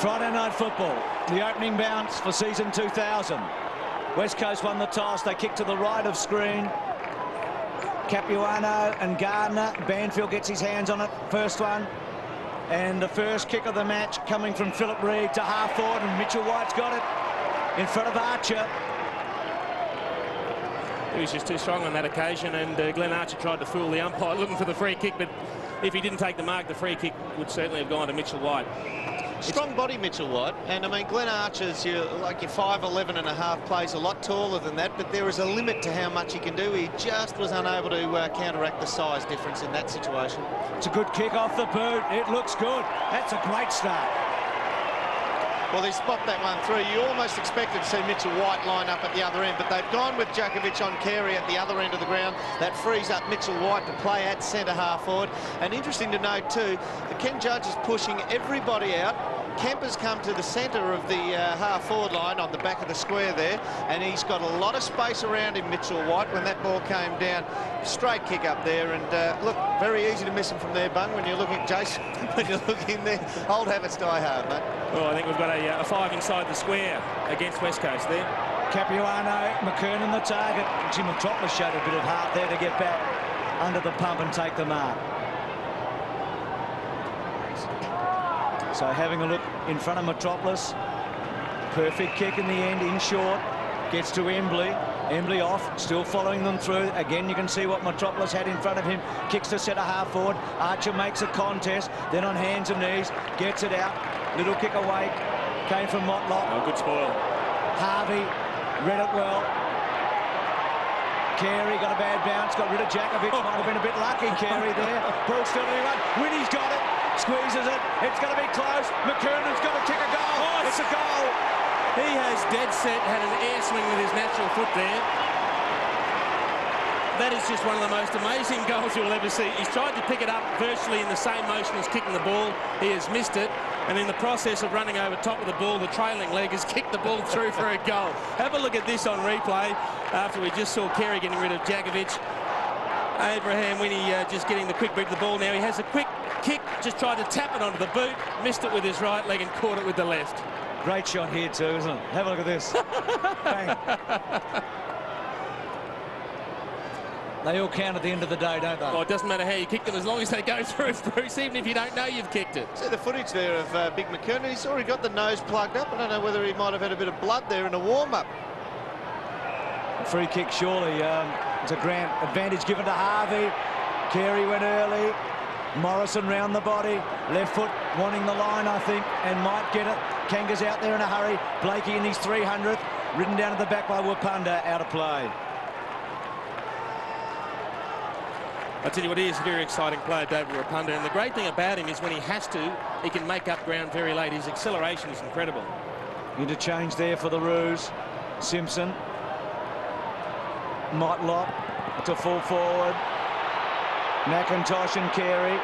Friday night football, the opening bounce for season 2000. West Coast won the toss. They kick to the right of screen. Capuano and Gardner. Banfield gets his hands on it. First one. And the first kick of the match coming from Philip Reid to half forward, and Mitchell White's got it in front of Archer. He was just too strong on that occasion, and Glenn Archer tried to fool the umpire looking for the free kick, but if he didn't take the mark, the free kick would certainly have gone to Mitchell White. Strong body, Mitchell White, and I mean Glenn Archer's your 5'11 and a half, plays a lot taller than that, but there is a limit to how much he can do. He just was unable to counteract the size difference in that situation. It's a good kick off the boot. It looks good. That's a great start. Well, they spot that one through. You almost expected to see Mitchell White line up at the other end, but they've gone with Djokovic on Carey at the other end of the ground. That frees up Mitchell White to play at centre half forward. And interesting to note too, the Ken Judge is pushing everybody out. Kemper's come to the centre of the half forward line on the back of the square there, and he's got a lot of space around him, Mitchell White, when that ball came down. Straight kick up there, and look, very easy to miss him from there, Bung, when you're looking at Jason, when you're looking there. Old habits die hard, mate. Well, I think we've got a 5 inside the square against West Coast there. Capuano, McKernan the target. Jim Metropolis showed a bit of heart there to get back under the pump and take the mark. So having a look in front of Metropolis. Perfect kick in the end, in short. Gets to Embley. Embley off, still following them through. Again, you can see what Metropolis had in front of him. Kicks to centre half forward. Archer makes a contest. Then on hands and knees, gets it out. Little kick away. Came from Motlop. Oh, good spoil. Harvey read it well. Carey got a bad bounce, got rid of Djokovic. Might have been a bit lucky, Carey there. Ball still to be run. Winnie's got it. Squeezes it. It's going to be close. McKernan's got to kick a goal. Oh, it's a goal. He has dead set had an air swing with his natural foot there. That is just one of the most amazing goals you'll ever see. He's tried to pick it up virtually in the same motion as kicking the ball. He has missed it. And in the process of running over top of the ball, the trailing leg has kicked the ball through for a goal. Have a look at this on replay after we just saw Carey getting rid of Djokovic. Abraham Winnie just getting the quick beat of the ball now. He has a quick kick, just tried to tap it onto the boot, missed it with his right leg and caught it with the left. Great shot here too, isn't it? Have a look at this. Bang. They all count at the end of the day, don't they? Oh, it doesn't matter how you kick them as long as they go through, Bruce, even if you don't know you've kicked it. See the footage there of Big McKernan. He's already got the nose plugged up. I don't know whether he might have had a bit of blood there in a warm-up. Free kick, surely. It's a grand advantage given to Harvey. Carey went early. Morrison round the body. Left foot wanting the line, I think, and might get it. Kanga's out there in a hurry. Blakey in his 300th. Ridden down to the back by Wapunda, out of play. I tell you what, he is a very exciting player, David Rapunda, and the great thing about him is when he has to, he can make up ground very late. His acceleration is incredible. Interchange there for the Roos. Simpson. Motlop to full forward. McIntosh and Carey.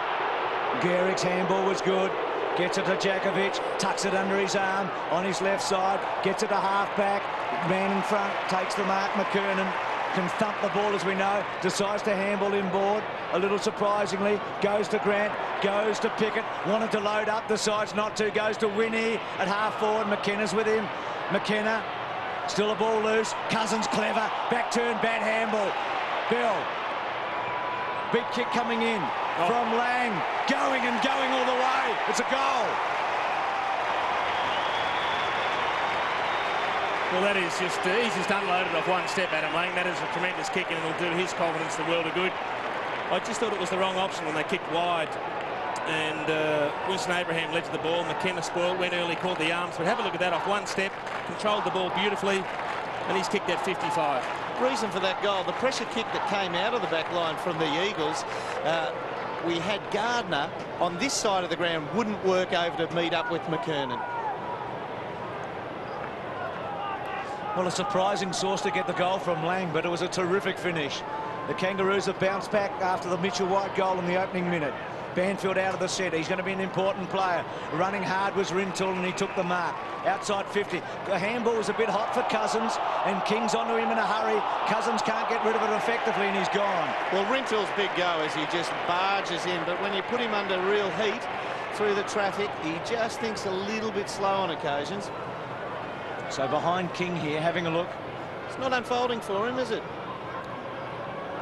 Gehrig's handball was good. Gets it to Djokovic. Tucks it under his arm on his left side. Gets it to half-back. Man in front takes the mark. McKernan can thump the ball, as we know. Decides to handball inboard. A little surprisingly. Goes to Grant. Goes to Pickett. Wanted to load up. Decides not to. Goes to Winnie at half-forward. McKenna's with him. McKenna. Still a ball loose. Cousins clever. Back turn. Bad handball. Bill. Big kick coming in from Lang. Going and going all the way. It's a goal. Well, that is just, he's just unloaded off one step, Adam Lang. That is a tremendous kick, and it'll do his confidence the world of good. I just thought it was the wrong option when they kicked wide. And Winston Abraham led to the ball. McKenna spoiled, went early, caught the arms. But have a look at that off one step. Controlled the ball beautifully. And he's kicked at 55. Reason for that goal, the pressure kick that came out of the back line from the Eagles, we had Gardner on this side of the ground, wouldn't work over to meet up with McKernan. Well, a surprising source to get the goal from Lang, but it was a terrific finish. The Kangaroos have bounced back after the Mitchell White goal in the opening minute. Banfield out of the set. He's going to be an important player. Running hard was Rintoul, and he took the mark. Outside 50. The handball was a bit hot for Cousins, and King's onto him in a hurry. Cousins can't get rid of it effectively, and he's gone. Well, Rintoul's big go as he just barges in, but when you put him under real heat, through the traffic. He just thinks a little bit slow on occasions. So behind King here, having a look. It's not unfolding for him, is it?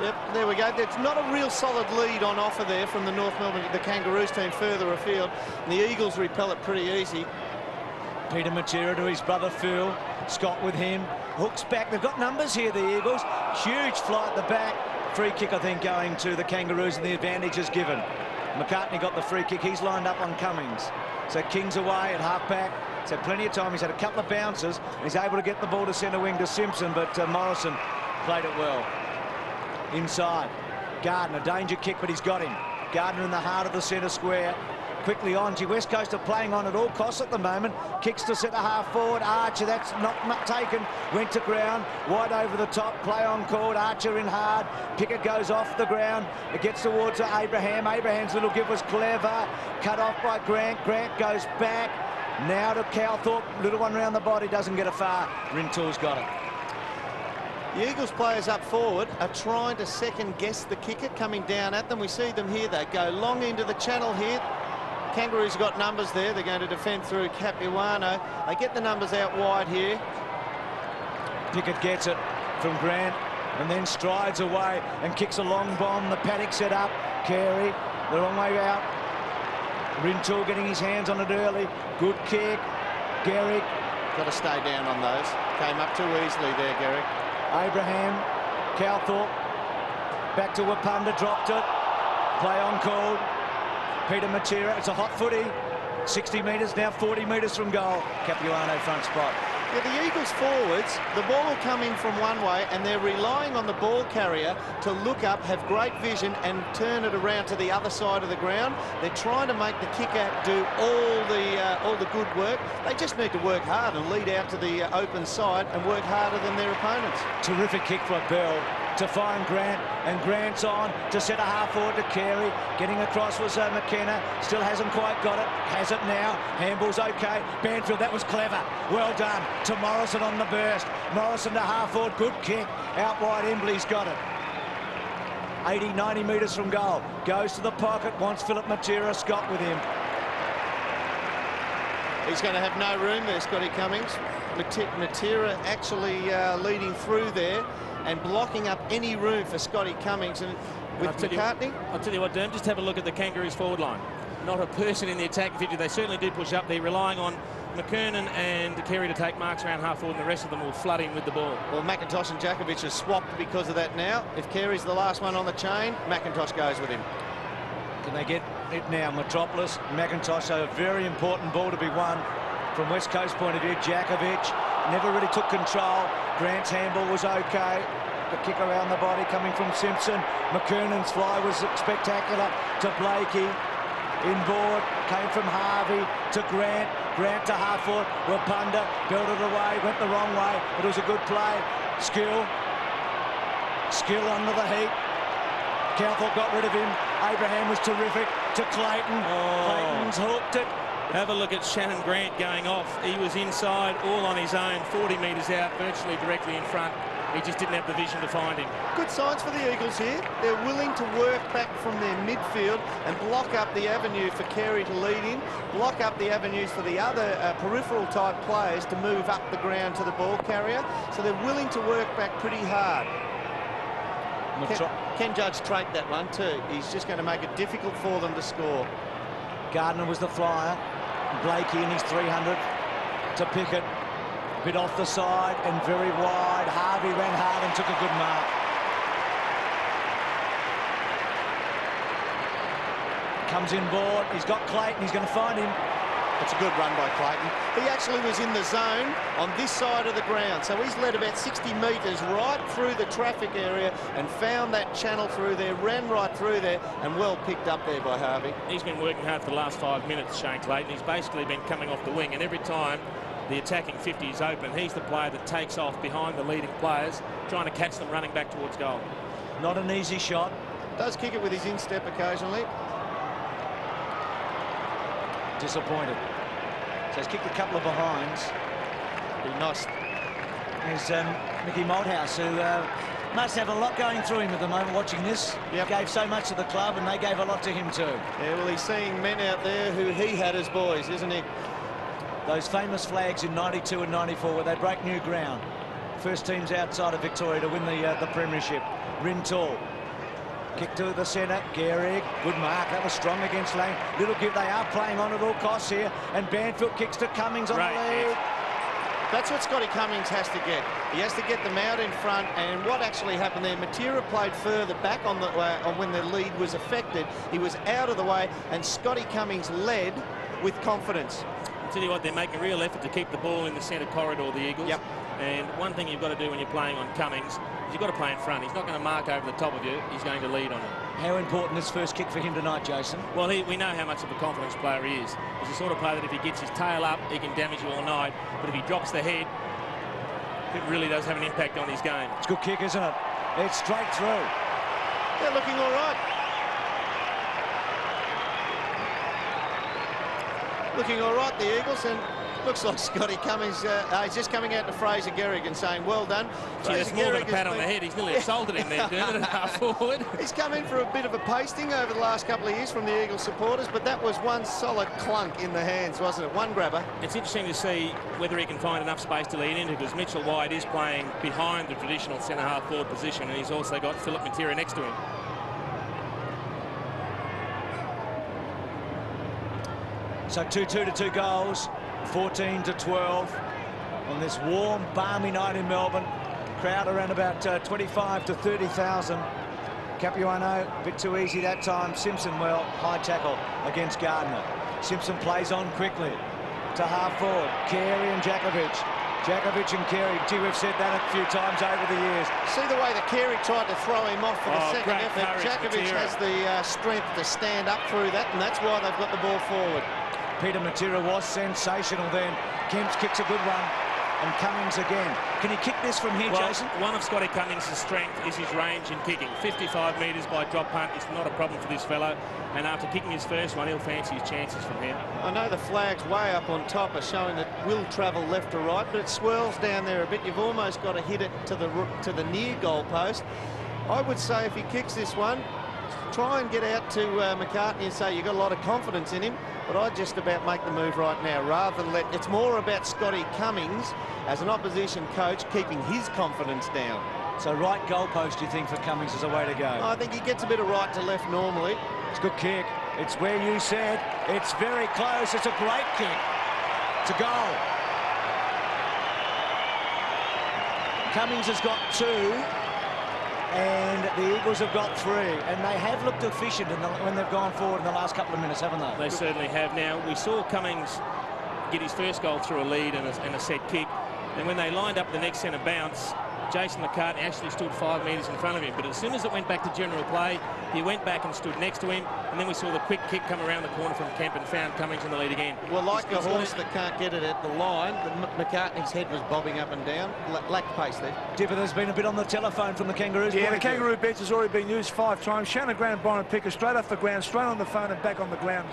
Yep, there we go. There's not a real solid lead on offer there from the North Melbourne, the Kangaroos team further afield. And the Eagles repel it pretty easy. Peter Matera to his brother Phil. Scott with him. Hooks back. They've got numbers here, the Eagles. Huge flight at the back. Free kick, I think, going to the Kangaroos, and the advantage is given. McCartney got the free kick. He's lined up on Cummings. So King's away at half-back. He's had plenty of time. He's had a couple of bounces. He's able to get the ball to centre wing to Simpson, but Morrison played it well. Inside. Gardner, danger kick, but he's got him. Gardner in the heart of the centre square. Quickly on. Gee, West Coast are playing on at all costs at the moment. Kicks to centre half forward. Archer, that's not taken. Went to ground. Wide over the top. Play on called. Archer in hard. Pickett goes off the ground. It gets towards Abraham. Abraham's little give was clever. Cut off by Grant. Grant goes back. Now to Calthorpe. Little one round the body. Doesn't get it far. Rintoul's got it. The Eagles players up forward are trying to second-guess the kicker coming down at them. We see them here. They go long into the channel here. Kangaroos got numbers there. They're going to defend through Capuano. They get the numbers out wide here. Pickett gets it from Grant and then strides away and kicks a long bomb. The paddock set up. Carey, the long way out. Rintoul getting his hands on it early. Good kick. Garrick. Got to stay down on those. Came up too easily there, Garrick. Abraham. Calthorpe. Back to Wapunda. Dropped it. Play on called. Peter Matera. It's a hot footy. 60 metres, now 40 metres from goal. Capuano front spot. Yeah, the Eagles forwards, the ball will come in from one way and they're relying on the ball carrier to look up, have great vision and turn it around to the other side of the ground. They're trying to make the kicker do all the good work. They just need to work hard and lead out to the open side and work harder than their opponents. Terrific kick from Bell to find Grant, and Grant's on to set a half forward to Carey. Getting across was McKenna. Still hasn't quite got it. Has it now. Handball's okay. Banfield, that was clever. Well done. To Morrison on the burst. Morrison to half forward. Good kick. Out wide, Embley's got it. 80, 90 metres from goal. Goes to the pocket. Wants Philip Matera. Scott with him. He's going to have no room there, Scotty Cummings. Matera actually leading through there and blocking up any room for Scotty Cummings. And with McCartney... I'll tell you what, Derm, just have a look at the Kangaroos forward line. Not a person in the attack 50. They certainly do push up. They're relying on McKernan and Carey to take marks around half forward, and the rest of them will flood in with the ball. Well, McIntosh and Djakovic are swapped because of that now. If Carey's the last one on the chain, McIntosh goes with him. Can they get it now? Metropolis, McIntosh, so a very important ball to be won from West Coast point of view. Djakovic never really took control. Grant's handball was okay. The kick around the body coming from Simpson. McKernan's fly was spectacular to Blakey. Inboard, came from Harvey to Grant. Grant to half foot. Wapunda belted away, went the wrong way, but it was a good play. Skill under the heat. Calthorpe got rid of him. Abraham was terrific to Clayton. Clayton's hooked it. Have a look at Shannon Grant going off. He was inside, all on his own, 40 metres out, virtually directly in front. He just didn't have the vision to find him. Good signs for the Eagles here. They're willing to work back from their midfield and block up the avenue for Carey to lead in, block up the avenues for the other peripheral type players to move up the ground to the ball carrier. So they're willing to work back pretty hard. Ken Judge traked that one too. He's just going to make it difficult for them to score. Gardner was the flyer. Blakey in his 300 to Pickett. A bit off the side and very wide. Harvey ran hard and took a good mark. Comes inboard. He's got Clayton. He's going to find him. It's a good run by Clayton. He actually was in the zone on this side of the ground. So he's led about 60 metres right through the traffic area and found that channel through there, ran right through there and well picked up there by Harvey. He's been working hard for the last 5 minutes, Shane Clayton. He's basically been coming off the wing, and every time the attacking 50 is open, he's the player that takes off behind the leading players, trying to catch them running back towards goal. Not an easy shot. Does kick it with his instep occasionally. Disappointed. So he's kicked a couple of behinds. Be nice. There's Mickey Malthouse, who Must have a lot going through him at the moment watching this. Yep. He gave so much to the club and they gave a lot to him too. Yeah, well, he's seeing men out there who he had as boys, isn't he? Those famous flags in 92 and 94 where they break new ground. First teams outside of Victoria to win the premiership. Rintoul. Kick to the centre. Gehrig. Good mark. That was strong against Lang. Little give. They are playing on at all costs here. And Banfield kicks to Cummings on the lead. That's what Scotty Cummings has to get. He has to get them out in front. And what actually happened there, Matera played further back on when the lead was affected. He was out of the way, and Scotty Cummings led with confidence. I'll tell you what, they're making a real effort to keep the ball in the centre corridor, the Eagles. Yep. And one thing you've got to do when you're playing on Cummings is you've got to play in front. He's not going to mark over the top of you. He's going to lead on it. How important this first kick for him tonight, Jason? Well, we know how much of a confidence player he is. He's the sort of player that if he gets his tail up, he can damage you all night. But if he drops the head, it really does have an impact on his game. It's a good kick, isn't it? It's straight through. They're looking all right. Looking all right, the Eagles, and looks like Scotty Cummings, he's just coming out to Fraser Gehrig and saying, well done. Gee, that's more than a pat on the head. He's nearly assaulted him there, Dermot, at half forward. He's come in for a bit of a pasting over the last couple of years from the Eagles supporters, but that was one solid clunk in the hands, wasn't it? One grabber. It's interesting to see whether he can find enough space to lead into, because Mitchell White is playing behind the traditional centre-half forward position, and he's also got Philip Matera next to him. So 2-2 to 2 goals, 14 to 12 on this warm, balmy night in Melbourne. Crowd around about 25 to 30,000. Capuano, a bit too easy that time. Simpson, well, high tackle against Gardner. Simpson plays on quickly to half forward. Carey and Jakovic. Jakovic and Carey. Gee, we've said that a few times over the years. See the way that Carey tried to throw him off for the second great effort. courage, Jakovic Matera. has the strength to stand up through that, and that's why they've got the ball forward. Peter Matera was sensational then. Kemps kicks a good one. And Cummings again. Can he kick this from here, Well, Jason? one of Scotty Cummings' strength is his range in kicking. 55 metres by drop punt is not a problem for this fellow. And after kicking his first one, he'll fancy his chances from here. I know the flags way up on top are showing that will travel left to right, but it swirls down there a bit. You've almost got to hit it to the near goal post. I would say if he kicks this one, try and get out to McCartney and say you've got a lot of confidence in him, but I'd just about make the move right now rather than let... It's more about Scotty Cummings as an opposition coach keeping his confidence down. So right goalpost, you think, for Cummings is a way to go? I think he gets a bit of right to left normally. It's a good kick. It's where you said. It's very close. It's a great kick. It's a goal. Cummings has got 2. And the Eagles have got 3, and they have looked efficient when they've gone forward in the last couple of minutes, haven't they? They certainly have. Now, we saw Cummings get his first goal through a lead and a set kick, and when they lined up the next centre bounce, Jason McCartney actually stood 5 metres in front of him, but as soon as it went back to general play, he went back and stood next to him, and then we saw the quick kick come around the corner from Kemp and found Cummings in the lead again. Well, like a horse that can't get it at the line, McCartney's head was bobbing up and down. Lacked pace there. Dipper, there's been a bit on the telephone from the Kangaroos. Yeah, the Kangaroo bench has already been used 5 times. Shannon Graham, Byron Picker straight off the ground, straight on the phone and back on the ground.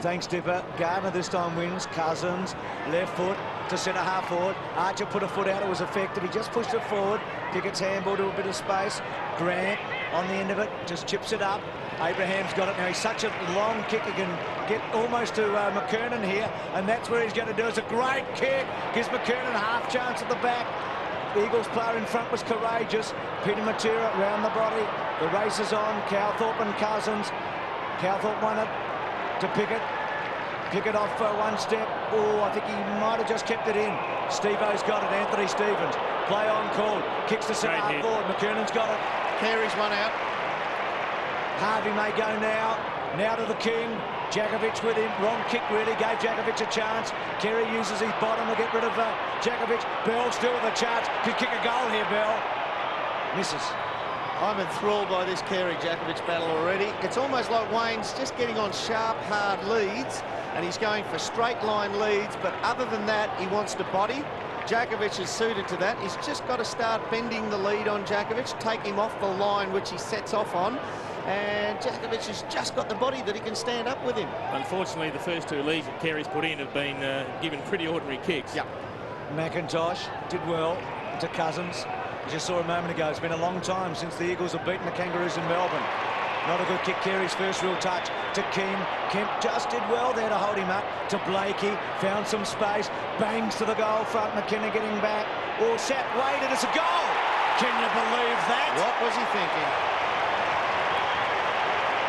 Thanks, Dipper. Gardner this time wins. Cousins, left foot to centre half forward. Archer put a foot out. It was effective. He just pushed it forward. Pickett's handball to a bit of space. Grant on the end of it, just chips it up. Abraham's got it now. He's such a long kick. He can get almost to McKernan here, and that's where he's going to do. It's a great kick. Gives McKernan a half chance at the back. The Eagles player in front was courageous. Peter Matera round the body. The race is on. Calthorpe and Cousins. Calthorpe won it to Pickett. Pickett off one step. Oh, I think he might have just kept it in. Steve-O's got it. Anthony Stevens. Play on call. Kicks the centre half forward. McKernan's got it. Carey's one out. Harvey may go now. Now to the king. Jakovic with him. Wrong kick really. Gave Jakovic a chance. Carey uses his bottom to get rid of Jakovic. Bell still with a chance. Could kick a goal here, Bell. Misses. I'm enthralled by this Carey-Jakovic battle already. It's almost like Wayne's just getting on sharp, hard leads, and he's going for straight-line leads, but other than that, he wants to body. Jakovic is suited to that. He's just got to start bending the lead on Jakovic, take him off the line, which he sets off on, and Jakovic has just got the body that he can stand up with him. Unfortunately, the first 2 leads that Carey's put in have been given pretty ordinary kicks. Yeah. McIntosh did well to Cousins. As you saw a moment ago, it's been a long time since the Eagles have beaten the Kangaroos in Melbourne. Not a good kick. Carey's first real touch to Kemp. Kemp just did well there to hold him up. To Blakey, found some space, bangs to the goal front. McKenna getting back. All set, waited, it's a goal. Can you believe that? What was he thinking?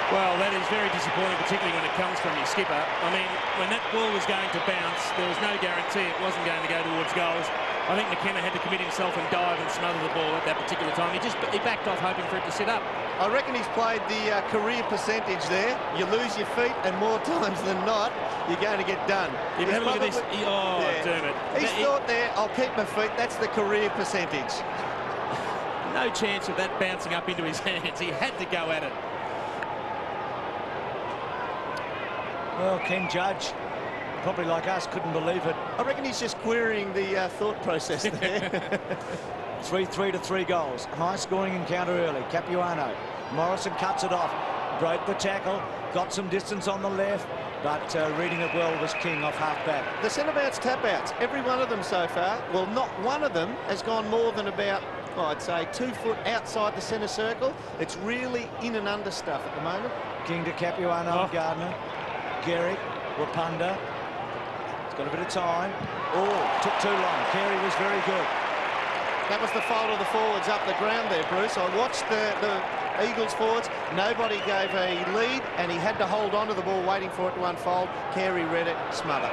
Well, that is very disappointing, particularly when it comes from your skipper. I mean, when that ball was going to bounce, there was no guarantee it wasn't going to go towards goals. I think McKenna had to commit himself and dive and smother the ball at that particular time. He backed off hoping for it to sit up. I reckon he's played the career percentage there. You lose your feet, and more times than not, you're going to get done. Yeah, have a look at this. Dermot. He's thought there, I'll keep my feet. That's the career percentage. No chance of that bouncing up into his hands. He had to go at it. Well, Ken Judge, probably like us, couldn't believe it. I reckon he's just querying the thought process there. 3-3 to 3 goals. High scoring encounter early. Capuano. Morrison cuts it off. Broke the tackle. Got some distance on the left. But reading it well was King off half-back. The centre-backs tap-outs, every one of them so far, well, not one of them has gone more than about, I'd say, 2 foot outside the centre circle. It's really in and under stuff at the moment. King to Capuano, Gardner. Garrick, Wapunda. He's got a bit of time. Oh, took too long. Carey was very good. That was the fault of the forwards up the ground there, Bruce. I watched the Eagles forwards. Nobody gave a lead, and he had to hold on to the ball, waiting for it to unfold. Carey read it, smother.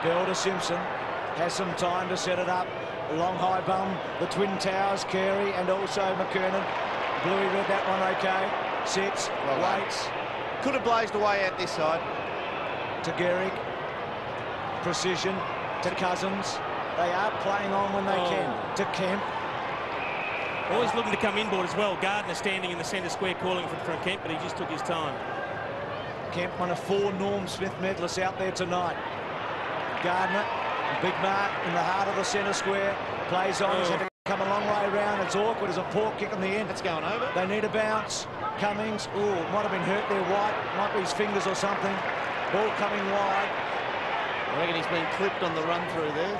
Bell to Simpson. Has some time to set it up. Long high bum. The Twin Towers, Carey, and also McKernan. Bluey read that one okay. Sits, waits. Could have blazed away out this side. To Garrick. Precision. To Cousins. They are playing on when they can. To Kemp. Always looking to come inboard as well. Gardner standing in the centre square calling for Kemp, but he just took his time. Kemp, one of 4 Norm Smith medalists out there tonight. Gardner, big mark in the heart of the centre square. Plays on. He's had to come a long way around. It's awkward as a poor kick on the end. It's going over. They need a bounce. Cummings. Oh, might have been hurt there, White. Might be his fingers or something. Ball coming wide. I reckon he's been clipped on the run through there.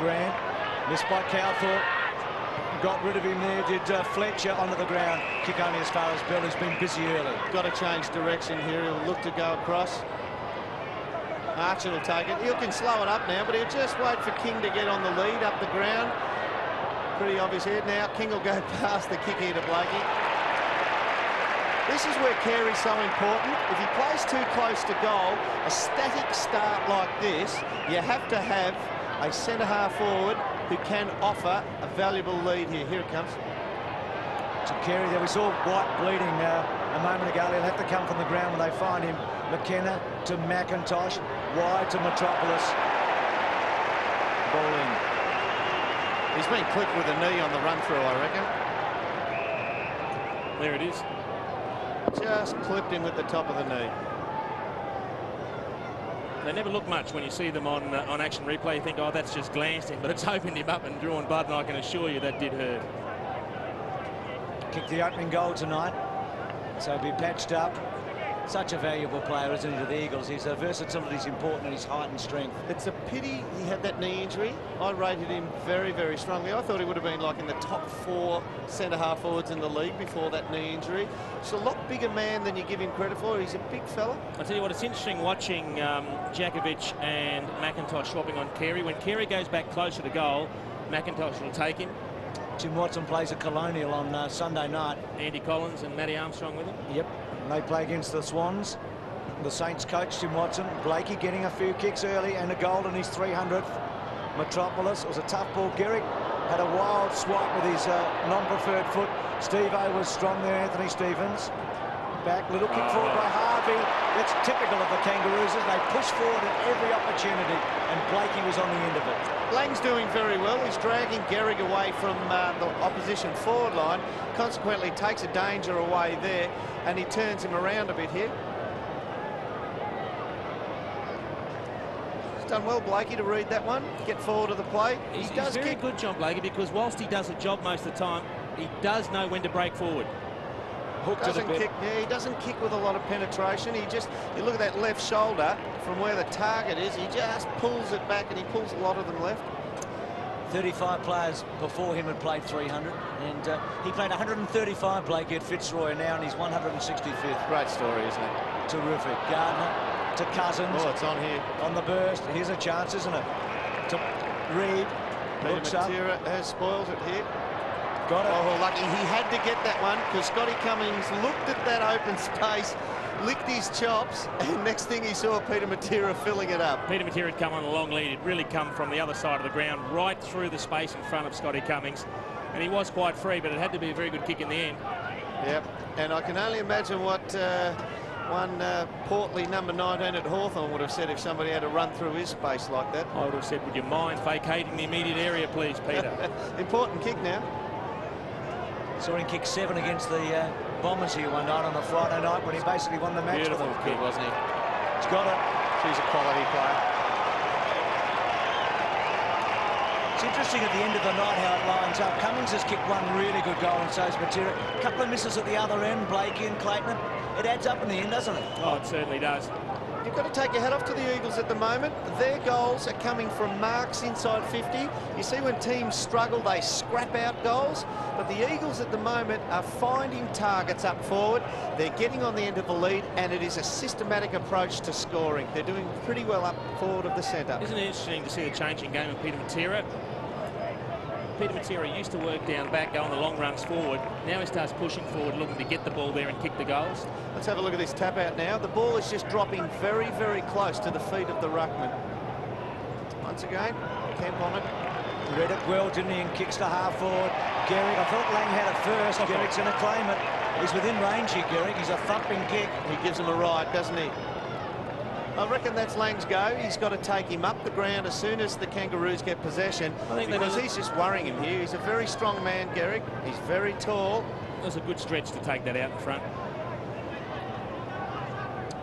Grant, missed by Cowthorpe. Got rid of him there, did Fletcher onto the ground. Kick only as far as Bell. Has been busy early. Got to change direction here. He'll look to go across. Archer will take it. He can slow it up now, but he'll just wait for King to get on the lead up the ground. Pretty obvious here. Now King will go past the kick here to Blakey. This is where Carey's so important. If he plays too close to goal, a static start like this, you have to have a centre-half forward who can offer a valuable lead here. Here it comes. To Carey there. We saw White bleeding a moment ago. He'll have to come from the ground when they find him. McKenna to McIntosh. Wide to Metropolis. Ball in. He's been clipped with a knee on the run-through, I reckon. There it is. Just clipped him with the top of the knee. They never look much when you see them on action replay. You think, oh, that's just glanced him, but it's opened him up and drawn blood, and I can assure you that did hurt. Kicked the opening goal tonight, so he'll be patched up. Such a valuable player, isn't he, to the Eagles? His versatility is important, and his height and strength. It's a pity he had that knee injury. I rated him very, very strongly. I thought he would have been like in the top 4 centre-half forwards in the league before that knee injury. He's a lot bigger man than you give him credit for. He's a big fella. I'll tell you what, it's interesting watching Jakovic and McIntosh swapping on Carey. When Carey goes back closer to goal, McIntosh will take him. Jim Watson plays at Colonial on Sunday night. Andy Collins and Matty Armstrong with him. Yep. And they play against the Swans. The Saints coach, Jim Watson. Blakey getting a few kicks early and a goal in his 300th. Metropolis, it was a tough ball. Garrick had a wild swipe with his non-preferred foot. Steve-O was strong there, Anthony Stevens. Back, little kick forward by Harvey. That's typical of the Kangaroos. They push forward at every opportunity, and Blakey was on the end of it. Lang's doing very well. He's dragging Garrick away from the opposition forward line. Consequently, takes a danger away there, and he turns him around a bit here. He's done well, Blakey, to read that one, get forward of the play. He's very good, John Blakey, because whilst he does a job most of the time, he does know when to break forward. Doesn't kick, yeah, he doesn't kick with a lot of penetration. He just, you look at that left shoulder from where the target is, he just pulls it back, and he pulls a lot of them left. 35 players before him had played 300, and he played 135, Blakey, at Fitzroy, and now in his 165th. Great story, isn't it? Terrific. Gardner to Cousins. Oh, it's on here. On the burst. Here's a chance, isn't it? To Reed. Looks up. Peter has spoiled it here. Got it. Oh, lucky. He had to get that one because Scotty Cummings looked at that open space, licked his chops, and next thing he saw Peter Matera filling it up. Peter Matera had come on a long lead. He'd really come from the other side of the ground, right through the space in front of Scotty Cummings. And he was quite free, but it had to be a very good kick in the end. Yep, and I can only imagine what one portly number 19 at Hawthorn would have said if somebody had to run through his space like that. I would have said, would you mind vacating the immediate area, please, Peter? Important kick now. Saw him kick 7 against the Bombers here one night on a Friday night when he basically won the match. Beautiful kick, wasn't he? He's got it. He's a quality player. It's interesting at the end of the night how it lines up. Cummings has kicked one really good goal, and so's Matera. A couple of misses at the other end, Blakey and Clayton. It adds up in the end, doesn't it? Oh, it certainly does. You've got to take your hat off to the Eagles at the moment. Their goals are coming from marks inside 50. You see when teams struggle, they scrap out goals. But the Eagles at the moment are finding targets up forward. They're getting on the end of the lead, and it is a systematic approach to scoring. They're doing pretty well up forward of the centre. Isn't it interesting to see the changing game of Peter Matera? Peter Matera used to work down back, go on the long runs forward. Now he starts pushing forward, looking to get the ball there and kick the goals. Let's have a look at this tap out now. The ball is just dropping very, very close to the feet of the ruckman. Once again, Kemp on it. Read it well, didn't he, and kicks to half forward. Garrick, I thought Lang had it first. Garrick's going to claim it. He's within range here, Garrick. He's a thumping kick. He gives him a ride, doesn't he? I reckon that's Lang's go. He's got to take him up the ground as soon as the Kangaroos get possession, because he's just worrying him here. He's a very strong man, Garrick. He's very tall. That's a good stretch to take that out in front.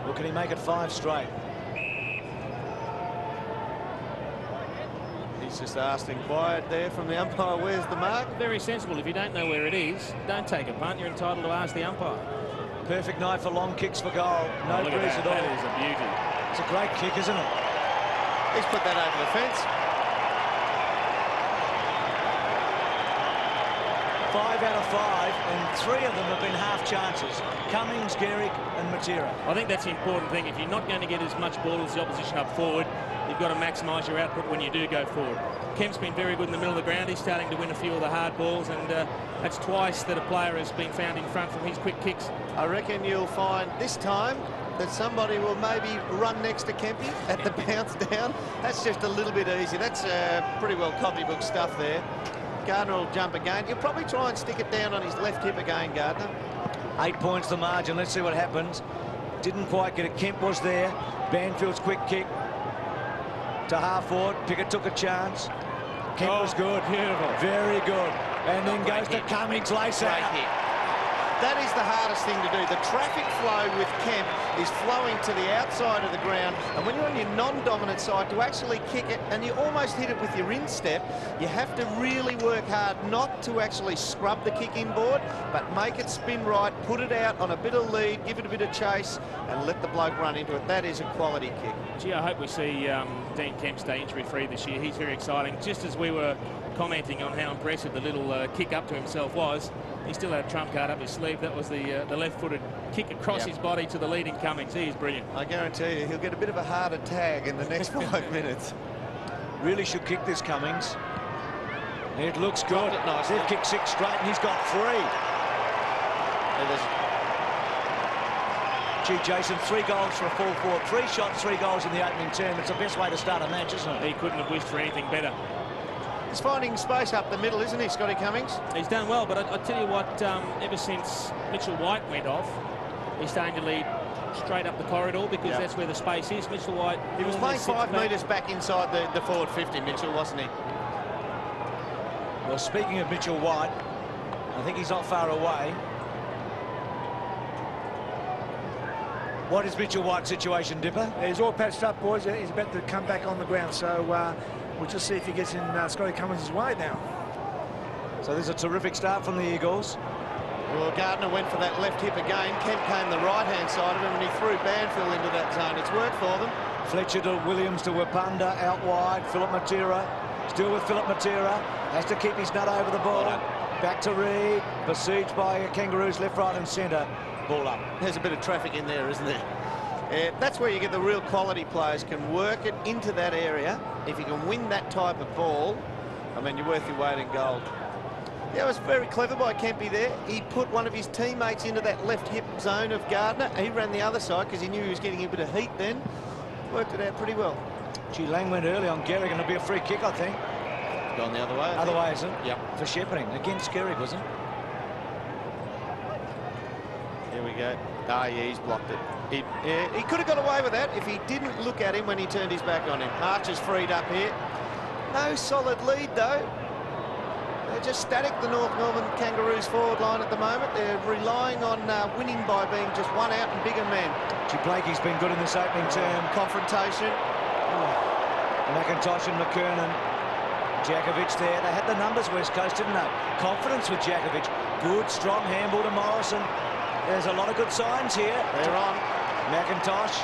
Well, can he make it 5 straight? He's just asked inquired there from the umpire, where's the mark? Very sensible. If you don't know where it is, don't take a punt. You're entitled to ask the umpire. Perfect night for long kicks for goal. No look breeze at at all. that. That is a beauty. It's a great kick, isn't it? He's put that over the fence. 5 out of 5, and 3 of them have been half chances. Cummings, Garrick and Matera. I think that's the important thing. If you're not going to get as much ball as the opposition up forward, you've got to maximise your output when you do go forward. Kemp's been very good in the middle of the ground. He's starting to win a few of the hard balls, and that's twice that a player has been found in front from his quick kicks. I reckon you'll find this time that somebody will maybe run next to Kempy at the bounce down. That's just a little bit easy. That's pretty well copybook stuff there. Gardner will jump again. He'll probably try and stick it down on his left hip again, Gardner. 8 points the margin. Let's see what happens. Didn't quite get it. Kemp was there. Banfield's quick kick to half forward. Pickett took a chance. Kemp was good. Beautiful. Very good. And then goes to Cummings, lace out. Great hit. That is the hardest thing to do. The traffic flow with Kemp is flowing to the outside of the ground, and when you're on your non-dominant side, to actually kick it, and you almost hit it with your instep, you have to really work hard not to actually scrub the kick inboard, but make it spin right, put it out on a bit of lead, give it a bit of chase, and let the bloke run into it. That is a quality kick. Gee, I hope we see Dean Kemp stay injury-free this year. He's very exciting. Just as we were commenting on how impressive the little kick up to himself was, he still had a trump card up his sleeve. That was the left-footed kick across his body to the leading Cummings. He is brilliant. I guarantee you he'll get a bit of a harder tag in the next 5 minutes. Really should kick this, Cummings. It looks good. They've kicked 6 straight and he's got 3. Gee, Jason, 3 goals for a full forward. 3 shots, 3 goals in the opening term. It's the best way to start a match, isn't it? He couldn't have wished for anything better. He's finding space up the middle, isn't he, Scotty Cummings? He's done well, but I tell you what, ever since Mitchell White went off, he's starting to lead straight up the corridor because that's where the space is. Mitchell White... He was playing 5 metres back inside the forward 50, Mitchell, wasn't he? Well, speaking of Mitchell White, I think he's not far away. What is Mitchell White's situation, Dipper? He's all patched up, boys. He's about to come back on the ground, so we'll just see if he gets in Scotty Cummings' way now. So there's a terrific start from the Eagles. Well, Gardner went for that left hip again. Kemp came the right-hand side of him, and he threw Banfield into that zone. It's worked for them. Fletcher to Williams to Wapunda, out wide. Philip Matera Still with Philip Matera. Has to keep his nut over the ball. Back to Reid. Besieged by Kangaroos left, right and centre. Ball up. There's a bit of traffic in there, isn't there? That's where you get the real quality players can work it into that area. If you can win that type of ball, I mean, you're worth your weight in gold. Yeah, it was very clever by Kempy there. He put one of his teammates into that left hip zone of Gardner. He ran the other side because he knew he was getting a bit of heat then. Worked it out pretty well. Gee, Lang went early on Gehrig, and it'll be a free kick, I think. Gone the other way. Other way, isn't it? Yep. For shepherding against Gehrig, wasn't it? Here we go. Ah, yeah, he's blocked it. He could have got away with that if he didn't look at him when he turned his back on him. Archer's freed up here. No solid lead, though. They're just static, the North Melbourne Kangaroos forward line at the moment. They're relying on winning by being just one out and bigger men. Gee, Blakey's been good in this opening term. Confrontation. McIntosh and McKernan. Djakovic there. They had the numbers, West Coast, didn't they? Confidence with Djakovic. Good, strong handball to Morrison. There's a lot of good signs here. They're on. McIntosh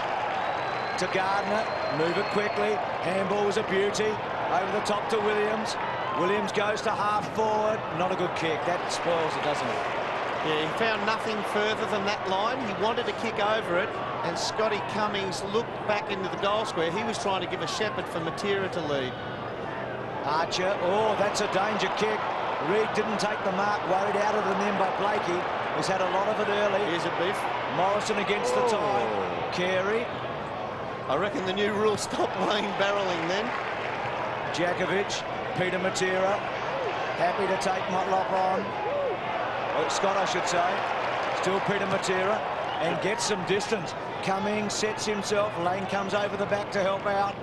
to Gardner. Move it quickly. Handball was a beauty. Over the top to Williams. Williams goes to half forward. Not a good kick. That spoils it, doesn't it? Yeah, he found nothing further than that line. He wanted to kick over it, and Scotty Cummings looked back into the goal square. He was trying to give a shepherd for Matera to lead. Archer. Oh, that's a danger kick. Reid didn't take the mark. Worried out of it then by Blakey. He's had a lot of it early. Here's a biff. Morrison against the tide. Carey. I reckon the new rule stopped Wayne barrelling then. Djakovic. Peter Matera. Happy to take Motlop on. Scott, I should say. Still Peter Matera. And gets some distance. Cummings sets himself. Lane comes over the back to help out.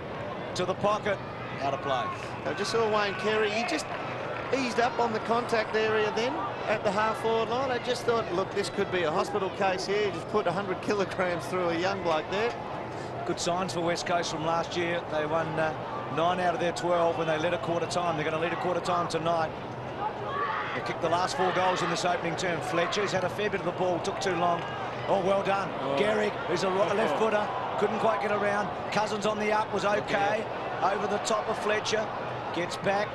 To the pocket. Out of play. I just saw Wayne Carey. He just eased up on the contact area then at the half-forward line. I just thought, look, this could be a hospital case here. Just put 100 kilograms through a young bloke there. Good signs for West Coast from last year. They won 9 out of their 12 when they led a quarter time. They're going to lead a quarter time tonight. They kicked the last 4 goals in this opening term. Fletcher's had a fair bit of the ball. Took too long. Oh, well done. Gehrig, who's a left footer. Couldn't quite get around. Cousins on the up was okay. Over the top of Fletcher. Gets back.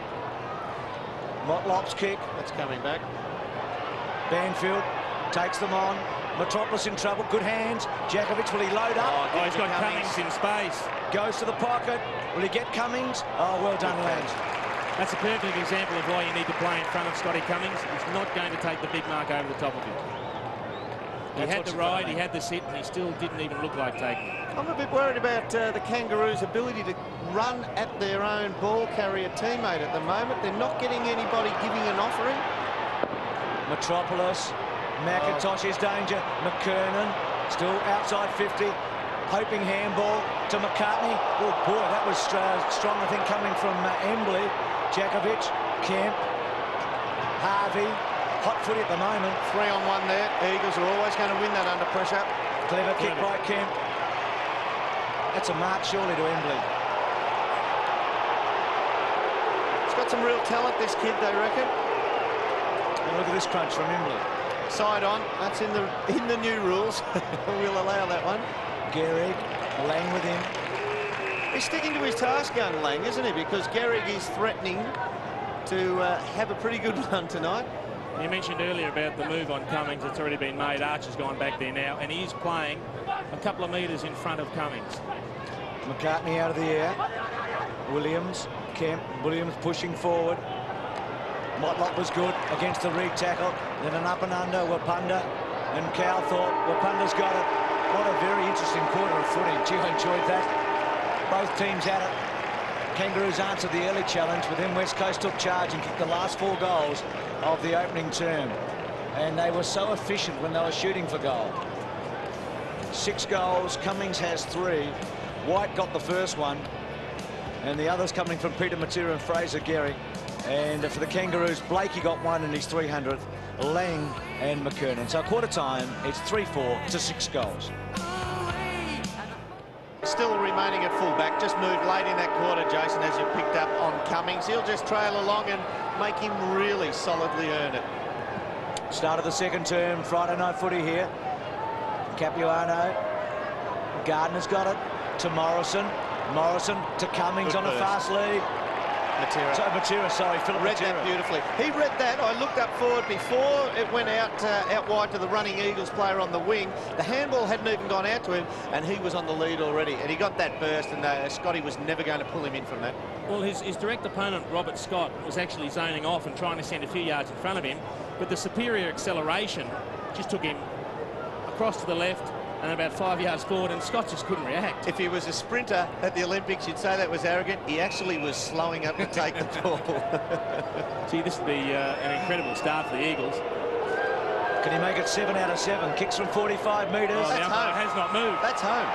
Motlop's kick. That's coming back. Banfield takes them on. Metropolis in trouble. Good hands. Djakovic, will he load up? Oh, he's got Cummings in space. Goes to the pocket. Will he get Cummings? Oh, well done, lads. That's a perfect example of why you need to play in front of Scotty Cummings. He's not going to take the big mark over the top of him. He had the ride, he had the sit, and he still didn't even look like taking it. I'm a bit worried about the Kangaroos' ability to run at their own ball carrier teammate at the moment. They're not getting anybody giving an offering. Metropolis. McIntosh is danger. McKernan still outside 50. Hoping handball to McCartney. Oh, boy, that was strong, I think, coming from Embley. Djakovic, Kemp, Harvey. Hot footy at the moment. 3-on-1 there. Eagles are always going to win that under pressure. Clever kick by Kemp. That's a mark, surely, to Embley. He's got some real talent, this kid, they reckon. And look at this crunch from Embley. Side on. That's in the new rules. We'll allow that one. Gehrig, Lang with him. He's sticking to his task, young Lang, isn't he? Because Gehrig is threatening to have a pretty good one tonight. You mentioned earlier about the move on Cummings. It's already been made. Archer's gone back there now, and he's playing a couple of metres in front of Cummings. McCartney out of the air. Williams, Kemp, Williams pushing forward. Motlop was good against the Reid tackle. Then an up and under, Wapunda and Cowthorpe. Wapunda's got it. What a very interesting quarter of footy. Gee, I enjoyed that. Both teams at it. Kangaroos answered the early challenge, but then West Coast took charge and kicked the last 4 goals of the opening term. And they were so efficient when they were shooting for goal. 6 goals, Cummings has 3. White got the first one. And the others coming from Peter Matera and Fraser Gehrig. And for the Kangaroos, Blakey got 1 in his 300th, Lang and McKernan. So quarter time, it's 3-4 to 6 goals. Still remaining at full-back, just moved late in that quarter, Jason, as you picked up on Cummings. He'll just trail along and make him really solidly earn it. Start of the second term, Friday night footy here. Capuano, Gardner's got it to Morrison. Morrison to Cummings on a fast lead. Matera. Sorry, Philip Read Matera. that beautifully. He read that. I looked up forward before it went out wide to the running Eagles player on the wing. The handball hadn't even gone out to him, and he was on the lead already. And he got that burst, and Scotty was never going to pull him in from that. Well, his direct opponent, Robert Scott, was actually zoning off and trying to send a few yards in front of him, but the superior acceleration just took him across to the left and about 5 yards forward, and Scott just couldn't react. If he was a sprinter at the Olympics, you'd say that was arrogant. He actually was slowing up to take the ball. Gee, this would be an incredible start for the Eagles. Can he make it 7 out of 7? Kicks from 45 metres. Oh, the That's umpire home. has not moved. That's home.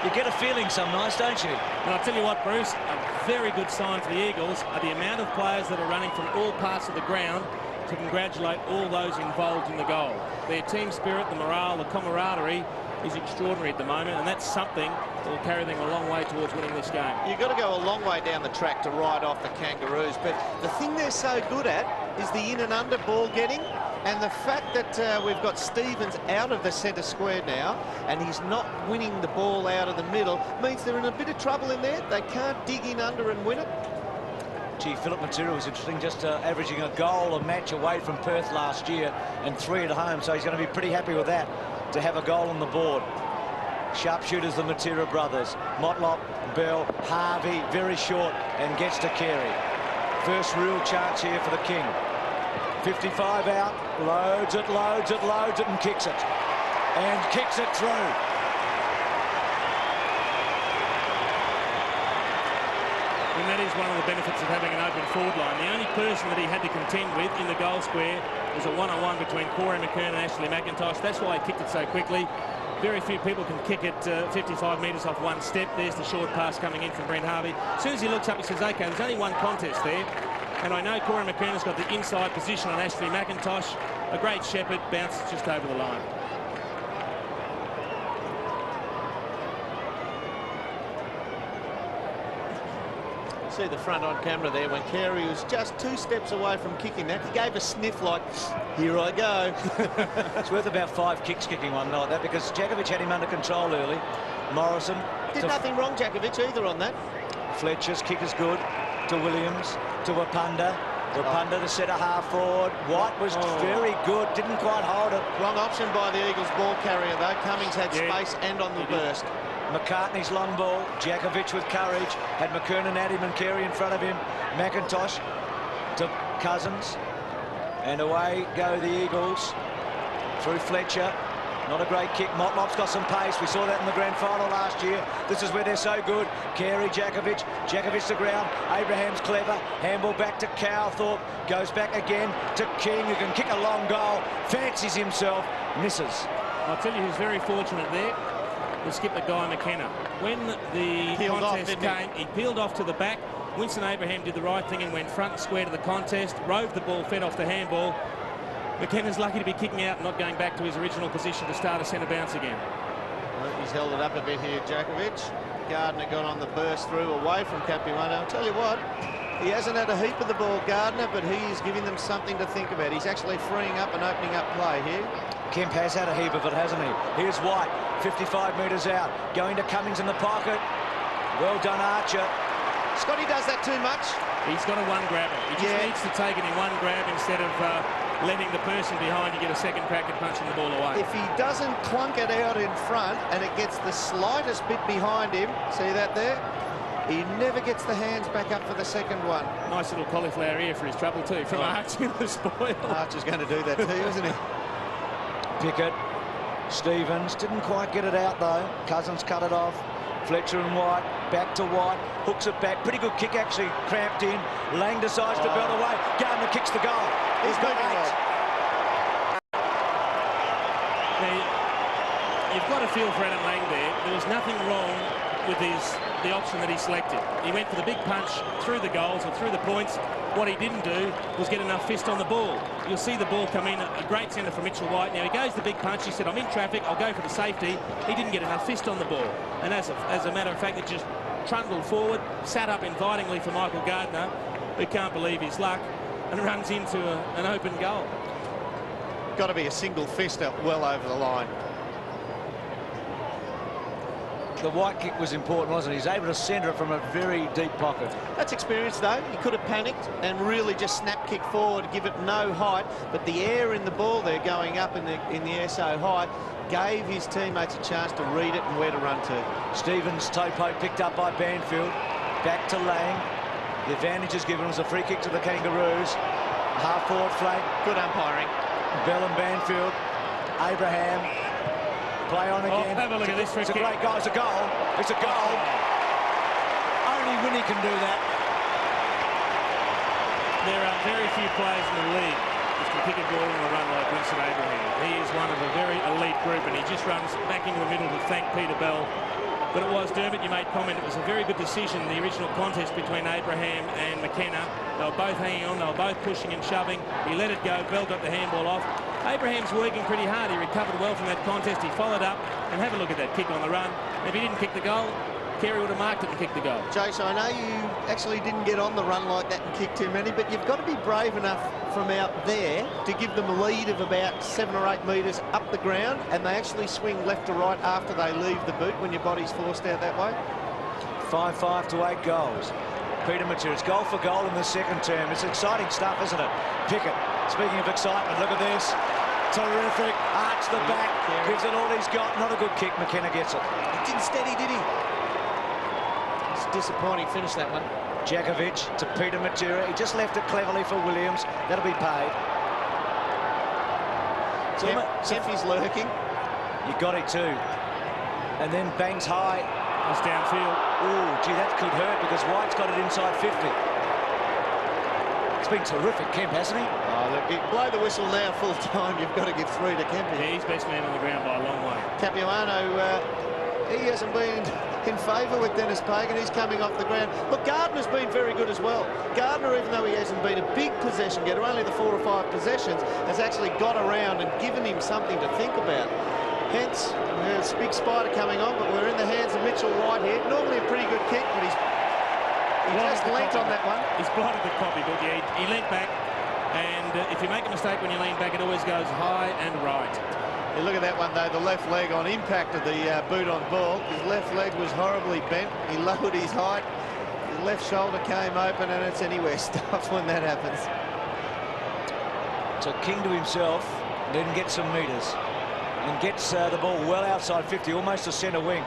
You get a feeling some nights, don't you? And I'll tell you what, Bruce, a very good sign for the Eagles are the amount of players that are running from all parts of the ground to congratulate all those involved in the goal. Their team spirit, the morale, the camaraderie is extraordinary at the moment, and that's something that will carry them a long way towards winning this game. You've got to go a long way down the track to ride off the Kangaroos, but the thing they're so good at is the in and under ball getting, and the fact that we've got Stevens out of the centre square now, and he's not winning the ball out of the middle, means they're in a bit of trouble in there. They can't dig in under and win it. Gee, Philip Matera was interesting, just averaging a goal a match away from Perth last year and 3 at home, so he's going to be pretty happy with that, to have a goal on the board. Sharpshooters, the Matera brothers. Motlop, Bell, Harvey, very short, and gets to Carey. First real chance here for the King. 55 out, loads it, and kicks it. And kicks it through. And that is one of the benefits of having an open forward line. The only person that he had to contend with in the goal square was a one-on-one between Corey McKernan and Ashley McIntosh. That's why he kicked it so quickly. Very few people can kick it 55 metres off one step. There's the short pass coming in from Brent Harvey. As soon as he looks up, he says, OK, there's only one contest there. And I know Corey McKernan's got the inside position on Ashley McIntosh. A great shepherd, bounces just over the line. See the front on camera there when Carey was just 2 steps away from kicking that. He gave a sniff like, here I go. It's worth about 5 kicks kicking one like that, because Djakovic had him under control early. Morrison. Did nothing wrong, Djakovic, either on that. Fletcher's kick is good. To Williams. To Wapunda. Wapunda to centre half forward. White was very good. Didn't quite hold it. Wrong option by the Eagles ball carrier, though. Cummings had space and on the burst. McCartney's long ball. Djakovic with courage. Had McKernan at him and Carey in front of him. McIntosh to Cousins. And away go the Eagles. Through Fletcher. Not a great kick. Motlop's got some pace. We saw that in the grand final last year. This is where they're so good. Carey, Djakovic. Djakovic to ground. Abraham's clever. Handball back to Cowthorpe. Goes back again to King, who can kick a long goal. Fancies himself. Misses. I'll tell you who's very fortunate there. The skipper, Guy McKenna. When the contest came, he peeled off to the back. Winston Abraham did the right thing and went front and square to the contest. Rove the ball, fed off the handball. McKenna's lucky to be kicking out and not going back to his original position to start a centre bounce again. Well, he's held it up a bit here, Djakovic. Gardner got on the burst through away from Capuano. I'll tell you what, he hasn't had a heap of the ball, Gardner, but he is giving them something to think about. He's actually freeing up and opening up play here. Kemp has had a heap of it, hasn't he? Here's White, 55 metres out, going to Cummings in the pocket. Well done, Archer. Scotty does that too much. He's got a one-grabber. He just needs to take it in one grab instead of letting the person behind you get a second crack at punching the ball away. If he doesn't clunk it out in front and it gets the slightest bit behind him, see that there? He never gets the hands back up for the second one. Nice little cauliflower ear for his trouble too, from Arch in the spoil. Archer's going to do that too, isn't he? Pickett, Stevens, didn't quite get it out though. Cousins cut it off. Fletcher and White, back to White, hooks it back. Pretty good kick actually, cramped in. Lang decides to belt away. Gardner kicks the goal. He's got it. Now, you've got to feel for Adam Lang there. There was nothing wrong with the option that he selected. He went for the big punch through the goals or through the points. What he didn't do was get enough fist on the ball. You'll see the ball come in, a great centre from Mitchell White. Now he goes the big punch. He said, I'm in traffic, I'll go for the safety. He didn't get enough fist on the ball. And as a matter of fact, it just trundled forward, sat up invitingly for Michael Gardner, who can't believe his luck, and runs into an open goal. Got to be a single fister well over the line. The white kick was important, wasn't it? He's able to centre it from a very deep pocket. That's experience, though. He could have panicked and really just snap kick forward, give it no height. But the air in the ball there going up in the air so high gave his teammates a chance to read it and where to run to. Stevens' toe poke picked up by Banfield. Back to Lang. The advantage is given was a free kick to the Kangaroos. Half-forward flank. Good umpiring. Bell and Banfield. Abraham. Play on again. Have a look at this. It's a great goal. It's a goal. It's a goal. Only Winnie can do that. There are very few players in the league that can pick a ball on a run like Winston Abraham. He is one of a very elite group, and he just runs back into the middle to thank Peter Bell. But it was, Dermot, you made comment, it was a very good decision, the original contest between Abraham and McKenna. They were both hanging on, they were both pushing and shoving. He let it go, Bell got the handball off. Abraham's working pretty hard. He recovered well from that contest. He followed up, and have a look at that kick on the run. If he didn't kick the goal, Carey would have marked it and kicked the goal. Jason, I know you actually didn't get on the run like that and kick too many, but you've got to be brave enough from out there to give them a lead of about 7 or 8 metres up the ground, and they actually swing left to right after they leave the boot when your body's forced out that way. 5-5 to 8 goals. Peter Matera, it's goal for goal in the second term. It's exciting stuff, isn't it? Pickett, speaking of excitement, look at this. Terrific, arch the back, gives it all he's got. Not a good kick, McKenna gets it. He didn't steady, did he? It's disappointing finish, that one. Jakovic to Peter Matera. He just left it cleverly for Williams. That'll be paid. Semphy's lurking. You got it too. And then bangs high. It's downfield. Oh, gee, that could hurt because White's got it inside 50. It's been terrific, Kemp, hasn't he? Oh, look, blow the whistle now full time. You've got to give 3 to Kemp. Yeah, he's best man on the ground by a long way. Capuano, he hasn't been in favour with Dennis Pagan. He's coming off the ground. Look, Gardner's been very good as well. Gardner, even though he hasn't been a big possession getter, only the 4 or 5 possessions, has actually got around and given him something to think about. Hence, there's a big spider coming on, but we're in the hands of Mitchell White here. Normally a pretty good kick, but he just leant on that one. He's blotted the copybook. Yeah, he leant back, and if you make a mistake when you lean back, it always goes high and right. Yeah, look at that one, though. The left leg on impact of the boot on ball. His left leg was horribly bent. He lowered his height. His left shoulder came open, and it's anywhere stuff when that happens. So King to himself, then gets some metres. And gets the ball well outside 50, almost a centre wing.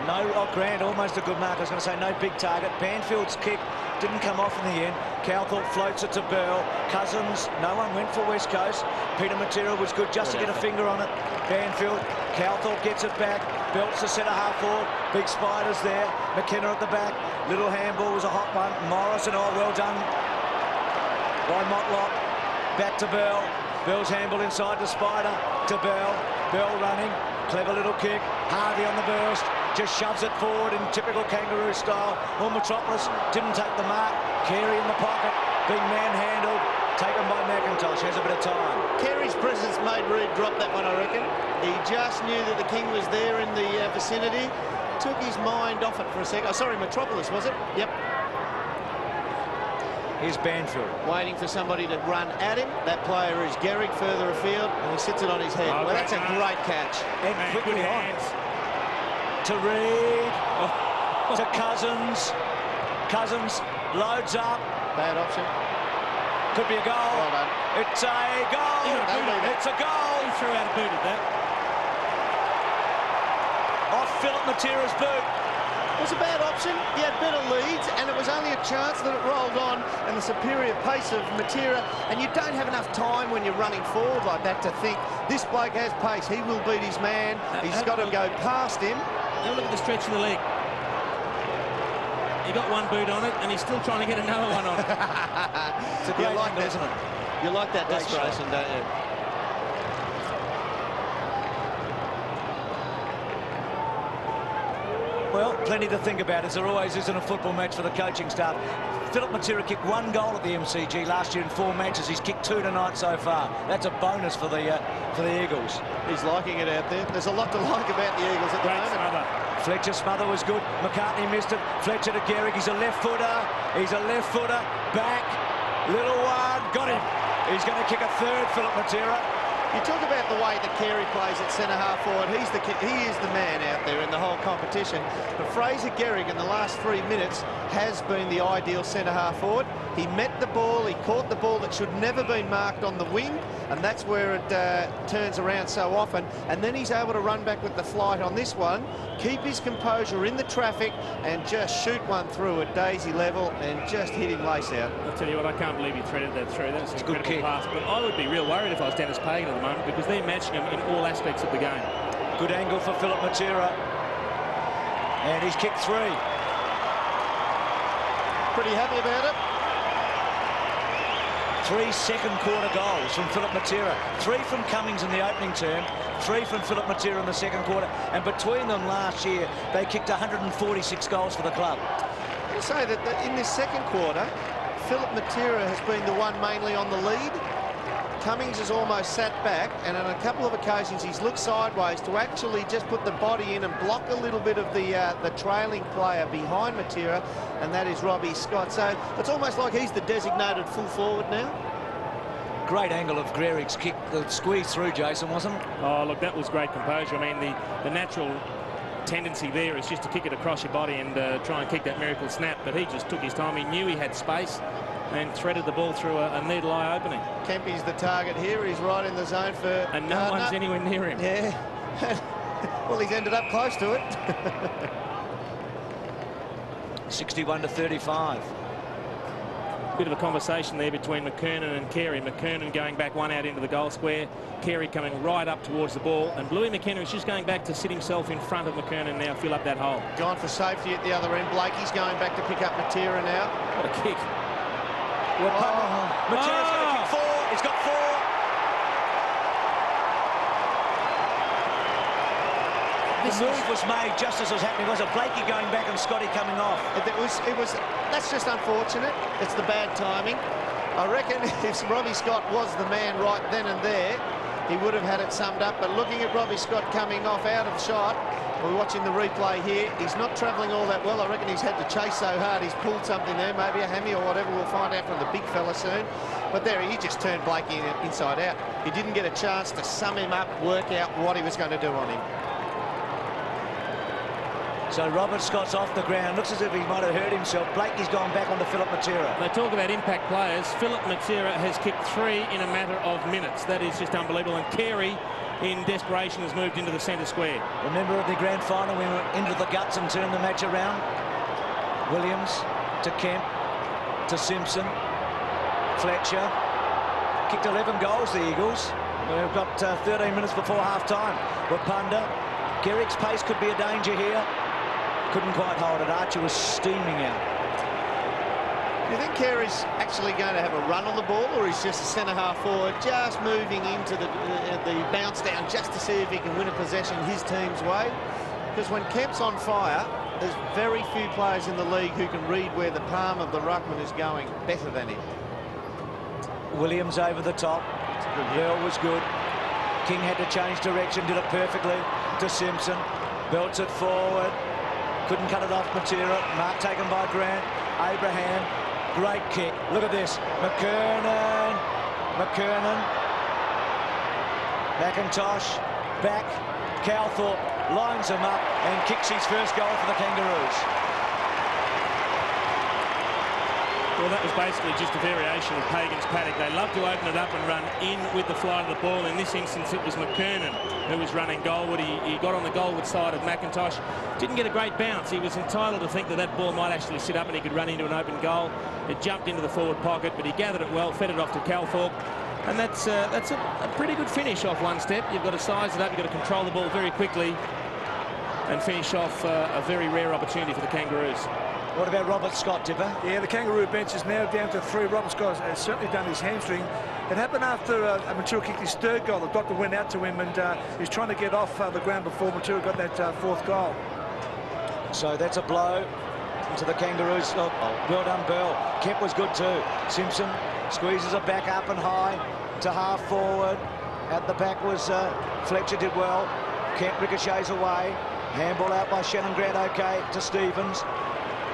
No, Grant, almost a good mark. I was going to say no big target. Banfield's kick didn't come off in the end. Cowthorpe floats it to Bell. Cousins, no one went for West Coast. Peter Matera was good just to get a finger on it. Banfield, Cowthorpe gets it back. Belts the centre half forward. Big spiders there. McKenna at the back. Little handball was a hot one. Morrison, oh, well done by Motlop. Back to Bell. Bell's handball inside to Spider. To Bell. Bell running. Clever little kick. Harvey on the burst. Just shoves it forward in typical Kangaroo style. Well, Metropolis didn't take the mark. Carey in the pocket. Being manhandled. Taken by McIntosh. Has a bit of time. Carey's presence made Reid drop that one, I reckon. He just knew that the King was there in the vicinity. Took his mind off it for a second. Oh, sorry, Metropolis, was it? Yep. Here's Banfield. Waiting for somebody to run at him. That player is Gehrig further afield, and he sits it on his head. Oh, well, that's a great catch. And quickly on. To Reid. To Cousins. Cousins loads up. Bad option. Could be a goal. Well done. It's a goal. It's a goal. He threw out a boot at that. Off Philip Matera's boot. It was a bad option. He had better leads, and it was only a chance that it rolled on, and the superior pace of Matera. And you don't have enough time when you're running forward like that to think this bloke has pace. He will beat his man. He's got to go past him. Have a look at the stretch in the leg. He got one boot on it, and he's still trying to get another one on it. It's a great like angle, that, isn't it? You like that Great desperation, shot. don't you? Well, plenty to think about, as there always is in a football match for the coaching staff. Philip Matera kicked 1 goal at the MCG last year in 4 matches. He's kicked 2 tonight so far. That's a bonus for the Eagles. He's liking it out there. There's a lot to like about the Eagles at the Great moment. smother. Fletcher's smother was good. McCartney missed it. Fletcher to Gehrig. He's a left footer. He's a left footer. Back. Little one. Got him. He's going to kick a 3rd, Philip Matera. You talk about the way that Carey plays at centre-half forward. He is the man out there in the whole competition. But Fraser Gehrig in the last 3 minutes has been the ideal centre-half forward. He met the ball, he caught the ball that should never been marked on the wing, and that's where it turns around so often. And then he's able to run back with the flight on this one, keep his composure in the traffic, and just shoot one through at daisy level and just hit him lace out. I'll tell you what, I can't believe he threaded that through. That's an good incredible kick. pass. But I would be real worried if I was Dennis Pagan at the moment, because they're matching him in all aspects of the game. Good angle for Philip Matera. And he's kicked 3. Pretty happy about it. 3 second-quarter goals from Philip Matera. 3 from Cummings in the opening term, 3 from Philip Matera in the second quarter. And between them last year, they kicked 146 goals for the club. I'll say that in this second quarter, Philip Matera has been the one mainly on the lead. Cummings has almost sat back, and on a couple of occasions he's looked sideways to actually just put the body in and block a little bit of the trailing player behind Matera, and that is Robbie Scott. So it's almost like he's the designated full forward now. Great angle of Gehrig's kick, the squeeze through, Jason, wasn't it? Oh, look, that was great composure. I mean, the natural tendency there is just to kick it across your body and try and kick that miracle snap, but he just took his time. He knew he had space and threaded the ball through a needle-eye opening. Kempy's the target here. He's right in the zone for and no one's anywhere near him. Yeah. Well, he's ended up close to it. 61-35. Bit of a conversation there between McKernan and Carey. McKernan going back one out into the goal square. Carey coming right up towards the ball. And Bluey McKenna is just going back to sit himself in front of McKernan now, fill up that hole. Gone for safety at the other end. Blakey's going back to pick up Matera now. What a kick. Matera's going to kick 4. He's got 4. The move was made just as it was happening. Was it Blakey going back and Scotty coming off? That's just unfortunate. It's the bad timing. I reckon if Robbie Scott was the man right then and there, he would have had it summed up. But looking at Robbie Scott coming off out of shot, we're watching the replay here. He's not travelling all that well. I reckon he's had to chase so hard. He's pulled something there, maybe a hammy or whatever. We'll find out from the big fella soon. But there, he just turned Blakey inside out. He didn't get a chance to sum him up, work out what he was going to do on him. So Robert Scott's off the ground. Looks as if he might have hurt himself. Blakey's gone back onto Philip Matera. They talk about impact players. Philip Matera has kicked 3 in a matter of minutes. That is just unbelievable. And Carey, in desperation, has moved into the centre square. Remember at the grand final, we went into the guts and turned the match around? Williams to Kemp to Simpson. Fletcher. Kicked 11 goals, the Eagles. We've got 13 minutes before half-time. Rapunda. Gehrig's pace could be a danger here. Couldn't quite hold it. Archer was steaming out. Do you think Carey's actually going to have a run on the ball, or he's just a centre-half forward, just moving into the bounce down just to see if he can win a possession his team's way? Because when Kemp's on fire, there's very few players in the league who can read where the palm of the ruckman is going better than him. Williams over the top. Bell was good. King had to change direction, did it perfectly to Simpson. Belts it forward. Couldn't cut it off Matera. Mark taken by Grant. Abraham. Great kick. Look at this. McKernan. McIntosh. Back. Calthorpe lines him up and kicks his first goal for the Kangaroos. Well, that was basically just a variation of Pagan's paddock. They love to open it up and run in with the flight of the ball. In this instance, it was McKernan who was running goalward. He got on the goalward side of McIntosh. Didn't get a great bounce. He was entitled to think that that ball might actually sit up and he could run into an open goal. It jumped into the forward pocket, but he gathered it well, fed it off to Calthorpe. And that's a pretty good finish off one step. You've got to size it up. You've got to control the ball very quickly and finish off a very rare opportunity for the Kangaroos. What about Robert Scott, Tipper? Yeah, the Kangaroo bench is now down to 3. Robert Scott has certainly done his hamstring. It happened after Matera kicked his 3rd goal. The doctor went out to him and he was trying to get off the ground before Matera got that 4th goal. So that's a blow to the Kangaroos. Oh, well done, Bell. Kemp was good too. Simpson squeezes it back up and high to half forward. At the back was Fletcher, did well. Kemp ricochets away. Handball out by Shannon Grant, okay, to Stevens.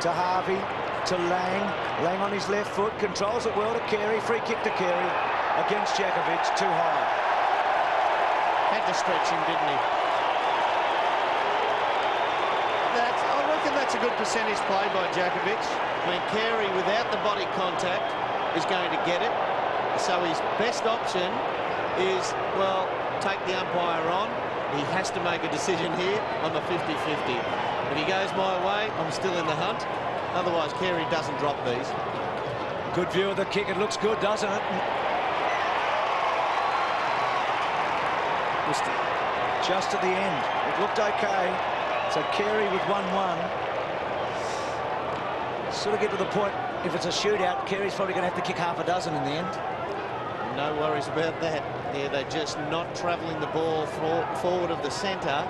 To Harvey, to Lang. Lang on his left foot, controls it well to Carey. Free kick to Carey against Jakovic, too high. Had to stretch him, didn't he? I reckon that's a good percentage play by Djakovic. I mean, Carey, without the body contact, is going to get it. So his best option is, well, take the umpire on. He has to make a decision here. I'm a 50-50. If he goes my way, I'm still in the hunt. Otherwise, Carey doesn't drop these. Good view of the kick. It looks good, doesn't it? Just at the end. It looked okay. So Carey with 1-1. Sort of get to the point, if it's a shootout, Carey's probably going to have to kick half a dozen in the end. No worries about that. Yeah, they're just not travelling the ball forward of the centre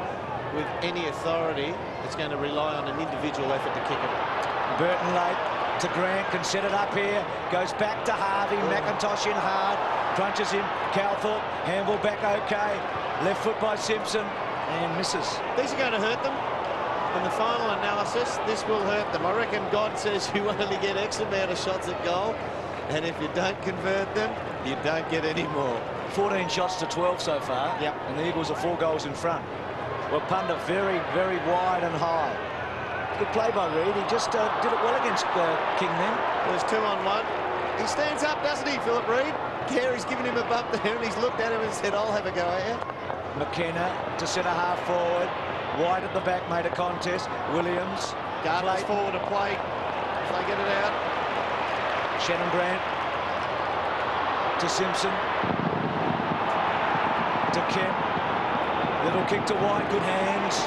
with any authority. It's going to rely on an individual effort to kick it. Burton late to Grant, can set it up here. Goes back to Harvey. McIntosh in hard. Crunches him. Calthorpe. Handball back okay. Left foot by Simpson. And misses. These are going to hurt them. In the final analysis, this will hurt them. I reckon God says you only get X amount of shots at goal. And if you don't convert them, you don't get any more. 14 shots to 12 so far. Yep. And the Eagles are 4 goals in front. Well, Punda very, very wide and high. Good play by Reid. He just did it well against King then. There's 2-on-1. He stands up, doesn't he, Philip Reid? Carey's given him a bump there, and he's looked at him and said, I'll have a go at you. McKenna to centre half forward. White at the back made a contest. Williams. Gardner's forward to play. If they get it out. Shannon Grant to Simpson. To Kemp. Little kick to White. Good hands.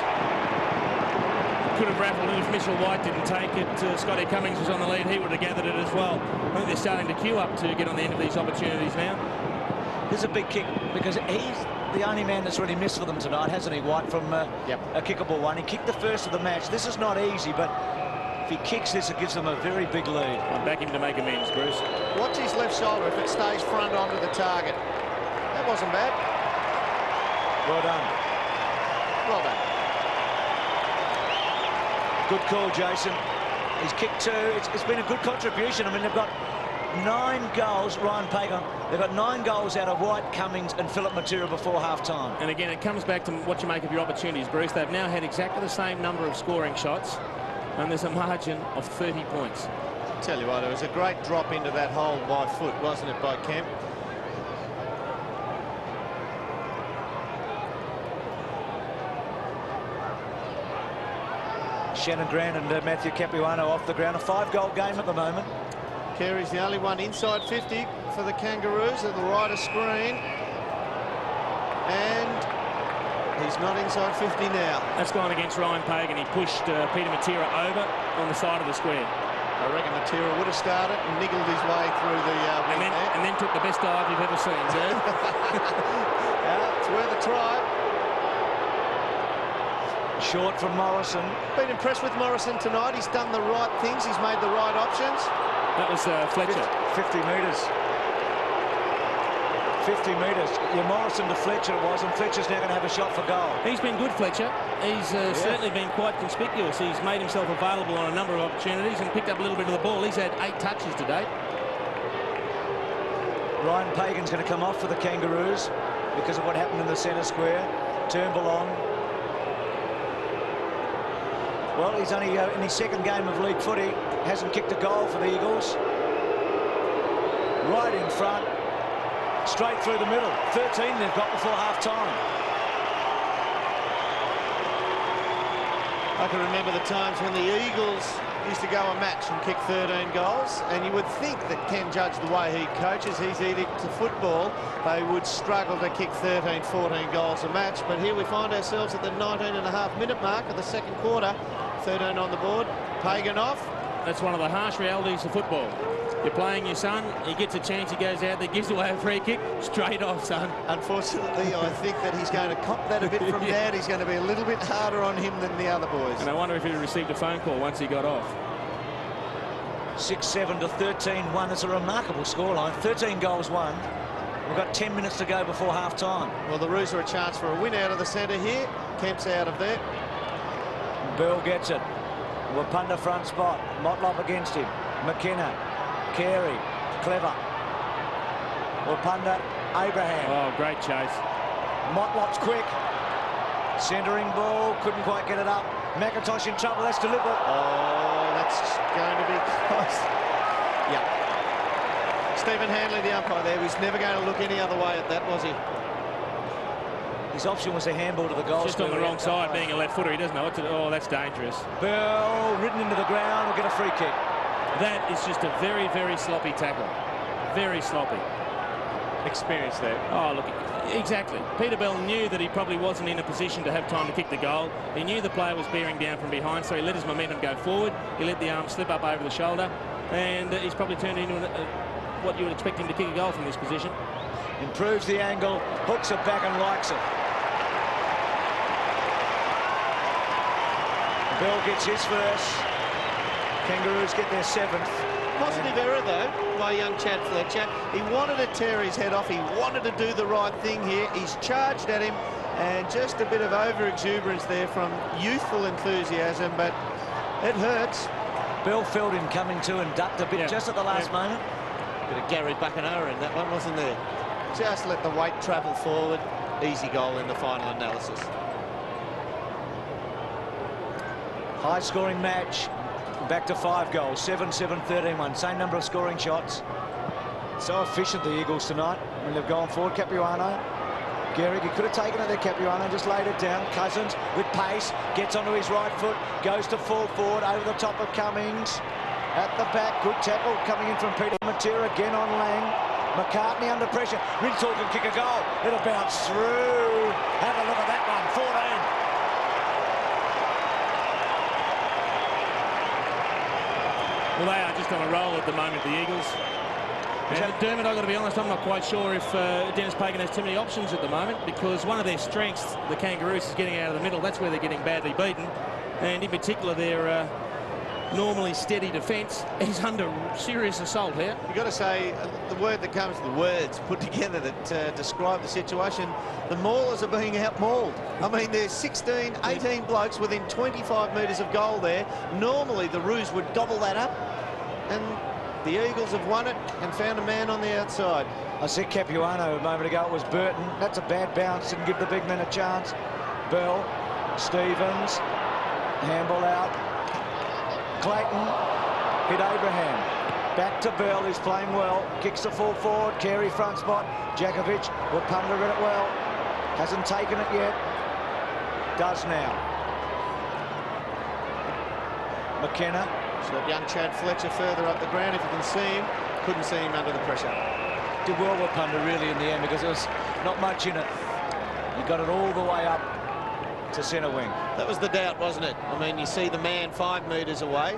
Could have rattled it if Mitchell White didn't take it. Scotty Cummings was on the lead. He would have gathered it as well. I think they're starting to queue up to get on the end of these opportunities now. This is a big kick because he's the only man that's really missed for them tonight, hasn't he, White, from a kickable one. He kicked the first of the match. This is not easy, but if he kicks this, it gives them a very big lead. I'll back him to make amends, Bruce. Watch his left shoulder if it stays front onto the target. That wasn't bad. Well done. Well done. Good call, Jason. He's kicked 2. It's been a good contribution. I mean, they've got 9 goals, Ryan Pagan. They've got 9 goals out of White, Cummings and Philip Matera before half-time. And again, it comes back to what you make of your opportunities, Bruce. They've now had exactly the same number of scoring shots, and there's a margin of 30 points. I'll tell you what, it was a great drop into that hole by foot, wasn't it, by Kemp? Shannon Grant and Matthew Capuano off the ground. A 5-goal game at the moment. Carey's the only one inside 50 for the Kangaroos at the right of screen. And he's not inside 50 now. That's gone against Ryan Pagan. He pushed Peter Matera over on the side of the square. I reckon Matera would have started and niggled his way through the wing and then took the best dive you've ever seen, sir. Yeah, it's worth a try. Short from Morrison. Been impressed with Morrison tonight. He's done the right things. He's made the right options. That was Fletcher. 50 metres. 50 metres. Yeah, Morrison to Fletcher it was, and Fletcher's now going to have a shot for goal. He's been good, Fletcher. He's certainly been quite conspicuous. He's made himself available on a number of opportunities and picked up a little bit of the ball. He's had 8 touches to date. Ryan Pagan's going to come off for the Kangaroos because of what happened in the centre square. Turnbull on. Well, he's only in his 2nd game of league footy. Hasn't kicked a goal for the Eagles. Right in front. Straight through the middle. 13 they've got before half-time. I can remember the times when the Eagles used to go a match and kick 13 goals, and you would think that Ken Judge, the way he coaches his edict to football, they would struggle to kick 13, 14 goals a match. But here we find ourselves at the 19.5-minute mark of the 2nd quarter. 13 on the board. Pagan off. That's one of the harsh realities of football. You're playing your son, he gets a chance, he goes out there, gives away a free kick, straight off, son. Unfortunately, I think that he's going to cop that a bit from Dad. He's going to be a little bit harder on him than the other boys. And I wonder if he received a phone call once he got off. 6-7 to 13-1. It's a remarkable scoreline. 13 goals won. We've got 10 minutes to go before half-time. Well, the Roos are a chance for a win out of the centre here. Kemp's out of there. Bell gets it. Wapunda front spot. Motlop against him. McKenna. Carey. Clever. Wapunda. Abraham. Oh, great chase. Motlop's quick. Centering ball, couldn't quite get it up. McIntosh in trouble, that's deliberate. Oh, that's going to be close. Yeah. Stephen Hanley, the umpire there, was never going to look any other way at that, was he? His option was a handball to the goal. Just on the wrong side, being a left footer. He doesn't know what to do. Oh, that's dangerous. Bell ridden into the ground, will get a free kick. That is just a very, very sloppy tackle. Very sloppy. Experience there. Oh, look, exactly. Peter Bell knew that he probably wasn't in a position to have time to kick the goal. He knew the player was bearing down from behind, so he let his momentum go forward. He let the arm slip up over the shoulder, and he's probably turned into what you would expect him to kick a goal from this position. Improves the angle, hooks it back and likes it. Bell gets his first. Kangaroos get their 7th. Positive error, though, by young Chad Fletcher. He wanted to tear his head off. He wanted to do the right thing here. He's charged at him, and just a bit of over-exuberance there from youthful enthusiasm, but it hurts. Bell felt him coming to and ducked a bit just at the last moment. Bit of Gary Buckenara in that one, wasn't there? Just let the weight travel forward. Easy goal in the final analysis. High-scoring match. Back to 5 goals, 7-7, 13-1. Same number of scoring shots. So efficient, the Eagles, tonight, when they've gone forward. Capuano, Gehrig, he could have taken it there, Capuano, just laid it down. Cousins, with pace, gets onto his right foot, goes to full forward, over the top of Cummings. At the back, good tackle coming in from Peter Matera, again on Lang. McCartney under pressure. Rintoul can kick a goal. It'll bounce through. Have a look at that one, 14. Well, they are just on a roll at the moment, the Eagles. And Dermot, I've got to be honest, I'm not quite sure if Dennis Pagan has too many options at the moment, because one of their strengths, the Kangaroos, is getting out of the middle. That's where they're getting badly beaten. And in particular, their normally steady defence is under serious assault here. You've got to say, the word that comes, the words put together that describe the situation, the maulers are being out-mauled. I mean, there's 16, 18 blokes within 25 metres of goal there. Normally, the Roos would gobble that up, and the Eagles have won it and found a man on the outside. I said Capuano a moment ago, it was Burton. That's a bad bounce, didn't give the big men a chance. Bell, Stevens, handball out. Clayton hit Abraham. Back to Bell, who's playing well. Kicks the full forward. Carey front spot. Djakovic will punder it well. Hasn't taken it yet. Does now. McKenna. So young Chad Fletcher further up the ground, if you can see him. Couldn't see him under the pressure. Did well with Punder really in the end, because there was not much in it. He got it all the way up to centre wing. That was the doubt, wasn't it? I mean, you see the man 5 metres away,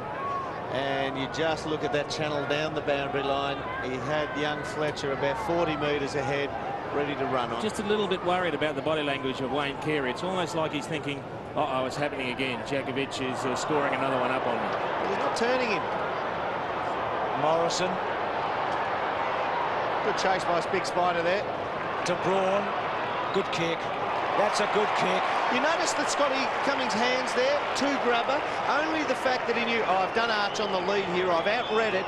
and you just look at that channel down the boundary line. He had young Fletcher about 40 metres ahead, ready to run on. Just a little bit worried about the body language of Wayne Carey. It's almost like he's thinking, uh-oh, it's happening again. Djakovic is scoring another one up on me. Well, he's not turning him. Morrison. Good chase by Big Spider there. To Braun. Good kick. That's a good kick. You notice that Scotty Cummings' hands there, 2 grabber. Only the fact that he knew, oh, I've done Arch on the lead here, I've outread it.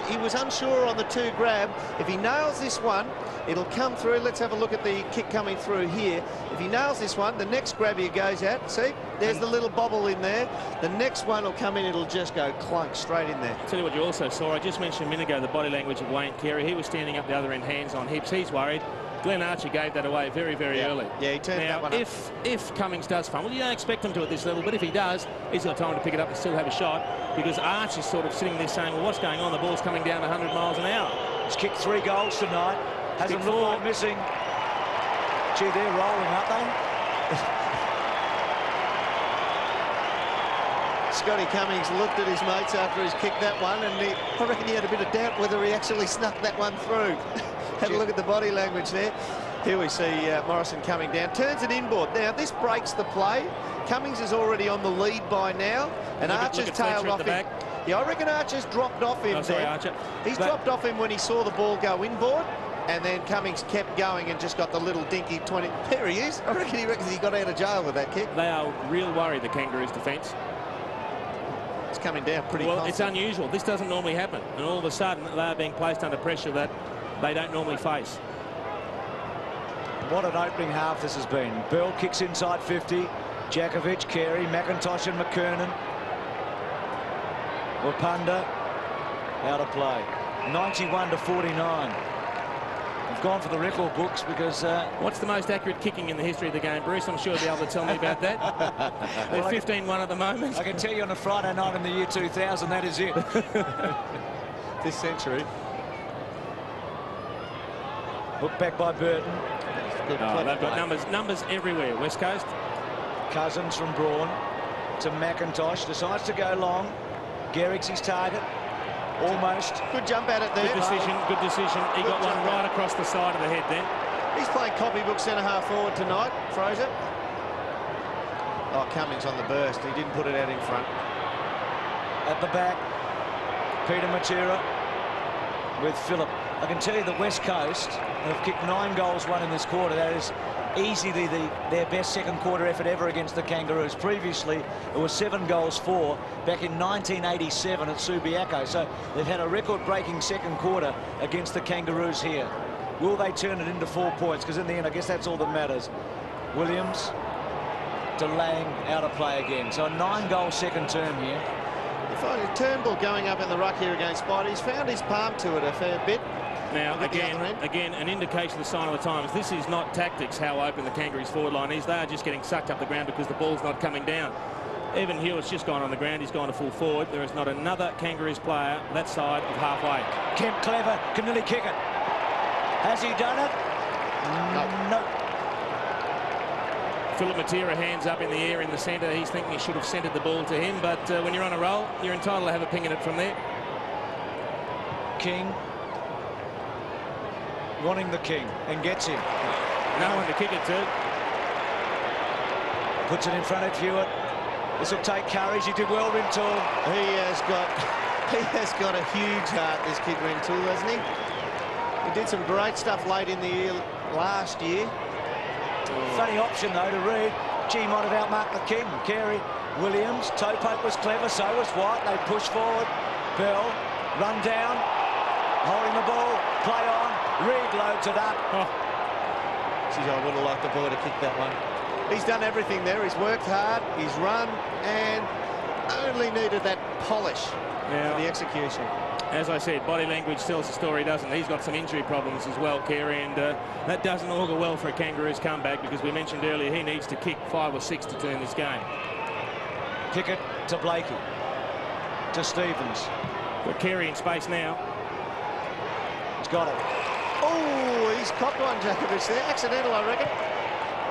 He was unsure on the 2 grab. If he nails this one, it'll come through. Let's have a look at the kick coming through here. If he nails this one, the next grab he goes at, see, there's the little bobble in there. The next one will come in, it'll just go clunk straight in there. I'll tell you what you also saw, I just mentioned a minute ago the body language of Wayne Carey. He was standing up the other end, hands on hips. He's worried. Glenn Archer gave that away very, very early. Yeah, he turned that one up. If Cummings does fumble, you don't expect him to at this level, but if he does, he's got time to pick it up and still have a shot, because Arch is sort of sitting there saying, well, what's going on? The ball's coming down 100 miles an hour. He's kicked 3 goals tonight. Hasn't looked like missing. Gee, they're rolling, aren't they? Scotty Cummings looked at his mates after he's kicked that one, and I reckon he had a bit of doubt whether he actually snuck that one through. Have a look at the body language there. Here we see Morrison coming down. Turns it inboard. Now, this breaks the play. Cummings is already on the lead by now, and Archer's tailed off him. Yeah, I reckon Archer's dropped off him there. Archer. He's dropped off him when he saw the ball go inboard, and then Cummings kept going and just got the little dinky 20. There he is. I reckon he reckons he got out of jail with that kick. They are real worried, the Kangaroos' defence. It's coming down pretty well. constant. It's unusual. This doesn't normally happen, and all of a sudden they are being placed under pressure that they don't normally face. What an opening half this has been. Bell kicks inside 50. Djakovic, Carey, McIntosh and McKernan. Wapanda out of play. 91-49. We've gone for the record books because... What's the most accurate kicking in the history of the game, Bruce? I'm sure you'll be able to tell me about that. They're 15-1 at the moment. I can tell you on a Friday night in the year 2000, that is it. This century. Hooked back by Burton. Good They've got numbers everywhere, West Coast. Cousins from Braun to McIntosh. Decides to go long. Gehrig's his target. Almost. Good jump at it there. Good decision, good decision. He got one right across the side of the head then. He's playing copybook centre-half forward tonight, Fraser. Oh, Cummings on the burst. He didn't put it out in front. At the back, Peter Matera with Phillip. I can tell you the West Coast have kicked 9 goals, 1 in this quarter. That is easily their best second quarter effort ever against the Kangaroos. Previously, it was 7 goals, 4 back in 1987 at Subiaco. So they've had a record-breaking second quarter against the Kangaroos here. Will they turn it into 4 points? Because in the end, I guess that's all that matters. Williams to Lang, out of play again. So a 9-goal second term here. If Turnbull going up in the ruck here against Spidey, he's found his palm to it a fair bit. Now, again, an indication of the sign of the times. This is not tactics, how open the Kangaroos forward line is. They are just getting sucked up the ground because the ball's not coming down. Evan Hewitt's just gone on the ground. He's gone to full forward. There is not another Kangaroos player that side of halfway. Kemp clever, can nearly kick it. Has he done it? No. Phillip Matera hands up in the air in the centre. He's thinking he should have centred the ball to him, but when you're on a roll, you're entitled to have a ping at it from there. King wanting the King and gets him. No one to kick it to. Puts it in front of Hewitt. This will take courage. He did well, Rintoul. He has got a huge heart, this kid Rintoul, hasn't he? He did some great stuff late in the year last year. Funny option though to read. Gee, might have outmarked the King. Carey, Williams, toe poke was clever, so was White. They push forward. Bell, run down, holding the ball, play on. Reed loads it up. Oh. Geez, I would have liked the boy to kick that one. He's done everything there. He's worked hard, he's run, and only needed that polish for the execution. As I said, body language tells the story, doesn't it? He's got some injury problems as well, Carey, and that doesn't augur well for a Kangaroos comeback, because we mentioned earlier he needs to kick 5 or 6 to turn this game. Pickett to Blakey. To Stevens. Got Carey in space now. He's got it. Oh, he's copped one, Djakovic there. Accidental, I reckon.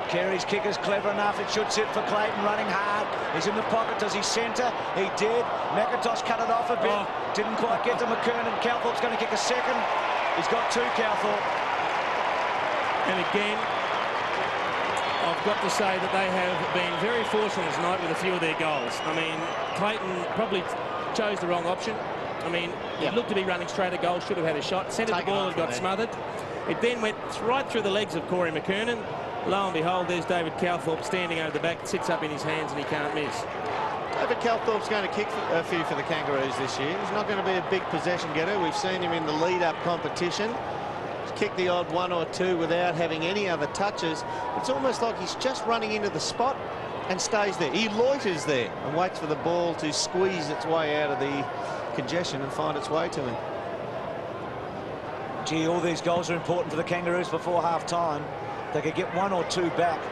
Carey's kick is clever enough. It should sit for Clayton, running hard. He's in the pocket. Does he centre? He did. McIntosh cut it off a bit. Didn't quite get to McKernan. Calthorpe's going to kick a second. He's got 2, Calthorpe. And again, I've got to say that they have been very fortunate tonight with a few of their goals. I mean, Clayton probably chose the wrong option. I mean, it looked to be running straight at goal, should have had a shot. Centred the ball and got smothered. It then went right through the legs of Corey McKernan. Lo and behold, there's David Calthorpe standing over the back, sits up in his hands, and he can't miss. David Calthorpe's going to kick a few for the Kangaroos this year. He's not going to be a big possession getter. We've seen him in the lead-up competition. He's kicked the odd 1 or 2 without having any other touches. It's almost like he's just running into the spot and stays there. He loiters there and waits for the ball to squeeze its way out of the congestion and find its way to him. Gee, all these goals are important for the Kangaroos before half-time. They could get 1 or 2 back.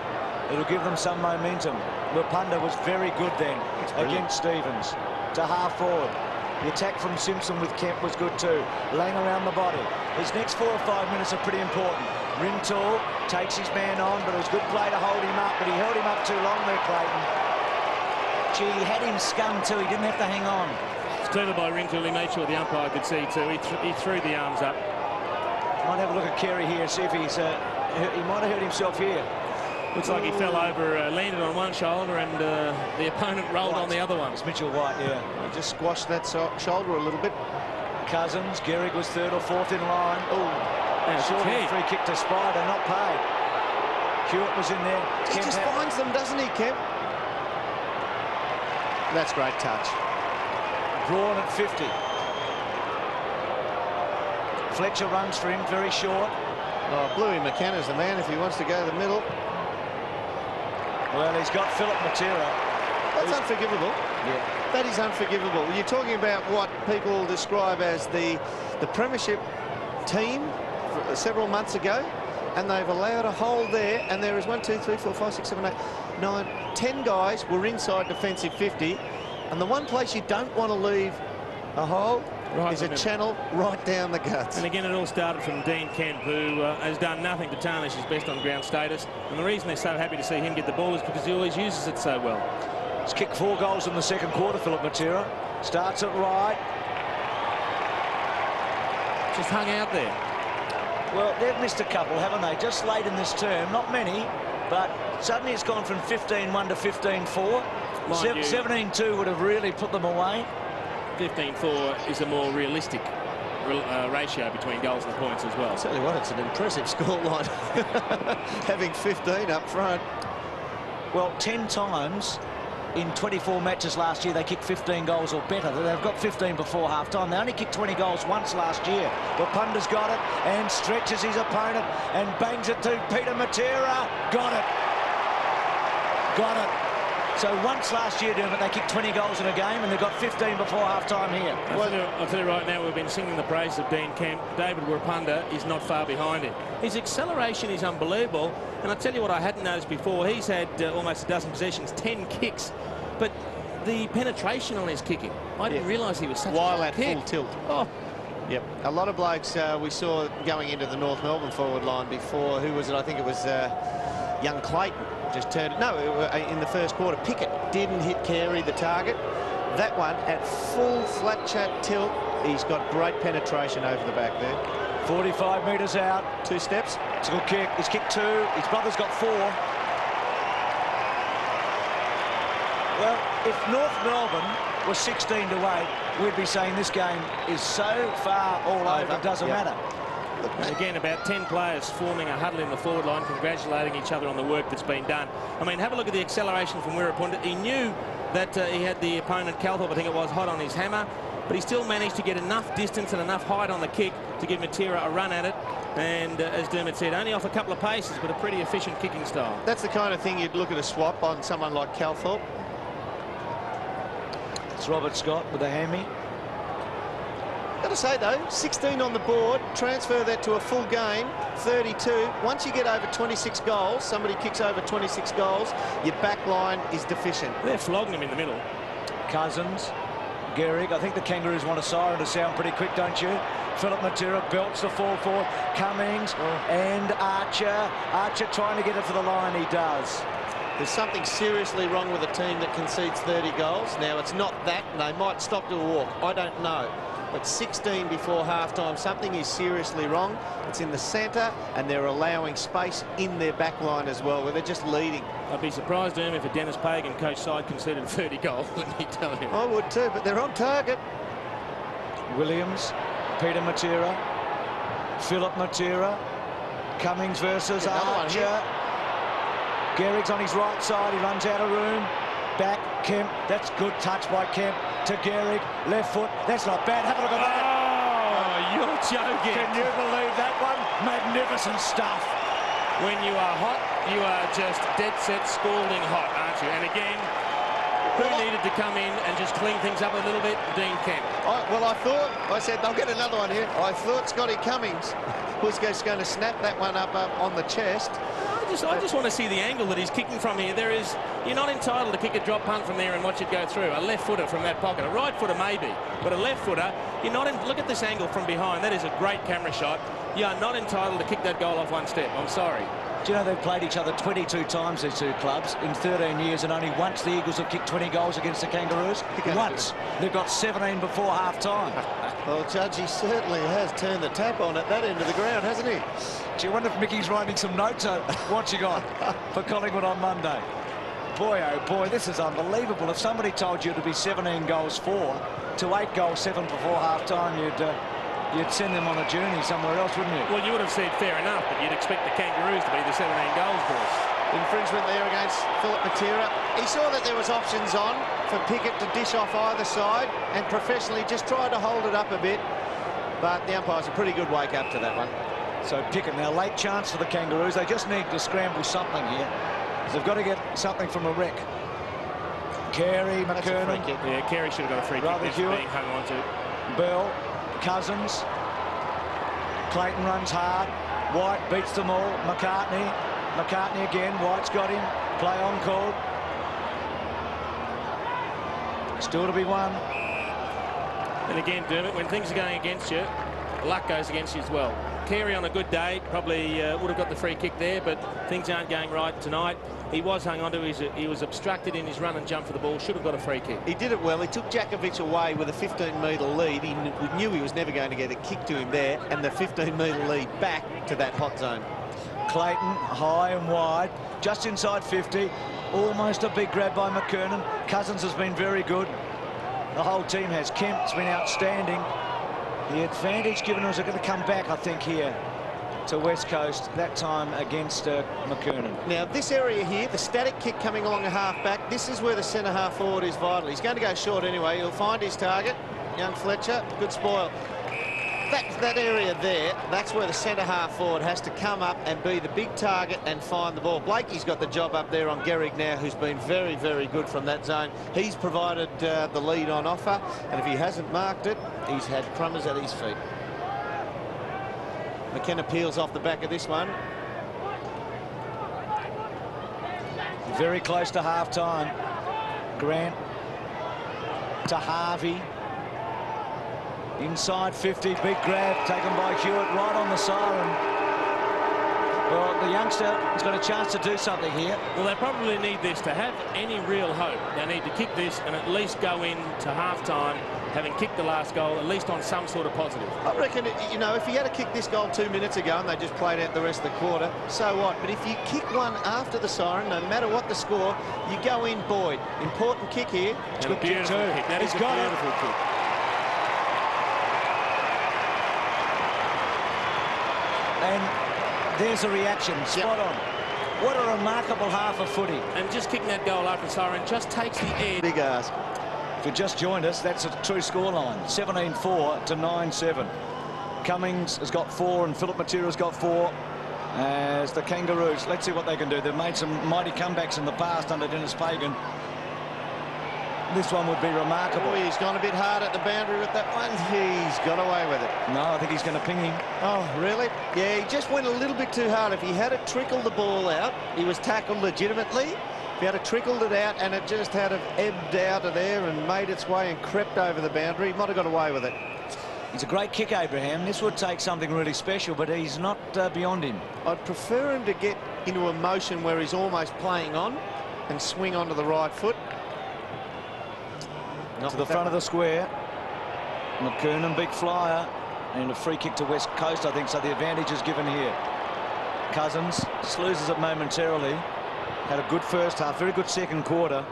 It'll give them some momentum. Wapanda was very good then against Stevens. To half forward. The attack from Simpson with Kemp was good too. Laying around the body. His next 4 or 5 minutes are pretty important. Rintoul takes his man on, but it was good play to hold him up, but he held him up too long there, Clayton. Gee, he had him scummed too. He didn't have to hang on. It's clever by Rintoul. He made sure the umpire could see too. He threw the arms up. Might have a look at Carey here, see if he's... he might have hurt himself here. Looks like he fell over, landed on one shoulder, and the opponent rolled on the other one. It's Mitchell White, yeah. He just squashed that shoulder a little bit. Cousins, Gehrig was 3rd or 4th in line. Oh, free kick to Spider, not paid. Hewitt was in there. He just finds them, doesn't he, Kemp? That's great touch. Braun at 50. Fletcher runs for him, very short. Oh, Bluey McKenna's the man if he wants to go to the middle. Well, he's got Philip Matera. That's unforgivable. Yeah. That is unforgivable. You're talking about what people describe as the premiership team several months ago, and they've allowed a hole there, and there is 1, 2, 3, 4, 5, 6, 7, 8, 9, 10 guys were inside defensive 50, and the one place you don't want to leave a hole is a channel right down the guts. And again, it all started from Dean Kemp, who has done nothing to tarnish his best on-ground status. And the reason they're so happy to see him get the ball is because he always uses it so well. He's kicked 4 goals in the second quarter, Philip Matera. Starts it right. Just hung out there. Well, they've missed a couple, haven't they? Just late in this term. Not many, but suddenly it's gone from 15-1 to 15-4. 17-2 would have really put them away. 15-4 is a more realistic ratio between goals and points as well. I'll tell you what, it's an impressive scoreline, having 15 up front. Well, 10 times in 24 matches last year, they kicked 15 goals or better. They've got 15 before half-time. They only kicked 20 goals once last year. Wapunda's got it and stretches his opponent and bangs it to Peter Matera. Got it. Got it. So once last year, Dermot, they kicked 20 goals in a game, and they've got 15 before half-time here. I'll tell you right now, we've been singing the praise of Dean Kemp. David Wapunda is not far behind him. His acceleration is unbelievable, and I'll tell you what I hadn't noticed before. He's had almost a dozen possessions, 10 kicks, but the penetration on his kicking, I didn't realise he was such while a at kick. full tilt. Oh. Yep. A lot of blokes we saw going into the North Melbourne forward line before. Who was it? I think it was young Clayton. Just turned it. No, in the first quarter, Pickett didn't hit Carey, the target. That one at full flat chat tilt. He's got great penetration over the back there. 45 metres out. 2 steps. It's a good kick. He's kicked 2. His brother's got 4. Well, if North Melbourne was 16-8, we'd be saying this game is so far all over, it doesn't matter. Again, about 10 players forming a huddle in the forward line, congratulating each other on the work that's been done. I mean, have a look at the acceleration from Wirrapunda. He knew that he had the opponent, Calthorpe, I think it was, hot on his hammer, but he still managed to get enough distance and enough height on the kick to give Matera a run at it. And as Dermot said, only off a couple of paces, but a pretty efficient kicking style. That's the kind of thing you'd look at a swap on someone like Calthorpe. It's Robert Scott with a hammy. Got to say though, 16 on the board, transfer that to a full game, 32. Once you get over 26 goals, somebody kicks over 26 goals, your back line is deficient. They're flogging him in the middle. Cousins, Gehrig. I think the Kangaroos want a siren to sound pretty quick, don't you? Philip Matera belts the 4-4. Cummings and Archer. Archer trying to get it to the line. He does. There's something seriously wrong with a team that concedes 30 goals. Now, it's not that. They might stop to a walk. I don't know. But 16 before half-time, something is seriously wrong. It's in the centre, and they're allowing space in their back line as well, where they're just leading. I'd be surprised, if a Dennis Pagan coach side conceded 30 goals, let me tell you. I would too, but they're on target. Williams, Peter Matera, Philip Matera, Cummings versus Archer. Gehrig's on his right side. He runs out of room. Back, Kemp. That's good touch by Kemp to Gehrig. Left foot. That's not bad. Have a look at that. Oh, you're joking. Can you believe that one? Magnificent stuff. When you are hot, you are just dead set scalding hot, aren't you? And again, who needed to come in and just clean things up a little bit? Dean Kemp. I said, they'll get another one here. I thought Scotty Cummings was just going to snap that one up on the chest. I just want to see the angle that he's kicking from here. You're not entitled to kick a drop punt from there and watch it go through. A left footer from that pocket, a right footer maybe, but a left footer, you're not in. Look at this angle from behind. That is a great camera shot. You are not entitled to kick that goal off one step. I'm sorry. Do you know they've played each other 22 times, these two clubs, in 13 years, and only once the Eagles have kicked 20 goals against the Kangaroos? Once. They've got 17 before half-time. Well, Judge, he certainly has turned the tap on at that end of the ground, hasn't he? Do you wonder if Mickey's writing some notes watching on for Collingwood on Monday? Boy, oh boy, this is unbelievable. If somebody told you to be 17 goals 4 to 8 goals 7 before half-time, you'd send them on a journey somewhere else, wouldn't you? Well, you would have said fair enough, but you'd expect the Kangaroos to be the 17 goals boys. Infringement there against Philip Matera. He saw that there was options on for Pickett to dish off either side and professionally just tried to hold it up a bit. But the umpire's a pretty good wake up to that one. So Pickett now, late chance for the Kangaroos. They just need to scramble something here. So they've got to get something from a wreck. Carey, McKernan. Yeah, Carey should have got a free Rather kick. Being hung on to. Bell, Cousins. Clayton runs hard. White beats them all. McCartney again. White's got him. Play on called. Still to be won. And again, Dermot, when things are going against you, luck goes against you as well. Carey on a good day probably would have got the free kick there, but things aren't going right tonight. He was hung onto. He was obstructed in his run and jump for the ball. Should have got a free kick. He did it well. He took Djakovic away with a 15-metre lead. He knew he was never going to get a kick to him there, and the 15-metre lead back to that hot zone. Clayton, high and wide, just inside 50. Almost a big grab by McKernan. Cousins has been very good. The whole team has. Kemp's been outstanding. The advantage given us are going to come back, I think, here to West Coast, that time against McKernan. Now, this area here, the static kick coming along a half-back, this is where the centre-half forward is vital. He's going to go short anyway. He'll find his target. Young Fletcher, good spoil. That area there, that's where the centre-half forward has to come up and be the big target and find the ball. Blakey's got the job up there on Gehrig now, who's been very, very good from that zone. He's provided the lead on offer, and if he hasn't marked it, he's had crummers at his feet. McKenna peels off the back of this one. Very close to half-time. Grant to Harvey. Inside 50, big grab taken by Hewitt right on the siren. Well, the youngster has got a chance to do something here. Well, they probably need this to have any real hope. They need to kick this and at least go into half-time, having kicked the last goal, at least on some sort of positive. I reckon, you know, if he had to kick this goal 2 minutes ago and they just played out the rest of the quarter, so what? But if you kick one after the siren, no matter what the score, you go in Boyd. Important kick here. It's a beautiful kick. That is a beautiful kick. And there's a reaction, spot on. What a remarkable half of footy. And just kicking that goal after the siren just takes the edge. Big ask. If you just joined us, that's a true scoreline, 17-4 to 9-7. Cummings has got 4 and Philip Matera's got 4 as the Kangaroos. Let's see what they can do. They've made some mighty comebacks in the past under Dennis Pagan. This one would be remarkable. Oh, he's gone a bit hard at the boundary with that one. He's got away with it. No, I think he's going to ping him. Oh, really? Yeah, he just went a little bit too hard. If he had trickled the ball out, he was tackled legitimately. If he had trickled it out and it just had ebbed out of there and made its way and crept over the boundary, he might have got away with it. It's a great kick, Abraham. This would take something really special, but he's not beyond him. I'd prefer him to get into a motion where he's almost playing on and swing onto the right foot. To the front of the square. McKernan, big flyer, and a free kick to West Coast, I think, so the advantage is given here. Cousins loses it momentarily. Had a good first half, very good second quarter.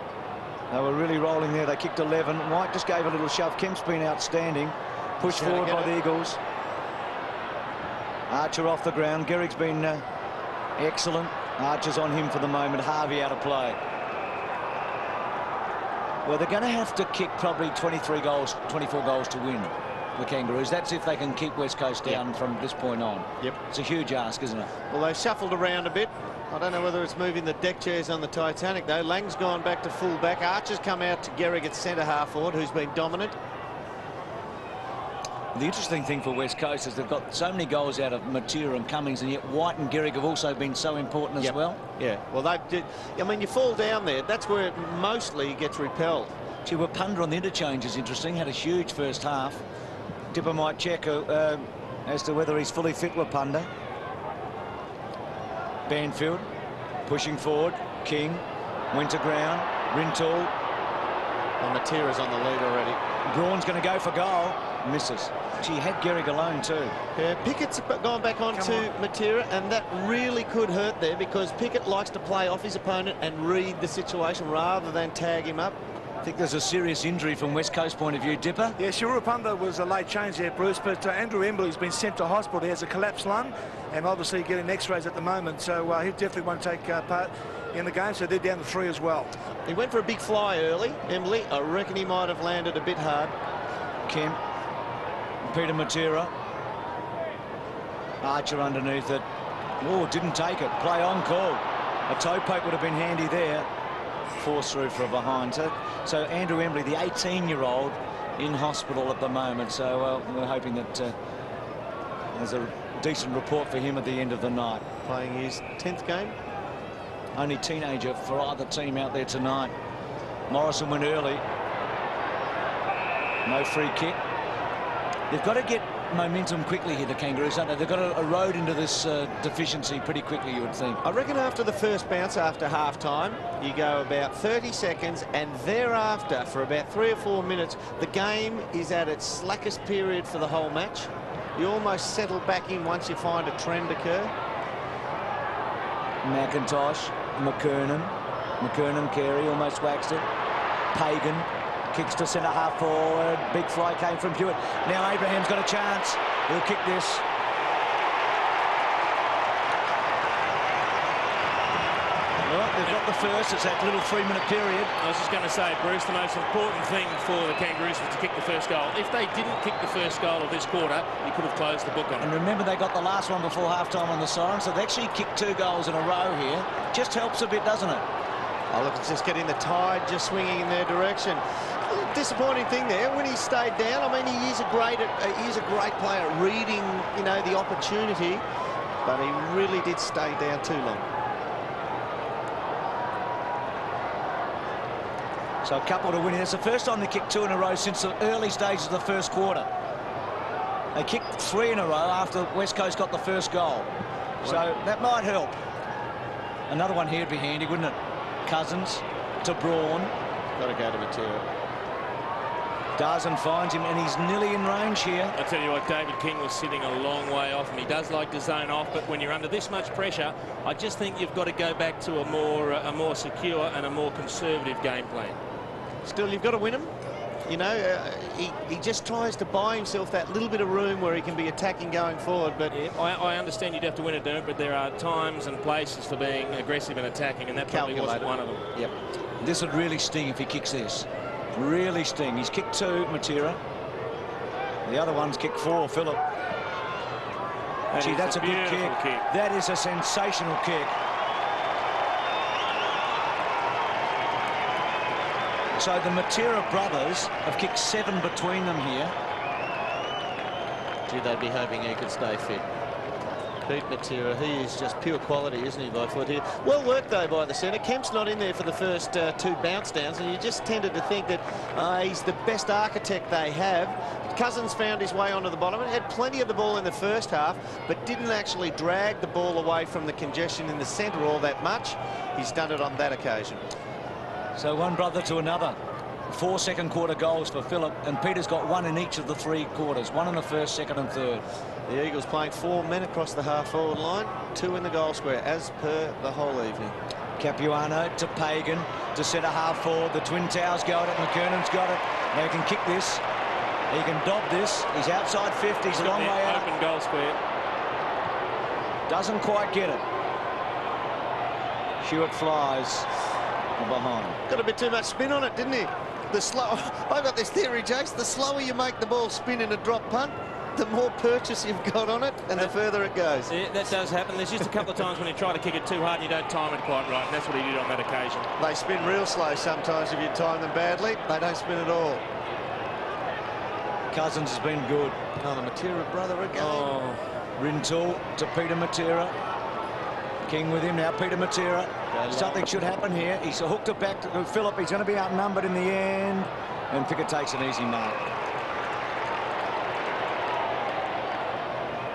They were really rolling there. They kicked 11. White just gave a little shove. Kemp's been outstanding. Pushed forward by the Eagles. Archer off the ground. Gehrig's been excellent. Archer's on him for the moment. Harvey out of play. Well, they're going to have to kick probably 23 goals, 24 goals to win, the Kangaroos. That's if they can keep West Coast down from this point on. Yep. It's a huge ask, isn't it? Well, they've shuffled around a bit. I don't know whether it's moving the deck chairs on the Titanic, though. Lang's gone back to full back. Archer's come out to Gehrig at centre-half forward, who's been dominant. The interesting thing for West Coast is they've got so many goals out of Matera and Cummings, and yet White and Gehrig have also been so important as well. Yeah, well, they did. I mean, you fall down there, that's where it mostly gets repelled. Gee, Wapunda on the interchange is interesting. Had a huge first half. Dipper might check as to whether he's fully fit, Wapunda. Banfield pushing forward. King went to ground. Rintoul. Well, Matera's on the lead already. Braun's going to go for goal. Misses. She had Gehrig alone too. Yeah, Pickett's gone back on to Matera, and that really could hurt there because Pickett likes to play off his opponent and read the situation rather than tag him up. I think there's a serious injury from West Coast point of view, Dipper. Yeah, Shurupanda was a late change there, Bruce, but Andrew Embley's been sent to hospital. He has a collapsed lung and obviously getting x-rays at the moment, so he definitely won't take part in the game, so they're down to 3 as well. He went for a big fly early, Embley. I reckon he might have landed a bit hard. Kemp. Peter Matera. Archer underneath it. Oh, didn't take it. Play on call. A toe poke would have been handy there. Forced through for a behind. So Andrew Embley, the 18-year-old, in hospital at the moment. So we're hoping that there's a decent report for him at the end of the night. Playing his 10th game. Only teenager for either team out there tonight. Morrison went early. No free kick. They've got to get momentum quickly here, the Kangaroos, don't they? They've got to erode into this deficiency pretty quickly, you would think. I reckon after the first bounce, after half-time, you go about 30 seconds, and thereafter, for about 3 or 4 minutes, the game is at its slackest period for the whole match. You almost settle back in once you find a trend occur. McIntosh, McKernan, Carey almost waxed it. Pagan kicks to centre half forward. Big fly came from Hewitt. Now Abraham's got a chance. He'll kick this. Well, they've got the first. It's that little 3-minute period. I was just going to say, Bruce, the most important thing for the Kangaroos was to kick the first goal. If they didn't kick the first goal of this quarter, you could have closed the book on it. And remember, they got the last one before half-time on the siren, so they actually kicked 2 goals in a row here. Just helps a bit, doesn't it? Oh, look, it's just getting the tide just swinging in their direction. Disappointing thing there when he stayed down. I mean, he is a great player at reading, you know, the opportunity, but he really did stay down too long. So a couple to win. It's the first time they kicked 2 in a row since the early stages of the first quarter. They kicked 3 in a row after West Coast got the first goal. So that might help. Another one here would be handy, wouldn't it? Cousins to Braun. Got to go to Matera. Doesn't find him, and he's nearly in range here. I tell you what, David King was sitting a long way off him. He does like to zone off, but when you're under this much pressure, I just think you've got to go back to a more secure and a more conservative game plan. Still, you've got to win him. You know, he just tries to buy himself that little bit of room where he can be attacking going forward. But yeah, I understand you'd have to win it, but there are times and places for being aggressive and attacking, and that probably wasn't one of them. Yep. This would really sting if he kicks this. Really sting. He's kicked 2, Matera. The other one's kicked 4, Phillip. Gee, that's a good kick. That is a sensational kick. So the Matera brothers have kicked 7 between them here. Gee, they'd be hoping he could stay fit. Pete Matera, he is just pure quality, isn't he, by foot here? Well worked, though, by the centre. Kemp's not in there for the first 2 bounce downs, and you just tended to think that he's the best architect they have. Cousins found his way onto the bottom and had plenty of the ball in the first half, but didn't actually drag the ball away from the congestion in the centre all that much. He's done it on that occasion. So one brother to another. 4 second quarter goals for Phillip, and Peter's got 1 in each of the 3 quarters. 1 in the first, second and third. The Eagles playing 4 men across the half-forward line, 2 in the goal square, as per the whole evening. Capuano to Pagan to centre half forward. The Twin Towers got it. McKernan's got it. Now he can kick this. He can dob this. He's outside 50. He's a long way out. Open goal square. Doesn't quite get it. Hewitt flies behind. Got a bit too much spin on it, didn't he? I've got this theory, Jace. The slower you make the ball spin in a drop punt, the more purchase you've got on it, and the further it goes. Yeah, that does happen. There's just a couple of times when you try to kick it too hard and you don't time it quite right, and that's what he did on that occasion. They spin real slow sometimes if you time them badly. They don't spin at all. Cousins has been good. Oh, the Matera brother again. Oh. Rintoul to Peter Matera. King with him now, Peter Matera. Something should happen here. He's hooked it back to Phillip. He's going to be outnumbered in the end. And Pickett takes an easy mark.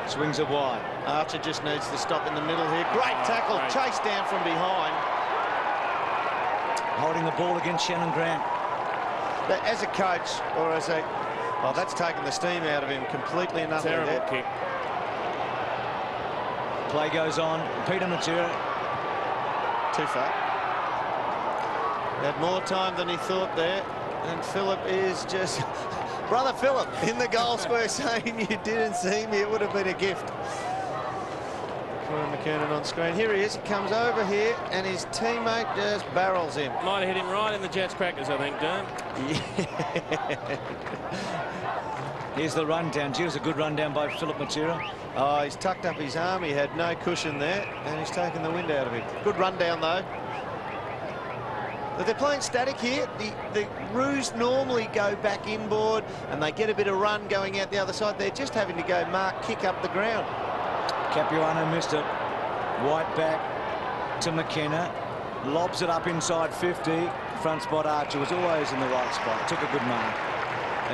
Swings it wide. Archer just needs to stop in the middle here. Great tackle, chased down from behind. Holding the ball against Shannon Grant. But as a coach, or as a... Oh, that's taken the steam out of him completely and utterly. Terrible kick. Play goes on. Peter Matera. Too far. Had more time than he thought there. And Phillip is just... Brother Phillip in the goal square saying you didn't see me. It would have been a gift. Troy McKernan on screen. Here he is. He comes over here and his teammate just barrels him. Might have hit him right in the Jets crackers, I think, Dern. Here's the run down. Gee, it was a good run down by Philip Matera. Oh, he's tucked up his arm. He had no cushion there, and he's taken the wind out of him. Good run down, though. But they're playing static here. The Roos normally go back inboard, and they get a bit of run going out the other side. They're just having to go mark, kick up the ground. Capuano missed it. White back to McKenna. Lobs it up inside 50. Front spot Archer was always in the right spot. Took a good mark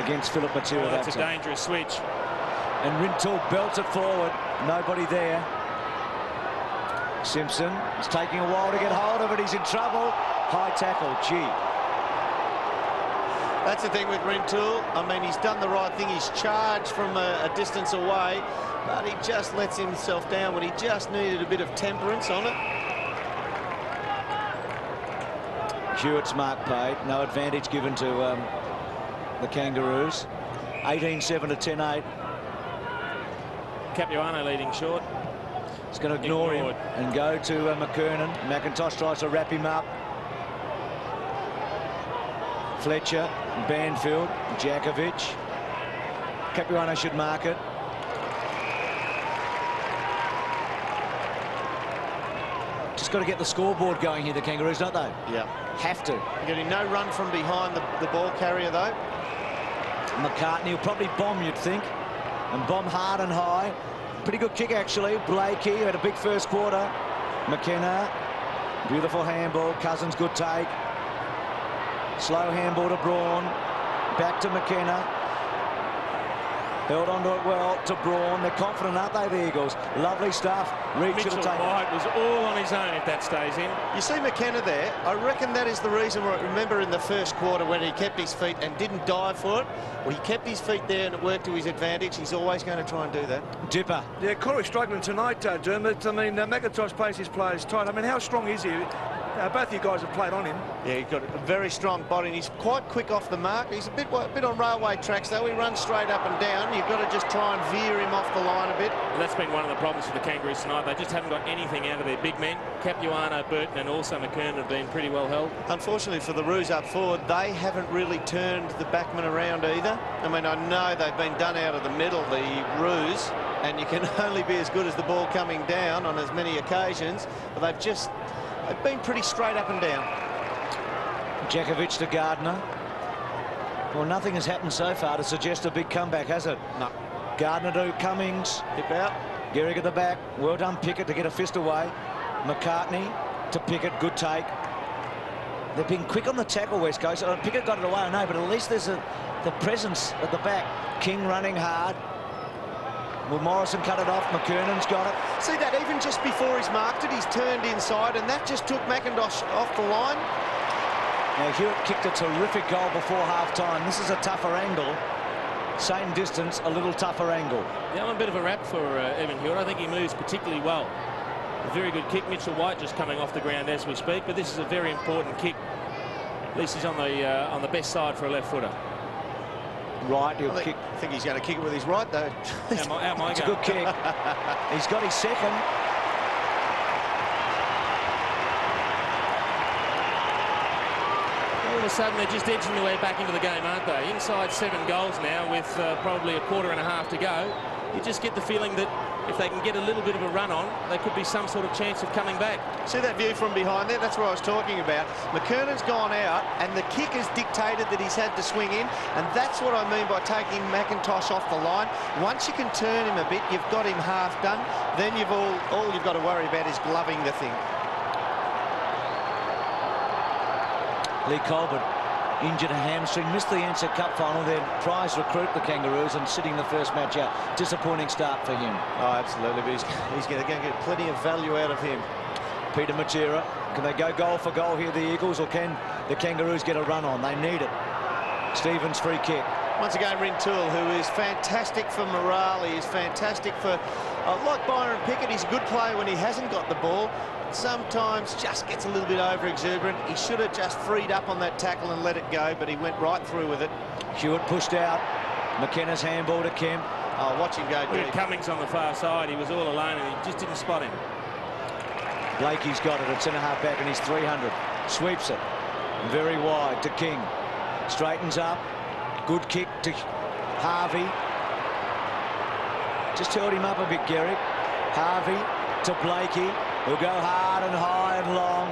against Philip Matera. That's a dangerous switch. And Rintoul belts it forward. Nobody there. Simpson is taking a while to get hold of it. He's in trouble. High tackle. Gee. That's the thing with Rintoul. I mean, he's done the right thing. He's charged from a distance away, but he just lets himself down when he just needed a bit of temperance on it. Hewitt's mark paid. No advantage given to the Kangaroos. 18-7 to 10-8. Capuano leading short. He's going to ignore him and go to McKernan. McIntosh tries to wrap him up. Fletcher, Banfield, Djakovic. Capuano should mark it. Just got to get the scoreboard going here, the Kangaroos, don't they? Yeah. Have to. Getting no run from behind the ball carrier, though. McCartney will probably bomb, you'd think, and bomb hard and high. Pretty good kick, actually. Blakey had a big first quarter. McKenna, beautiful handball. Cousins, good take. Slow handball to Braun. Back to McKenna. Held onto it well to Braun. They're confident, aren't they, the Eagles? Lovely stuff. Reed should have taken it. White was all on his own if that stays in. You see McKenna there. I reckon that is the reason. Remember in the first quarter when he kept his feet and didn't dive for it? Well, he kept his feet there and it worked to his advantage. He's always going to try and do that. Dipper. Yeah, Corey's struggling tonight, Dermot. I mean, McIntosh plays his players tight. I mean, how strong is he? Both of you guys have played on him. Yeah, he's got a very strong body and he's quite quick off the mark. He's a bit on railway tracks, though. He runs straight up and down. You've got to just try and veer him off the line a bit. Well, that's been one of the problems for the Kangaroos tonight. They just haven't got anything out of their big men. Capuano, Burton and also McKernan have been pretty well held. Unfortunately for the Roos up forward, they haven't really turned the backman around either. I mean, I know they've been done out of the middle, the Roos, and you can only be as good as the ball coming down on as many occasions, but they've been pretty straight up and down. Djakovic to Gardner. Well, nothing has happened so far to suggest a big comeback, has it? No. Gardner to Cummings. Hip out. Gehrig at the back. Well done, Pickett, to get a fist away. McCartney to Pickett. Good take. They've been quick on the tackle, West Coast. Pickett got it away, I know, but at least there's the presence at the back. King running hard. Will Morrison cut it off? McKernan's got it. See that even just before he's marked it, he's turned inside, and that just took McIntosh off the line. Now, Hewitt kicked a terrific goal before half-time. This is a tougher angle. Same distance, a little tougher angle. Yeah, I'm a bit of a rap for Evan Hewitt. I think he moves particularly well. A very good kick. Mitchell White just coming off the ground as we speak, but this is a very important kick. At least he's on the best side for a left footer. Right, he'll kick. I think he's going to kick it with his right, though. How am I It's a going? good kick. He's got his second. All of a sudden, they're just edging their way back into the game, aren't they? Inside 7 goals now with probably a quarter and a half to go. You just get the feeling that if they can get a little bit of a run on, there could be some sort of chance of coming back. See that view from behind there? That's what I was talking about. McKernan's gone out, and the kick has dictated that he's had to swing in, and that's what I mean by taking McIntosh off the line. Once you can turn him a bit, you've got him half done, then all you've got to worry about is gloving the thing. Lee Colbert injured a hamstring, missed the Ansett Cup final, their prize recruit, the Kangaroos, and sitting the first match out. Disappointing start for him. Oh, absolutely, but he's going to get plenty of value out of him. Peter Matera, can they go goal for goal here, the Eagles, or can the Kangaroos get a run on? They need it. Stevens free kick. Once again, Rintoul, who is fantastic for morale. He is fantastic for, like Byron Pickett, he's a good player when he hasn't got the ball. Sometimes just gets a little bit over exuberant. He should have just freed up on that tackle and let it go, but he went right through with it. Hewitt pushed out. McKenna's handball to Kemp. Oh, watch him go deep. Cummings on the far side. He was all alone and he just didn't spot him. Blakey's got it at centre-half back and he's 300. Sweeps it. Very wide to King. Straightens up. Good kick to Harvey. Just held him up a bit, Garrick. Harvey to Blakey, who'll go hard and high and long.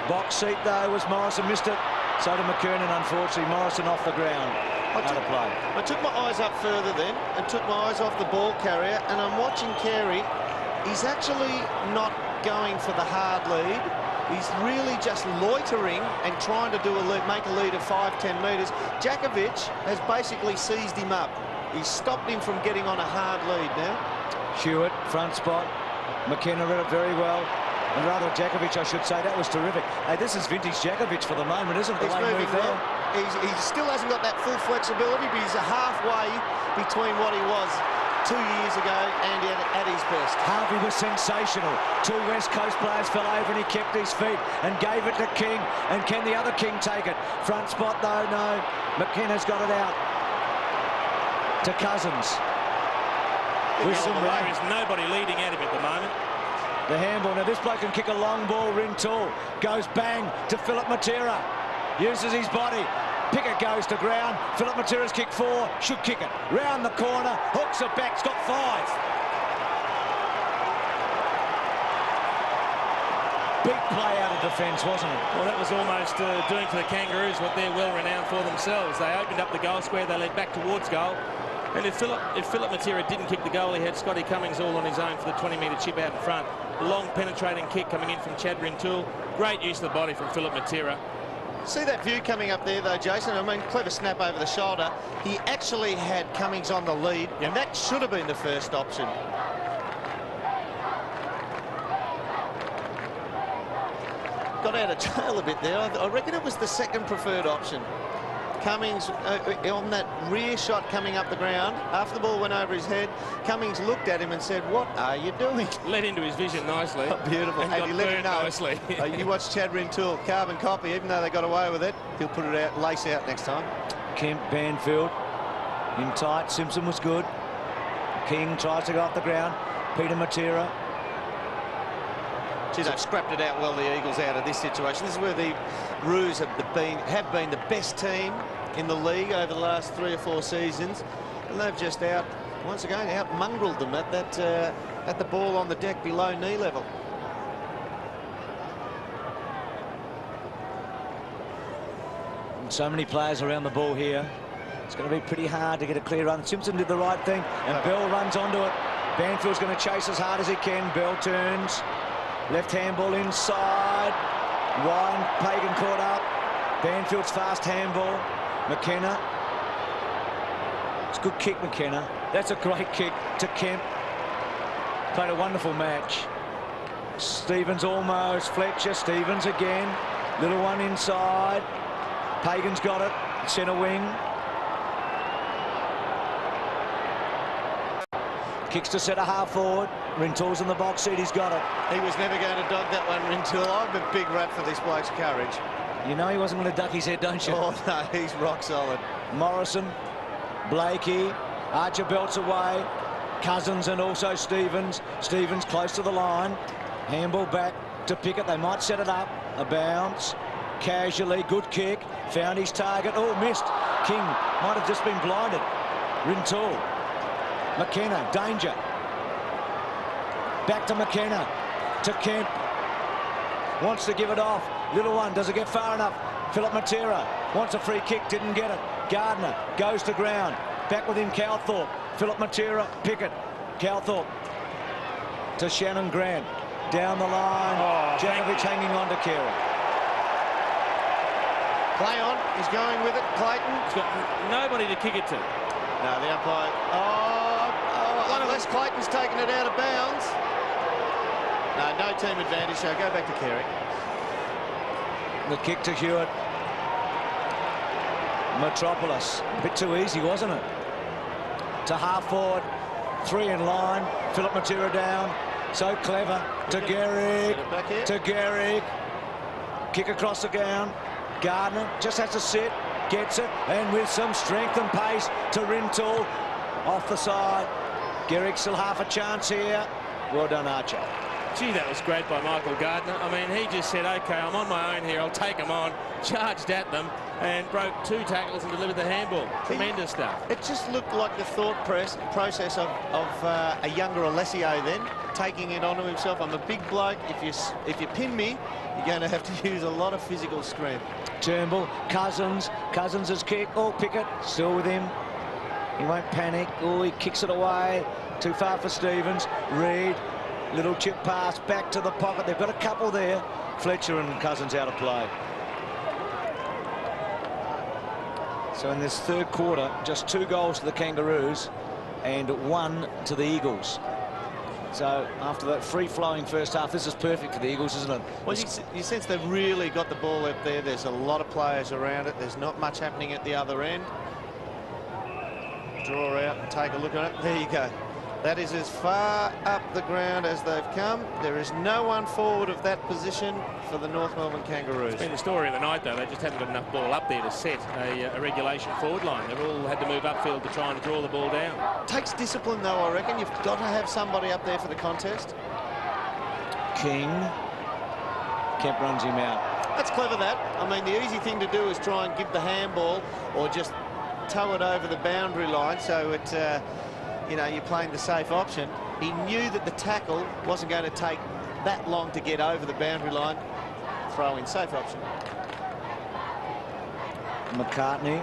Box seat, though, was Morrison. Missed it. So did McKernan, unfortunately. Morrison off the ground. Out of play. I took my eyes up further then and took my eyes off the ball carrier, and I'm watching Carey. He's actually not going for the hard lead. He's really just loitering and trying to do a lead, make a lead of 5-10 metres. Djakovic has basically seized him up. He's stopped him from getting on a hard lead now. Hewitt, front spot. McKenna read it very well. And rather Djakovic, I should say. That was terrific. Hey, this is vintage Djakovic for the moment, isn't it? He's moving well. He still hasn't got that full flexibility, but he's halfway between what he was 2 years ago and at his best. Harvey was sensational. Two West Coast players fell over and he kept his feet and gave it to King. And can the other King take it? Front spot, though, no. McKenna's got it out to Cousins. There is nobody leading at him at the moment. The handball. Now this bloke can kick a long ball. Rintoul goes bang to Philip Matera. Uses his body. Pickett goes to ground. Philip Matera's kick 4. Should kick it. Round the corner. Hooks it back. It's got 5. Big play out of defence, wasn't it? Well, that was almost doing for the Kangaroos what they're well renowned for themselves. They opened up the goal square. They led back towards goal. And if Philip Matera didn't kick the goal, he had Scotty Cummings all on his own for the 20-metre chip out in front. Long penetrating kick coming in from Chad Rintoul. Great use of the body from Philip Matera. See that view coming up there, though, Jason? I mean, clever snap over the shoulder. He actually had Cummings on the lead, and that should have been the first option. Got out of jail a bit there. I reckon it was the second preferred option. Cummings on that rear shot coming up the ground. After the ball went over his head, Cummings looked at him and said, "What are you doing?" Led into his vision nicely. Oh, beautiful. And he let him know. Nicely. You watch Chad Rintoul, carbon copy. Even though they got away with it, he'll put it out, lace out next time. Kemp, Banfield in tight. Simpson was good. King tries to go off the ground. Peter Matera. Gee, they've scrapped it out well, the Eagles, out of this situation. This is where the Roos have been the best team in the league over the last 3 or 4 seasons, and they've just once again out-mongrelled them at the ball on the deck below knee level. And so many players around the ball here. It's going to be pretty hard to get a clear run. Simpson did the right thing, and Bell runs onto it. Banfield's going to chase as hard as he can. Bell turns. Left handball inside. Ryan Pagan caught up. Banfield's fast handball. McKenna. It's a good kick, McKenna. That's a great kick to Kemp. Played a wonderful match. Stevens almost. Fletcher. Stevens again. Little one inside. Pagan's got it. Centre wing. Kicks to centre half forward. Rintoul's in the box seat. He's got it. He was never going to dog that one, Rintoul. I'm a big rap for this bloke's courage. You know he wasn't going to duck his head, don't you? Oh, no, he's rock solid. Morrison, Blakey, Archer belts away. Cousins and also Stevens. Stevens close to the line. Handball back to Pickett. They might set it up. A bounce. Casually, good kick. Found his target. Oh, missed. King might have just been blinded. Rintoul. McKenna, danger. Back to McKenna. To Kemp. Wants to give it off. Little one, does it get far enough? Philip Matera wants a free kick, didn't get it. Gardner goes to ground. Back with him, Calthorpe. Philip Matera, Pickett. Calthorpe to Shannon Grant. Down the line. Djakovic hanging on to Carey. Play on. He's going with it. Clayton. He's got nobody to kick it to. No, the umpire. Unless Clayton's taken it out of bounds. No team advantage, so go back to Carey. The kick to Hewitt. Metropolis. A bit too easy, wasn't it? To half forward. 3 in line. Philip Matera down. So clever. To Garrick. To Garrick. Kick across the ground. Gardner just has to sit. Gets it. And with some strength and pace to Rintoul. Off the side. Garrick still half a chance here. Well done, Archer. Gee, that was great by Michael Gardner. I mean, he just said, OK, I'm on my own here. I'll take them on. Charged at them. and broke 2 tackles and delivered the handball. Tremendous stuff. It just looked like the thought process of a younger Alessio then, taking it onto himself. I'm a big bloke. If you pin me, you're going to have to use a lot of physical strength. Turnbull, Cousins' kick. Oh, Pickett still with him. He won't panic. Oh, he kicks it away. Too far for Stevens. Reed, little chip pass back to the pocket. They've got a couple there. Fletcher and Cousins out of play. So in this third quarter, just 2 goals to the Kangaroos and 1 to the Eagles. So after that free-flowing first half, this is perfect for the Eagles, isn't it? Well, you sense they've really got the ball up there. There's a lot of players around it. There's not much happening at the other end. Draw out and take a look at it. There you go. That is as far up the ground as they've come. There is no one forward of that position for the North Melbourne Kangaroos. It's been the story of the night, though. They just haven't got enough ball up there to set a regulation forward line. They've all had to move upfield to try and draw the ball down. Takes discipline, though, I reckon. You've got to have somebody up there for the contest. King. Kemp runs him out. That's clever, that. I mean, the easy thing to do is try and give the handball or just tow it over the boundary line so it... you know, you're playing the safe option. He knew that the tackle wasn't going to take that long to get over the boundary line. Throw in, safe option. McCartney,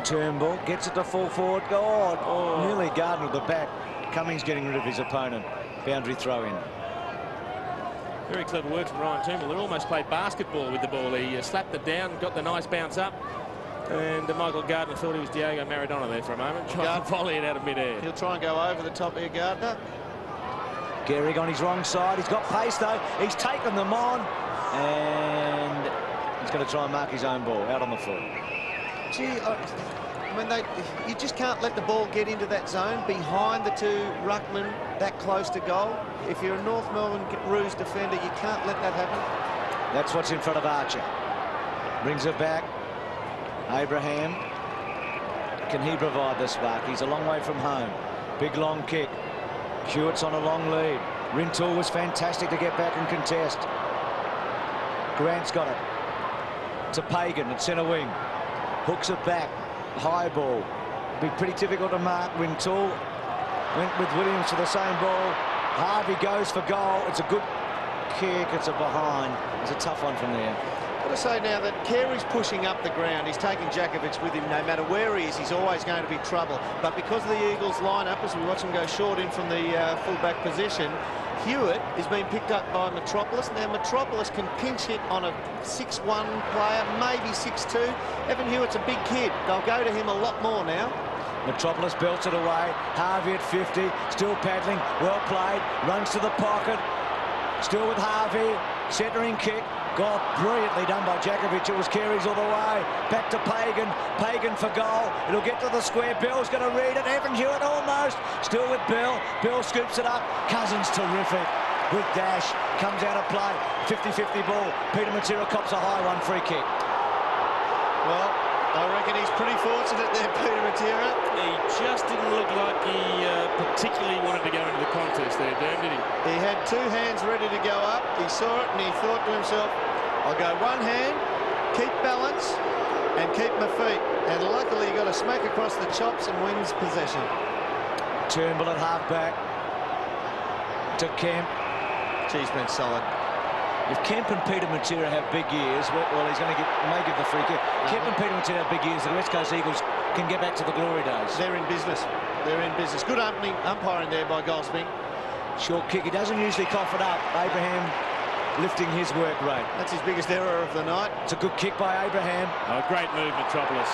Turnbull, gets it to full forward. Oh, nearly Gardner at the back. Cummings getting rid of his opponent. Boundary throw in. Very clever work from Ryan Turnbull. They almost played basketball with the ball. He slapped it down, got the nice bounce up. And Michael Gardner thought he was Diego Maradona there for a moment. Trying to volley it out of mid-air. He'll try and go over the top here, Gardner. Gehrig on his wrong side. He's got pace, though. He's taken them on. And he's going to try and mark his own ball out on the foot. Gee, I mean, you just can't let the ball get into that zone behind the 2 ruckmen that close to goal. If you're a North Melbourne Roos defender, you can't let that happen. That's what's in front of Archer. Brings it back. Abraham, can he provide the spark? He's a long way from home. Big long kick. Hewitt's on a long lead. Rintoul was fantastic to get back and contest. Grant's got it to Pagan at centre wing. Hooks it back. High ball. Be pretty difficult to mark. Rintoul went with Williams for the same ball. Harvey goes for goal. It's a good kick. It's a behind. It's a tough one from there. I've got to say now that Carey's pushing up the ground. He's taking Djakovic with him. No matter where he is, he's always going to be trouble. But because of the Eagles line-up, as we watch him go short in from the full-back position, Hewitt is being picked up by Metropolis. Now, Metropolis can pinch hit on a 6'1 player, maybe 6'2. Evan Hewitt's a big kid. They'll go to him a lot more now. Metropolis belts it away. Harvey at 50, still paddling. Well played. Runs to the pocket. Still with Harvey. Centering kick. God, brilliantly done by Djakovic. It was Carey's all the way. Back to Pagan. Pagan for goal. It'll get to the square. Bell's going to read it. Evan Hewitt almost. Still with Bell. Bell scoops it up. Cousins terrific. With dash. Comes out of play. 50-50 ball. Peter Matera cops a high one. Free kick. Well, I reckon he's pretty fortunate there, Peter Matera. He just didn't look like he particularly wanted to go into the contest there, Dan, did he? He had 2 hands ready to go up. He saw it and he thought to himself, I'll go 1 hand, keep balance, and keep my feet. And luckily he got a smack across the chops and wins possession. Turnbull at half-back. To Kemp. He's been solid. If Kemp and Peter Matera have big years, well, he's going to may give the free kick. Kemp and Peter Matera have big years. The West Coast Eagles can get back to the glory days. They're in business. They're in business. Good opening umpiring there by Golsping. Short kick. He doesn't usually cough it up. Abraham lifting his work rate. That's his biggest error of the night. It's a good kick by Abraham. Oh, great move, Metropolis.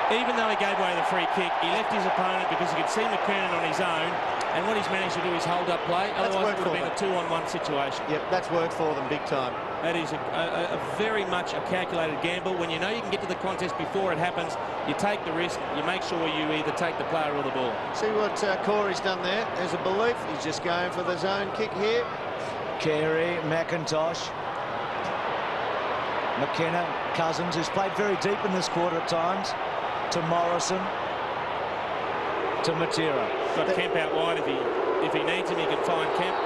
Even though he gave away the free kick, he left his opponent because he could see McKernan on his own. And what he's managed to do is hold up play. Otherwise, it would have been a 2-on-1 situation. Yep, that's worked for them big time. That is a very much a calculated gamble. When you know you can get to the contest before it happens, you take the risk. You make sure you either take the player or the ball. See what Corey's done there? There's a belief. He's just going for the zone kick here. Carey, McIntosh, McKenna, Cousins, who's played very deep in this quarter at times, to Morrison, to Matera. Got Kemp out wide. If he needs him, he can find Kemp.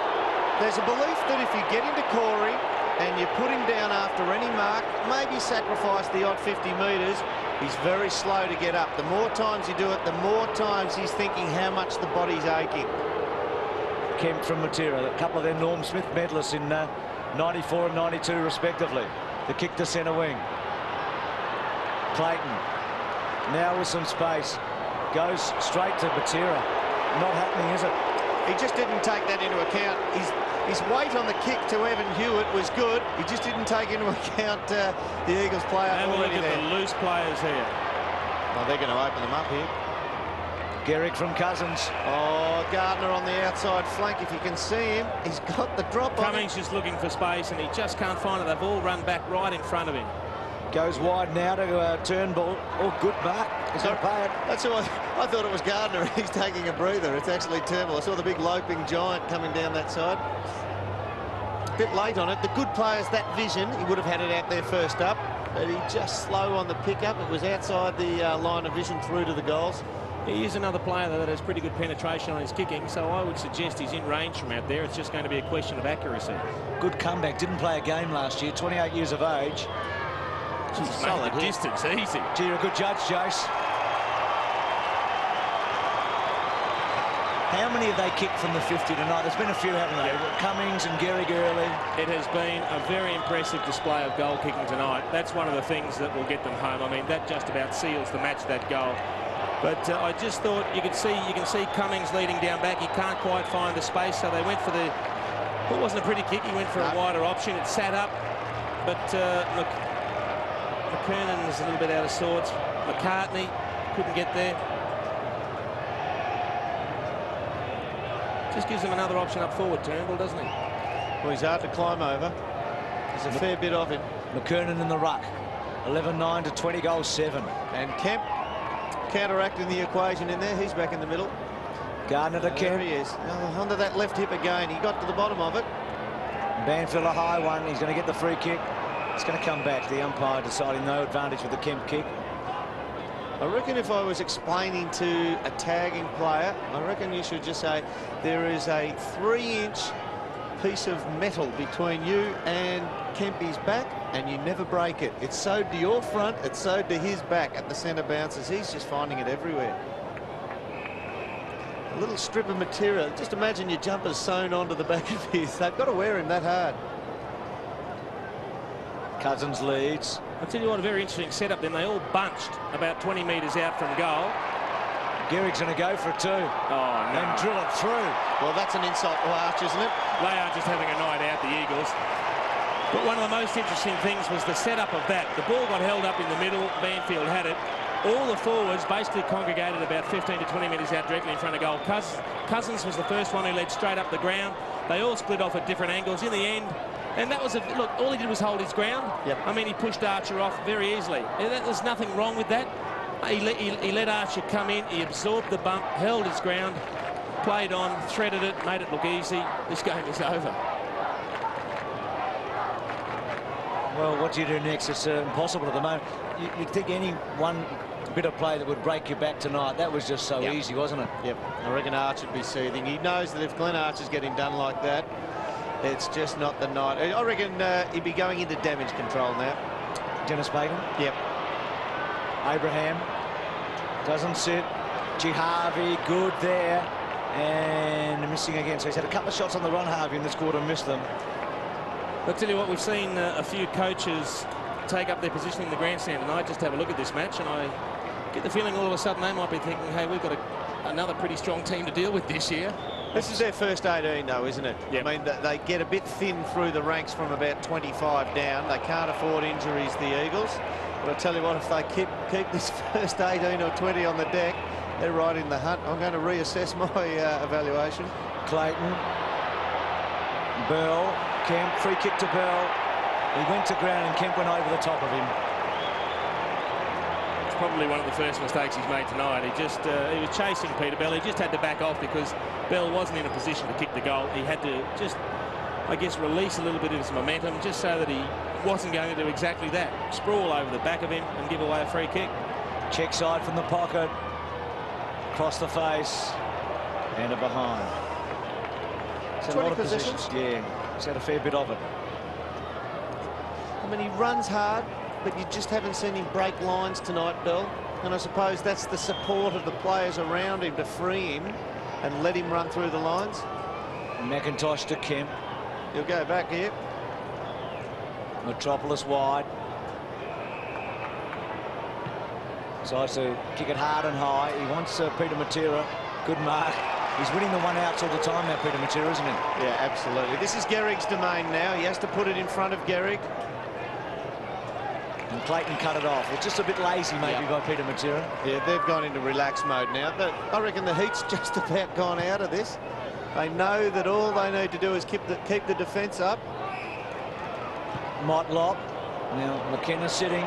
There's a belief that if you get into Corey and you put him down after any mark, maybe sacrifice the odd 50 metres, he's very slow to get up. The more times you do it, the more times he's thinking how much the body's aching. Kemp from Matera, a couple of their Norm Smith medalists in 94 and 92 respectively. The kick to centre wing. Clayton now with some space goes straight to Matera. Not happening, is it? He just didn't take that into account. His weight on the kick to Evan Hewitt was good. He just didn't take into account the Eagles player already there. Have a look at the loose players here. Oh, they're going to open them up here. Gehrig from Cousins. Oh, Gardner on the outside flank. If you can see him, he's got the drop on him. Cummings just looking for space, and he just can't find it. They've all run back right in front of him. Goes wide now to Turnbull. Oh, good mark. He's going to pay it. That's who I thought it was Gardner. He's taking a breather. It's actually Turnbull. I saw the big loping giant coming down that side. A bit late on it. The good players, that vision, he would have had it out there first up, but he just slow on the pickup. It was outside the line of vision through to the goals. He is another player that has pretty good penetration on his kicking, so I would suggest he's in range from out there. It's just going to be a question of accuracy. Good comeback. Didn't play a game last year. 28 years of age. He's solid distance, easy. Gee, you're a good judge, Jace. How many have they kicked from the 50 tonight? There's been a few, haven't they? Yeah. Cummings and Gehrig early. It has been a very impressive display of goal kicking tonight. That's one of the things that will get them home. I mean, that just about seals the match, that goal. But I just thought you can see Cummings leading down back. He can't quite find the space, so they went for the. It wasn't a pretty kick. He went for a wider option. It sat up, but look, McKernan's a little bit out of sorts. McCartney couldn't get there. Just gives him another option up forward, Turnbull, doesn't he? Well, he's hard to climb over. There's a fair bit of him. McKernan in the ruck. 11-9 to 20 goals 7. And Kemp counteracting the equation in there. He's back in the middle. Gardner to Kemp. There he is. Oh, under that left hip again. He got to the bottom of it. Banfield a high one. He's going to get the free kick. It's going to come back. The umpire deciding no advantage with the Kemp kick. I reckon if I was explaining to a tagging player, I reckon you should just say there is a 3-inch piece of metal between you and Kempy's back, and you never break it. It's sewed to your front, it's sewed to his back at the centre bounces. He's just finding it everywhere. A little strip of material. Just imagine your jumper's sewn onto the back of his. They've got to wear him that hard. Cousins leads. I'll tell you what, a very interesting setup then. They all bunched about 20 metres out from goal. Gehrig's going to go for a 2. Oh, no. And drill it through. Well, that's an insult to Arch, isn't it? They are just having a night out, the Eagles. But one of the most interesting things was the setup of that. The ball got held up in the middle. Banfield had it. All the forwards basically congregated about 15 to 20 metres out directly in front of goal. Cousins was the first one who led straight up the ground. They all split off at different angles. In the end, and that was look, all he did was hold his ground. Yep. I mean, he pushed Archer off very easily. There's nothing wrong with that. He let Archer come in, he absorbed the bump, held his ground, played on, threaded it, made it look easy. This game is over. Well, what do you do next? It's impossible at the moment. You'd think any one bit of play that would break your back tonight, that was just so easy, wasn't it? Yep. I reckon Arch would be seething. He knows that if Glenn Archer's getting done like that, it's just not the night. I reckon he'd be going into damage control now. Dennis Bacon? Yep. Abraham doesn't sit. G. Harvey, good there. And missing again. So he's had a couple of shots on the run, Harvey, in this quarter, missed them. I'll tell you what, we've seen a few coaches take up their position in the grandstand tonight. Just have a look at this match, and I get the feeling all of a sudden they might be thinking, hey, we've got another pretty strong team to deal with this year. This is their first 18, though, isn't it? Yep. I mean, they get a bit thin through the ranks from about 25 down. They can't afford injuries, the Eagles. But I tell you what, if they keep this first 18 or 20 on the deck, they're right in the hunt. I'm going to reassess my evaluation. Clayton, Bell, Kemp, free kick to Bell. He went to ground and Kemp went over the top of him. It's probably one of the first mistakes he's made tonight. He was chasing Peter Bell. He just had to back off because Bell wasn't in a position to kick the goal. He had to just, I guess, release a little bit of his momentum just so that he wasn't going to do exactly that. Sprawl over the back of him and give away a free kick. Check side from the pocket. Across the face. And a behind. It's a lot of positions. Yeah, he's had a fair bit of it. mean, he runs hard, but you just haven't seen him break lines tonight, Bill. And I suppose that's the support of the players around him to free him and let him run through the lines. McIntosh to Kemp. He'll go back here. Metropolis wide. Decides to kick it hard and high. He wants Peter Matera. Good mark. He's winning the one-outs all the time now, Peter Matera, isn't he? Yeah, absolutely. This is Gehrig's domain now. He has to put it in front of Gehrig. And Clayton cut it off. It's just a bit lazy, maybe, by Peter Matera. Yeah, they've gone into relax mode now. I reckon the heat's just about gone out of this. They know that all they need to do is keep the defence up. Motlop. Now McKenna sitting,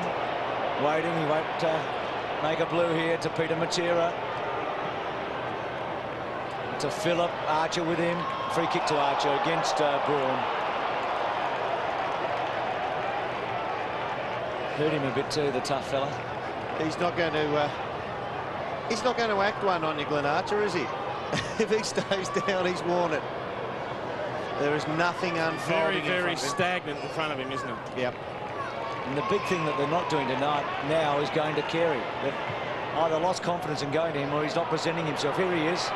waiting. He won't make a blue here to Peter Matera. To Phillip, Archer with him. Free kick to Archer against Braun. Hurt him a bit too, the tough fella. He's not going to act one on you, Glenn Archer, is he? If he stays down, he's worn it. There is nothing unfolding. Very stagnant in front of him, isn't it? Yep. And the big thing that they're not doing tonight now is going to Carey. They've either lost confidence in going to him or he's not presenting himself. Here he is.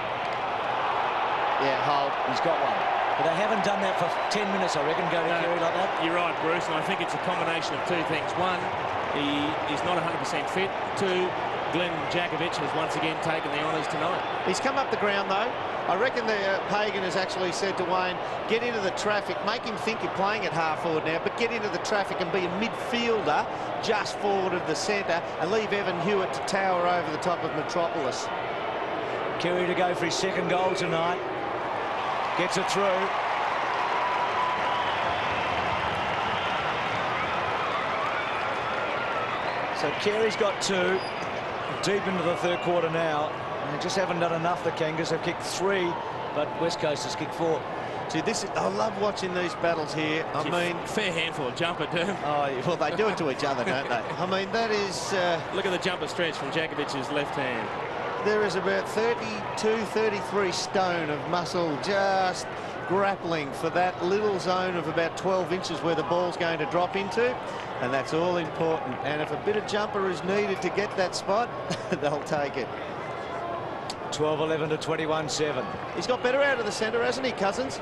Yeah, Holt. He's got one. But they haven't done that for 10 minutes, I reckon, go to Carey like that. You're right, Bruce, and I think it's a combination of two things. One, he is not 100% fit. Two, Glenn Jakovic has once again taken the honours tonight. He's come up the ground, though. I reckon Pagan has actually said to Wayne, get into the traffic, make him think you're playing at half forward now, but get into the traffic and be a midfielder just forward of the centre and leave Evan Hewitt to tower over the top of Metropolis. Carey to go for his second goal tonight. Gets it through. So Carey's got two. Deep into the third quarter now. And they just haven't done enough, the Kangas. They've kicked 3, but West Coast has kicked 4. See, I love watching these battles here. I mean, fair handful of jumper, too. Oh, well, they do it to each other, don't they? I mean, that is... Look at the jumper stretch from Jakovic's left hand. There is about 32, 33 stone of muscle just grappling for that little zone of about 12 inches where the ball's going to drop into, and that's all important. And if a bit of jumper is needed to get that spot, they'll take it. 12-11 to 21-7. He's got better out of the centre, hasn't he, Cousins?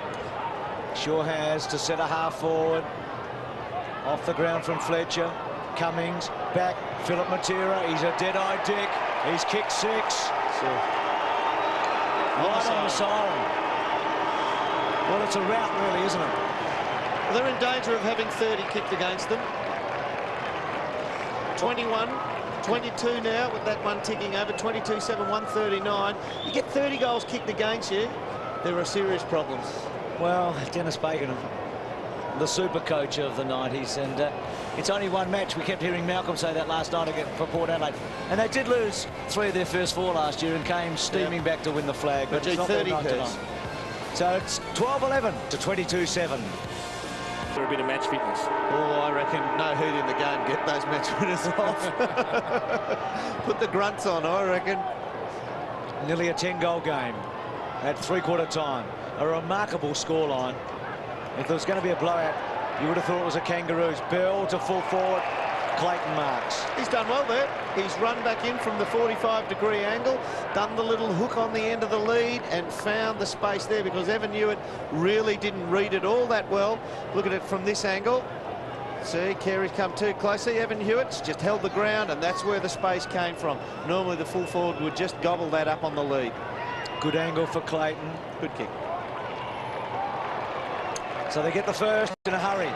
Sure has, to centre half forward. Off the ground from Fletcher. Cummings, back, Phillip Matera. He's a dead-eye dick. He's kicked 6. Right on the siren. Well, it's a rout, really, isn't it? Well, they're in danger of having 30 kicked against them. 21, 22 now with that one ticking over. 22-7, 139. You get 30 goals kicked against you, there are serious problems. Well, Dennis Bacon, the super coach of the 90s, and it's only one match. We kept hearing Malcolm say that last night again for Port Adelaide, and they did lose 3 of their first 4 last year and came steaming back to win the flag, but it's not 30 tonight. So it's 12-11 to 22-7. For a bit of match fitness. Oh, I reckon no heat in the game. Get those match winners off. Put the grunts on, I reckon. Nearly a 10-goal game at three-quarter time. A remarkable scoreline. If there was going to be a blowout, you would have thought it was a Kangaroos. Bell to full forward. Clayton marks. He's done well there. He's run back in from the 45-degree angle, done the little hook on the end of the lead and found the space there because Evan Hewitt really didn't read it all that well. Look at it from this angle. See, Carey's come too closely. Evan Hewitt's just held the ground and that's where the space came from. Normally the full forward would just gobble that up on the lead. Good angle for Clayton. Good kick. So they get the first in a hurry.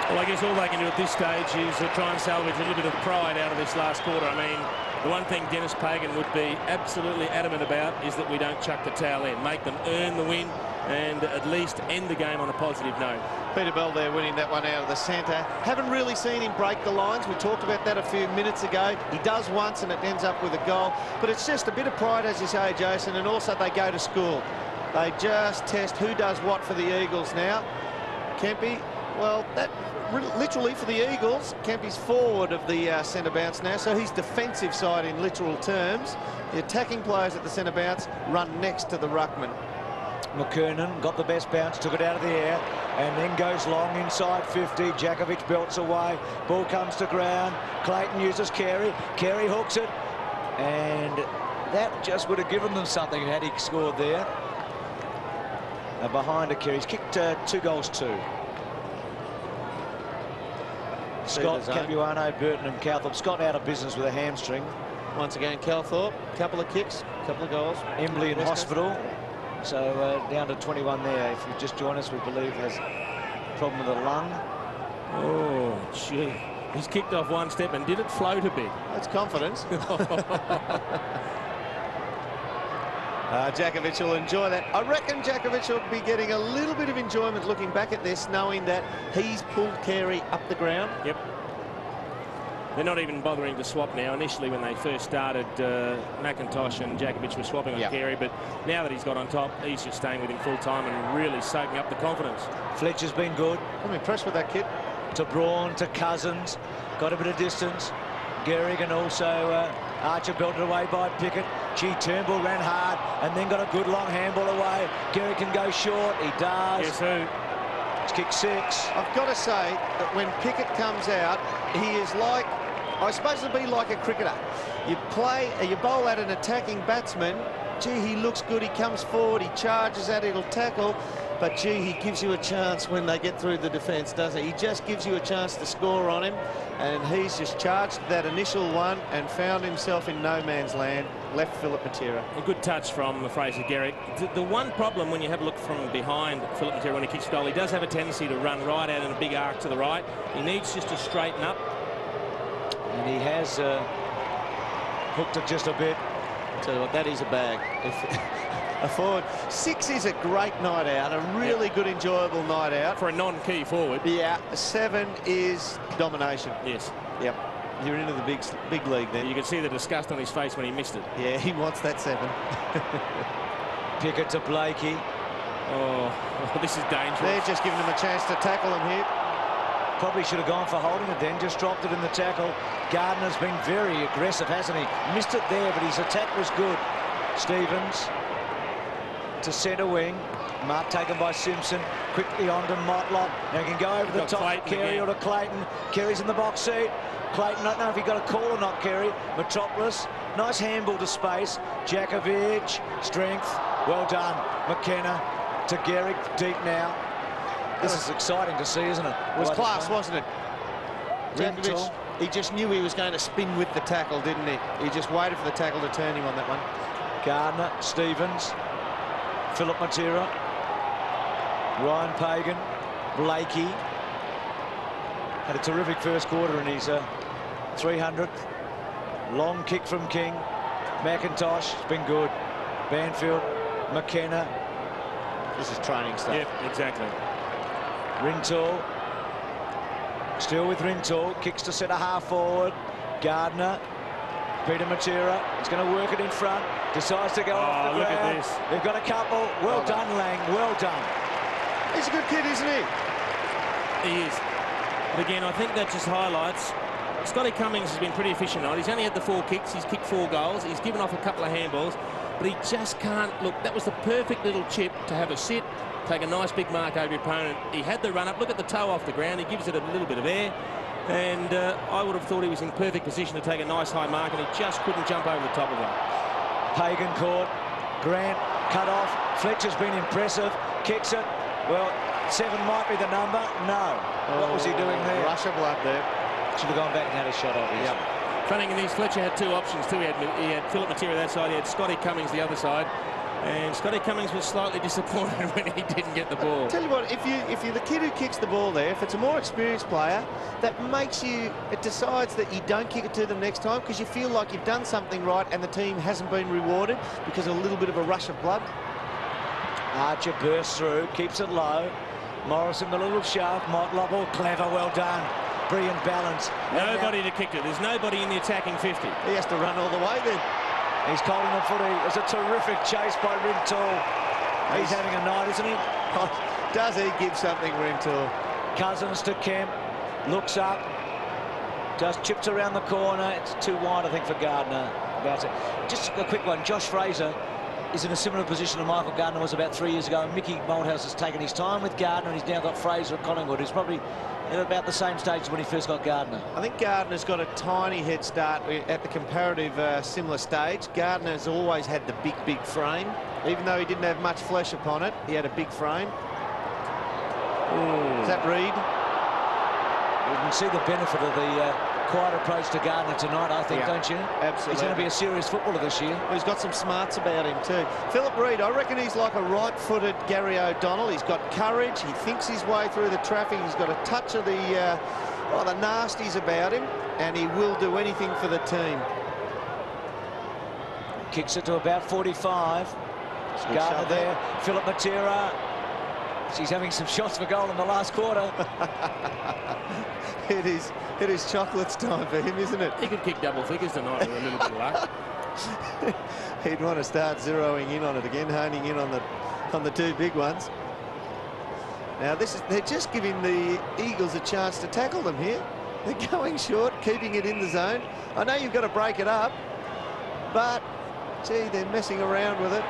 Well, I guess all they can do at this stage is try and salvage a little bit of pride out of this last quarter. I mean, the one thing Dennis Pagan would be absolutely adamant about is that we don't chuck the towel in. Make them earn the win and at least end the game on a positive note. Peter Bell there winning that one out of the centre. Haven't really seen him break the lines. We talked about that a few minutes ago. He does once and it ends up with a goal. But it's just a bit of pride, as you say, Jason, and also they go to school. They just test who does what for the Eagles now. Kempy, well, that literally for the Eagles, Kempy's forward of the centre bounce now, so he's defensive side in literal terms. The attacking players at the centre bounce run next to the ruckman. McKernan got the best bounce, took it out of the air. and then goes long inside 50. Djakovic belts away. Ball comes to ground. Clayton uses Carey. Carey hooks it, and that just would have given them something had he scored there. Behind a Carey. He's kicked 2 goals, 2. Scott, Capuano, Burton and Calthorpe. Scott out of business with a hamstring. Once again, Calthorpe, couple of kicks, couple of goals. Embley in hospital. So down to 21 there. If you just join us, we believe has a problem with the lung. Oh, gee. He's kicked off one step and did it float a bit. That's confidence. Djakovic will enjoy that. I reckon Djakovic will be getting a little bit of enjoyment looking back at this, knowing that he's pulled Carey up the ground. Yep. They're not even bothering to swap now. Initially, when they first started, McIntosh and Djakovic were swapping on Carey, but now that he's got on top, he's just staying with him full time and really soaking up the confidence. Fletcher's been good. I'm impressed with that kid. To Braun, to Cousins, got a bit of distance. Gehrig and also Archer belted away by Pickett. Gee, Turnbull ran hard and then got a good long handball away. Gehrig can go short. He does. Yes, who? It's kick 6. I've got to say that when Pickett comes out, he is like, I suppose it'd be like a cricketer. You bowl at an attacking batsman. Gee, he looks good. He comes forward. He charges at it. He'll tackle. But, gee, he gives you a chance when they get through the defence, doesn't he? He just gives you a chance to score on him. And he's just charged that initial one and found himself in no man's land. Left Philip Matera. A good touch from Fraser Gehrig. The one problem when you have a look from behind Philip Matera when he kicks goal, he does have a tendency to run right out in a big arc to the right. He needs just to straighten up. And he has hooked it just a bit. I'll tell you what, that is a bag. A forward. 6 is a great night out, a really good, enjoyable night out. For a non-key forward. Yeah, 7 is domination. Yes. Yep. You're into the big league then. You can see the disgust on his face when he missed it. Yeah, he wants that 7. Pickett to Blakey. Oh, this is dangerous. They're just giving him a chance to tackle him here. Probably should have gone for holding it then, just dropped it in the tackle. Gardner's been very aggressive, hasn't he? Missed it there, but his attack was good. Stevens to centre wing. Mark taken by Simpson. Quickly on to Motlop. Now he can go over the top to Carey or to Clayton. Carey's in the box seat. Clayton, I don't know if he got a call or not, Carey. Metropolis, nice handball to space. Djakovic, strength, well done. McKenna to Gehrig, deep now. This is exciting to see, isn't it? It was class, wasn't it? Djakovic, he just knew he was going to spin with the tackle, didn't he? He just waited for the tackle to turn him on that one. Gardner, Stevens, Philip Matera, Ryan Pagan, Blakey. Had a terrific first quarter in his 300th. Long kick from King. McIntosh has been good. Banfield, McKenna. This is training stuff. Yep, exactly. Rintoul. Still with Rintoul. Kicks to centre half forward. Gardner. Peter Matera. He's going to work it in front. Decides to go off the ground. Look at this. They've got a couple. Well done, Lang. Well done. He's a good kid, isn't he? He is. But again, I think that just highlights Scotty Cummings has been pretty efficient on it. He's only had the 4 kicks. He's kicked 4 goals. He's given off a couple of handballs. But he just can't... Look, that was the perfect little chip to have a sit, take a nice big mark over your opponent. He had the run-up. Look at the toe off the ground. He gives it a little bit of air. And I would have thought he was in perfect position to take a nice high mark, and he just couldn't jump over the top of it. Pagan caught. Grant cut off. Fletcher's been impressive. Kicks it. Well, 7 might be the number. No. What was he doing there? Rush of blood there. Should have gone back and had a shot off. Yep. Funny in these, Fletcher had 2 options too. He had Philip Matera that side. He had Scotty Cummings the other side. And Scotty Cummings was slightly disappointed when he didn't get the ball. Tell you what, if you're the kid who kicks the ball there, if it's a more experienced player, that makes you, it decides that you don't kick it to them next time because you feel like you've done something right and the team hasn't been rewarded because of a little bit of a rush of blood. Archer bursts through, keeps it low. Morrison, the little shove. Motlop, all clever, well done. Brilliant balance. Nobody to kick it. There's nobody in the attacking 50. He has to run all the way then. He's holding the footy. It's a terrific chase by Rintoul. He's having a night, isn't he? Does he give something, Rintoul? Cousins to Kemp. Looks up. Just chips around the corner. It's too wide, I think, for Gardner. Just a quick one. Josh Fraser is in a similar position to Michael Gardner was about 3 years ago. Mickey Malthouse has taken his time with Gardner, and he's now got Fraser at Collingwood, who's probably at about the same stage as when he first got Gardner. I think Gardner's got a tiny head start at the comparative similar stage. Gardner's always had the big frame. Even though he didn't have much flesh upon it, he had a big frame. Is that Reid? You can see the benefit of the quiet approach to Gardner tonight, I think, don't you? Absolutely. He's going to be a serious footballer this year. Well, he's got some smarts about him too. Philip Reid, I reckon he's like a right-footed Gary O'Donnell. He's got courage. He thinks his way through the traffic. He's got a touch of the nasties about him, and he will do anything for the team. Kicks it to about 45. Gardner there. Philip Matera. She's having some shots for goal in the last quarter. It is chocolates time for him, isn't it? He could kick double figures tonight with a little bit of luck. He'd want to start zeroing in on it again, honing in on the two big ones. Now they're just giving the Eagles a chance to tackle them here. They're going short, keeping it in the zone. I know you've got to break it up, but gee, they're messing around with it.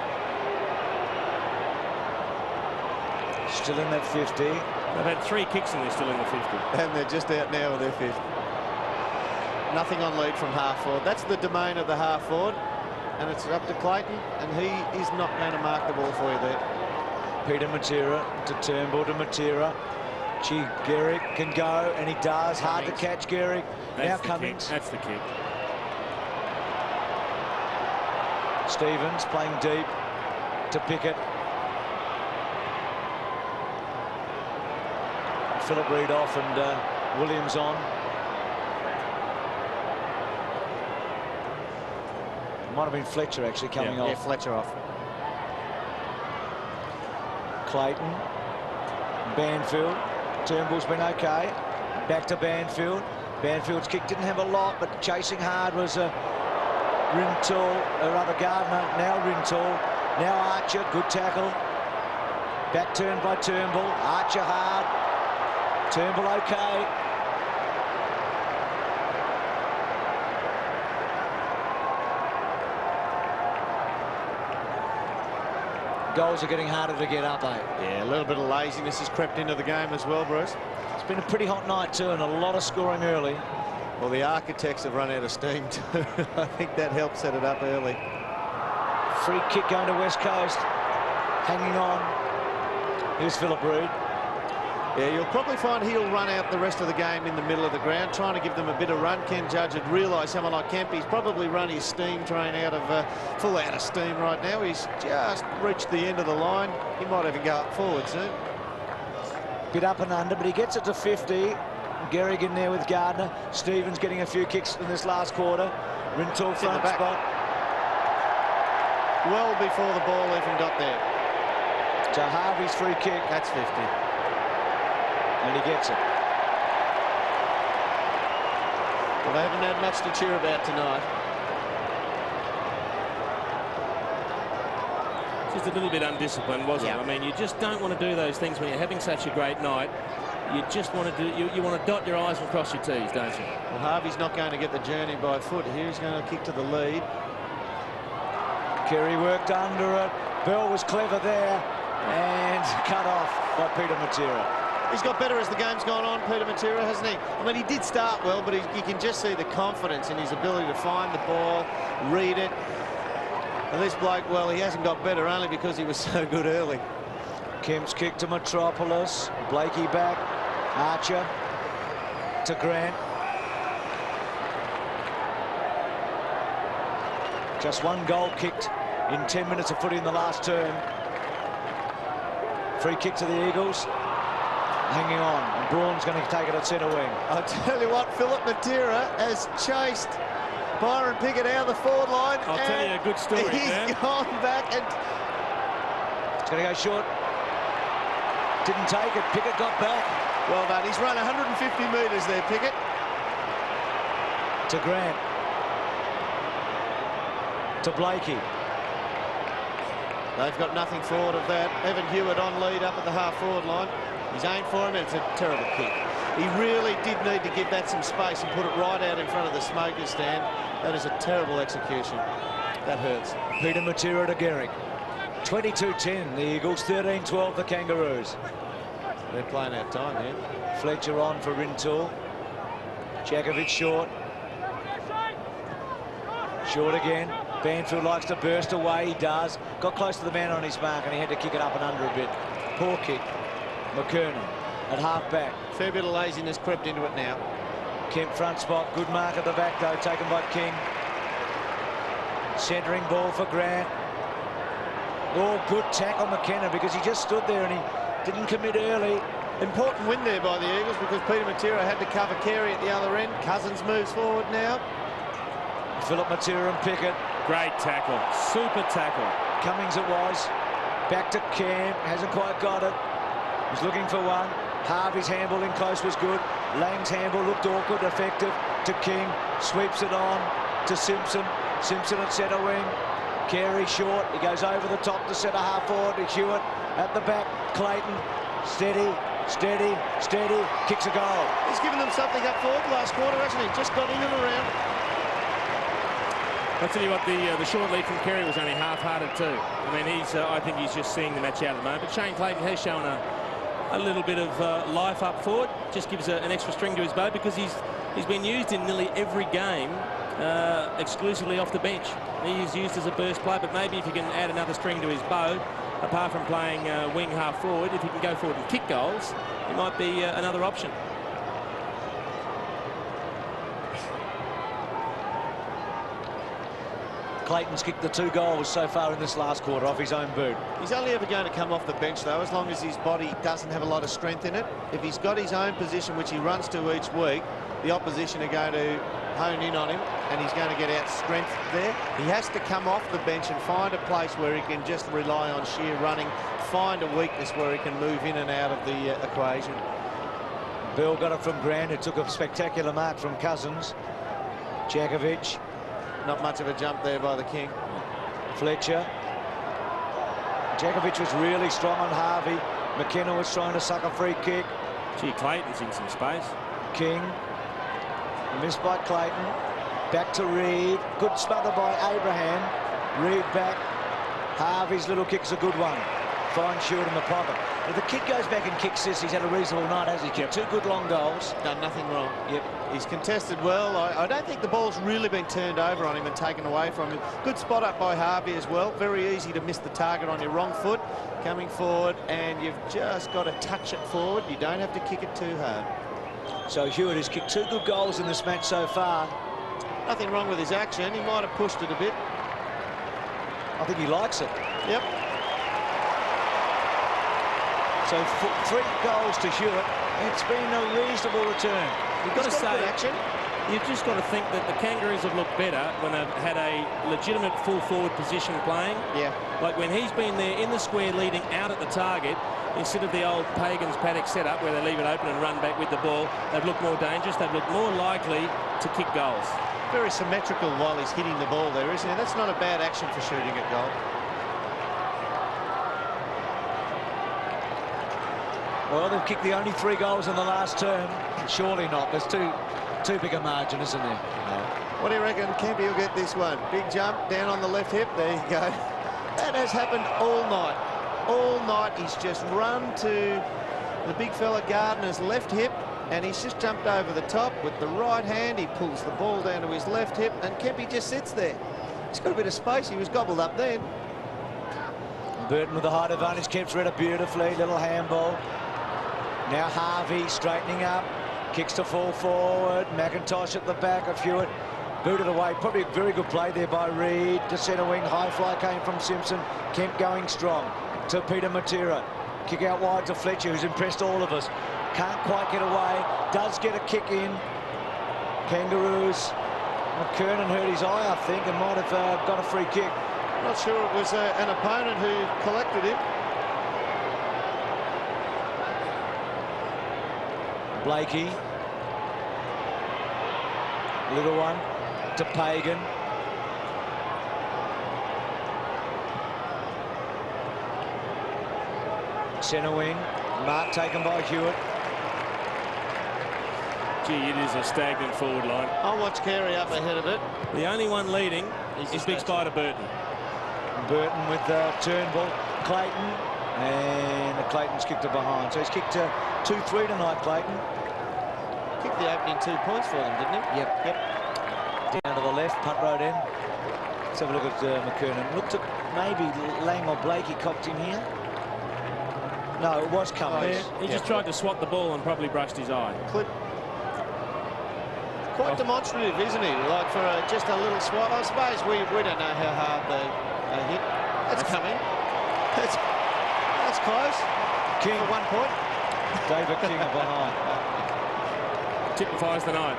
Still in that 50. They've had 3 kicks and they're still in the 50. And they're just out now with their 50. Nothing on lead from half forward. That's the domain of the half forward. And it's up to Clayton, and he is not going to mark the ball for you there. Peter Matera to Turnbull to Matera. Gee, Garrick can go, and he does. Hard to catch, Garrick. Now Cummings. That's the kick. Stevens playing deep to Pickett. Philip Reid off and Williams on. Might have been Fletcher actually coming off. Yeah, Fletcher off. Clayton. Banfield. Turnbull's been okay. Back to Banfield. Banfield's kick didn't have a lot, but chasing hard was Rintoul, or rather Gardner. Now Rintoul. Now Archer. Good tackle. Back turn by Turnbull. Archer hard. Turnbull okay. Goals are getting harder to get up, eh? Yeah, a little bit of laziness has crept into the game as well, Bruce. It's been a pretty hot night too, and a lot of scoring early. Well, the architects have run out of steam too. I think that helped set it up early. Free kick going to West Coast. Hanging on. Here's Philip Reid. Yeah, you'll probably find he'll run out the rest of the game in the middle of the ground, trying to give them a bit of run. Ken Judge had realised someone like Kempy's probably run his steam train out of full out of steam right now. He's just reached the end of the line. He might even go up forward soon. Bit up and under, but he gets it to 50. Gehrig in there with Gardner. Stevens getting a few kicks in this last quarter. Rintoul front spot. Well before the ball even got there. To Harvey's free kick. That's 50. And he gets it. Well, they haven't had much to cheer about tonight. Just a little bit undisciplined, wasn't it? I mean, you just don't want to do those things when you're having such a great night. You just want to do. You want to dot your I's and cross your T's, don't you? Well, Harvey's not going to get the journey by foot. Here he's going to kick to the lead. Kerry worked under it. Bell was clever there and cut off by Peter Matera. He's got better as the game's gone on, Peter Matera, hasn't he? I mean, he did start well, but you can just see the confidence in his ability to find the ball, read it. And this bloke, well, he hasn't got better only because he was so good early. Kemp's kick to Metropolis. Blakey back. Archer to Grant. Just one goal kicked in 10 minutes of footy in the last term. Free kick to the Eagles. Hanging on. And Braun's going to take it at centre wing. I'll tell you what, Philip Matera has chased Byron Pickett out of the forward line. I'll tell you a good story. He's gone back and... It's going to go short. Didn't take it. Pickett got back. Well done. He's run 150 metres there, Pickett. To Grant. To Blakey. They've got nothing forward of that. Evan Hewitt on lead up at the half-forward line. He's aimed for him, and it's a terrible kick. He really did need to give that some space and put it right out in front of the smoker stand. That is a terrible execution. That hurts. Peter Matera to Gehrig. 22-10, the Eagles. 13-12, the Kangaroos. They're playing out time here. Fletcher on for Rintoul. Djakovic short. Short again. Banfield likes to burst away. He does. Got close to the man on his mark and he had to kick it up and under a bit. Poor kick. McKernan at half-back. Fair bit of laziness crept into it now. Kemp front spot. Good mark at the back, though, taken by King. Centering ball for Grant. Oh, good tackle, McKenna, because he just stood there and he didn't commit early. Important win there by the Eagles because Peter Matera had to cover Carey at the other end. Cousins moves forward now. Philip Matera and Pickett. Great tackle. Super tackle. Cummings it was. Back to Cam. Hasn't quite got it. He's looking for one. Harvey's handball in close was good. Lang's handball looked awkward, effective. To King. Sweeps it on to Simpson. Simpson at centre wing. Carey short. He goes over the top to centre half forward to Hewitt. At the back, Clayton. Steady. Steady, steady, kicks a goal. He's given them something up forward last quarter, hasn't he? Just got in and around. I'll tell you what, the short lead from Carey was only half-hearted too. I mean, I think he's just seeing the match out at the moment. But Shane Clayton has shown a little bit of life up forward. Just gives an extra string to his bow because he's been used in nearly every game exclusively off the bench. He is used as a burst player, but maybe if you can add another string to his bow, apart from playing wing half forward, if he can go forward and kick goals, it might be another option. Clayton's kicked the 2 goals so far in this last quarter off his own boot. He's only ever going to come off the bench, though, as long as his body doesn't have a lot of strength in it. If he's got his own position, which he runs to each week, the opposition are going to hone in on him, and he's going to get out strength there. He has to come off the bench and find a place where he can just rely on sheer running, find a weakness where he can move in and out of the equation. Bell got it from Grant, who took a spectacular mark from Cousins. Djakovic. Not much of a jump there by the King. Fletcher. Djakovic was really strong on Harvey. McKenna was trying to suck a free kick. Gee, Clayton's in some space. King. Missed by Clayton. Back to Reed. Good smother by Abraham. Reed back. Harvey's little kick's a good one. Fine shoot in the pocket. If the kid goes back and kicks this, he's had a reasonable night, has he? Kicked 2 good long goals. Done nothing wrong. Yep. He's contested well. I don't think the ball's really been turned over on him and taken away from him. Good spot up by Harvey as well. Very easy to miss the target on your wrong foot. Coming forward, and you've just got to touch it forward. You don't have to kick it too hard. So Hewitt has kicked 2 good goals in this match so far. Nothing wrong with his action. He might have pushed it a bit. I think he likes it. Yep. So 3 goals to Hewitt. It's been a reasonable return. You've got to say, action. You've just got to think that the Kangaroos have looked better when they've had a legitimate full forward position playing. Yeah. Like when he's been there in the square leading out at the target, instead of the old Pagans paddock setup where they leave it open and run back with the ball, they've looked more dangerous. They've looked more likely to kick goals. Very symmetrical while he's hitting the ball there, isn't it? That's not a bad action for shooting at goal. Well, they've kicked the only 3 goals in the last term. Surely not. There's too big a margin, isn't there? No. What do you reckon? Kempy will get this one. Big jump down on the left hip. There you go. That has happened all night. All night he's just run to the big fella Gardner's left hip, and he's just jumped over the top with the right hand. He pulls the ball down to his left hip, and Kempy just sits there. He's got a bit of space. He was gobbled up then. Burton with the height advantage. Kemp's read it beautifully. Little handball. Now Harvey straightening up. Kicks to full forward. McIntosh at the back of Hewitt. Booted away. Probably a very good play there by Reed. To centre wing. High fly came from Simpson. Kemp going strong. To Peter Matera. Kick out wide to Fletcher, who's impressed all of us. Can't quite get away. Does get a kick in. Kangaroos. McKernan hurt his eye, I think, and might have got a free kick. Not sure it was an opponent who collected him. Blakey. Little one to Pagan. Centre wing. Mark taken by Hewitt. Gee, it is a stagnant forward line. I'll watch Carey up ahead of it. The only one leading is Big Spider Burton. Burton with Turnbull, Clayton, and Clayton's kicked it behind. So he's kicked 2-3 tonight, Clayton. Kicked the opening 2 points for them, didn't he? Yep. Down to the left, punt road in. Let's have a look at McKernan. Looked at maybe Lang or Blakey cocked him here. No, it was Cummings. He just tried to swat the ball and probably brushed his eye. Quite demonstrative, isn't he? Like for just a little swat. I suppose we don't know how hard they hit. That's coming. That's close. King for 1 point. David King behind. Typifies the night.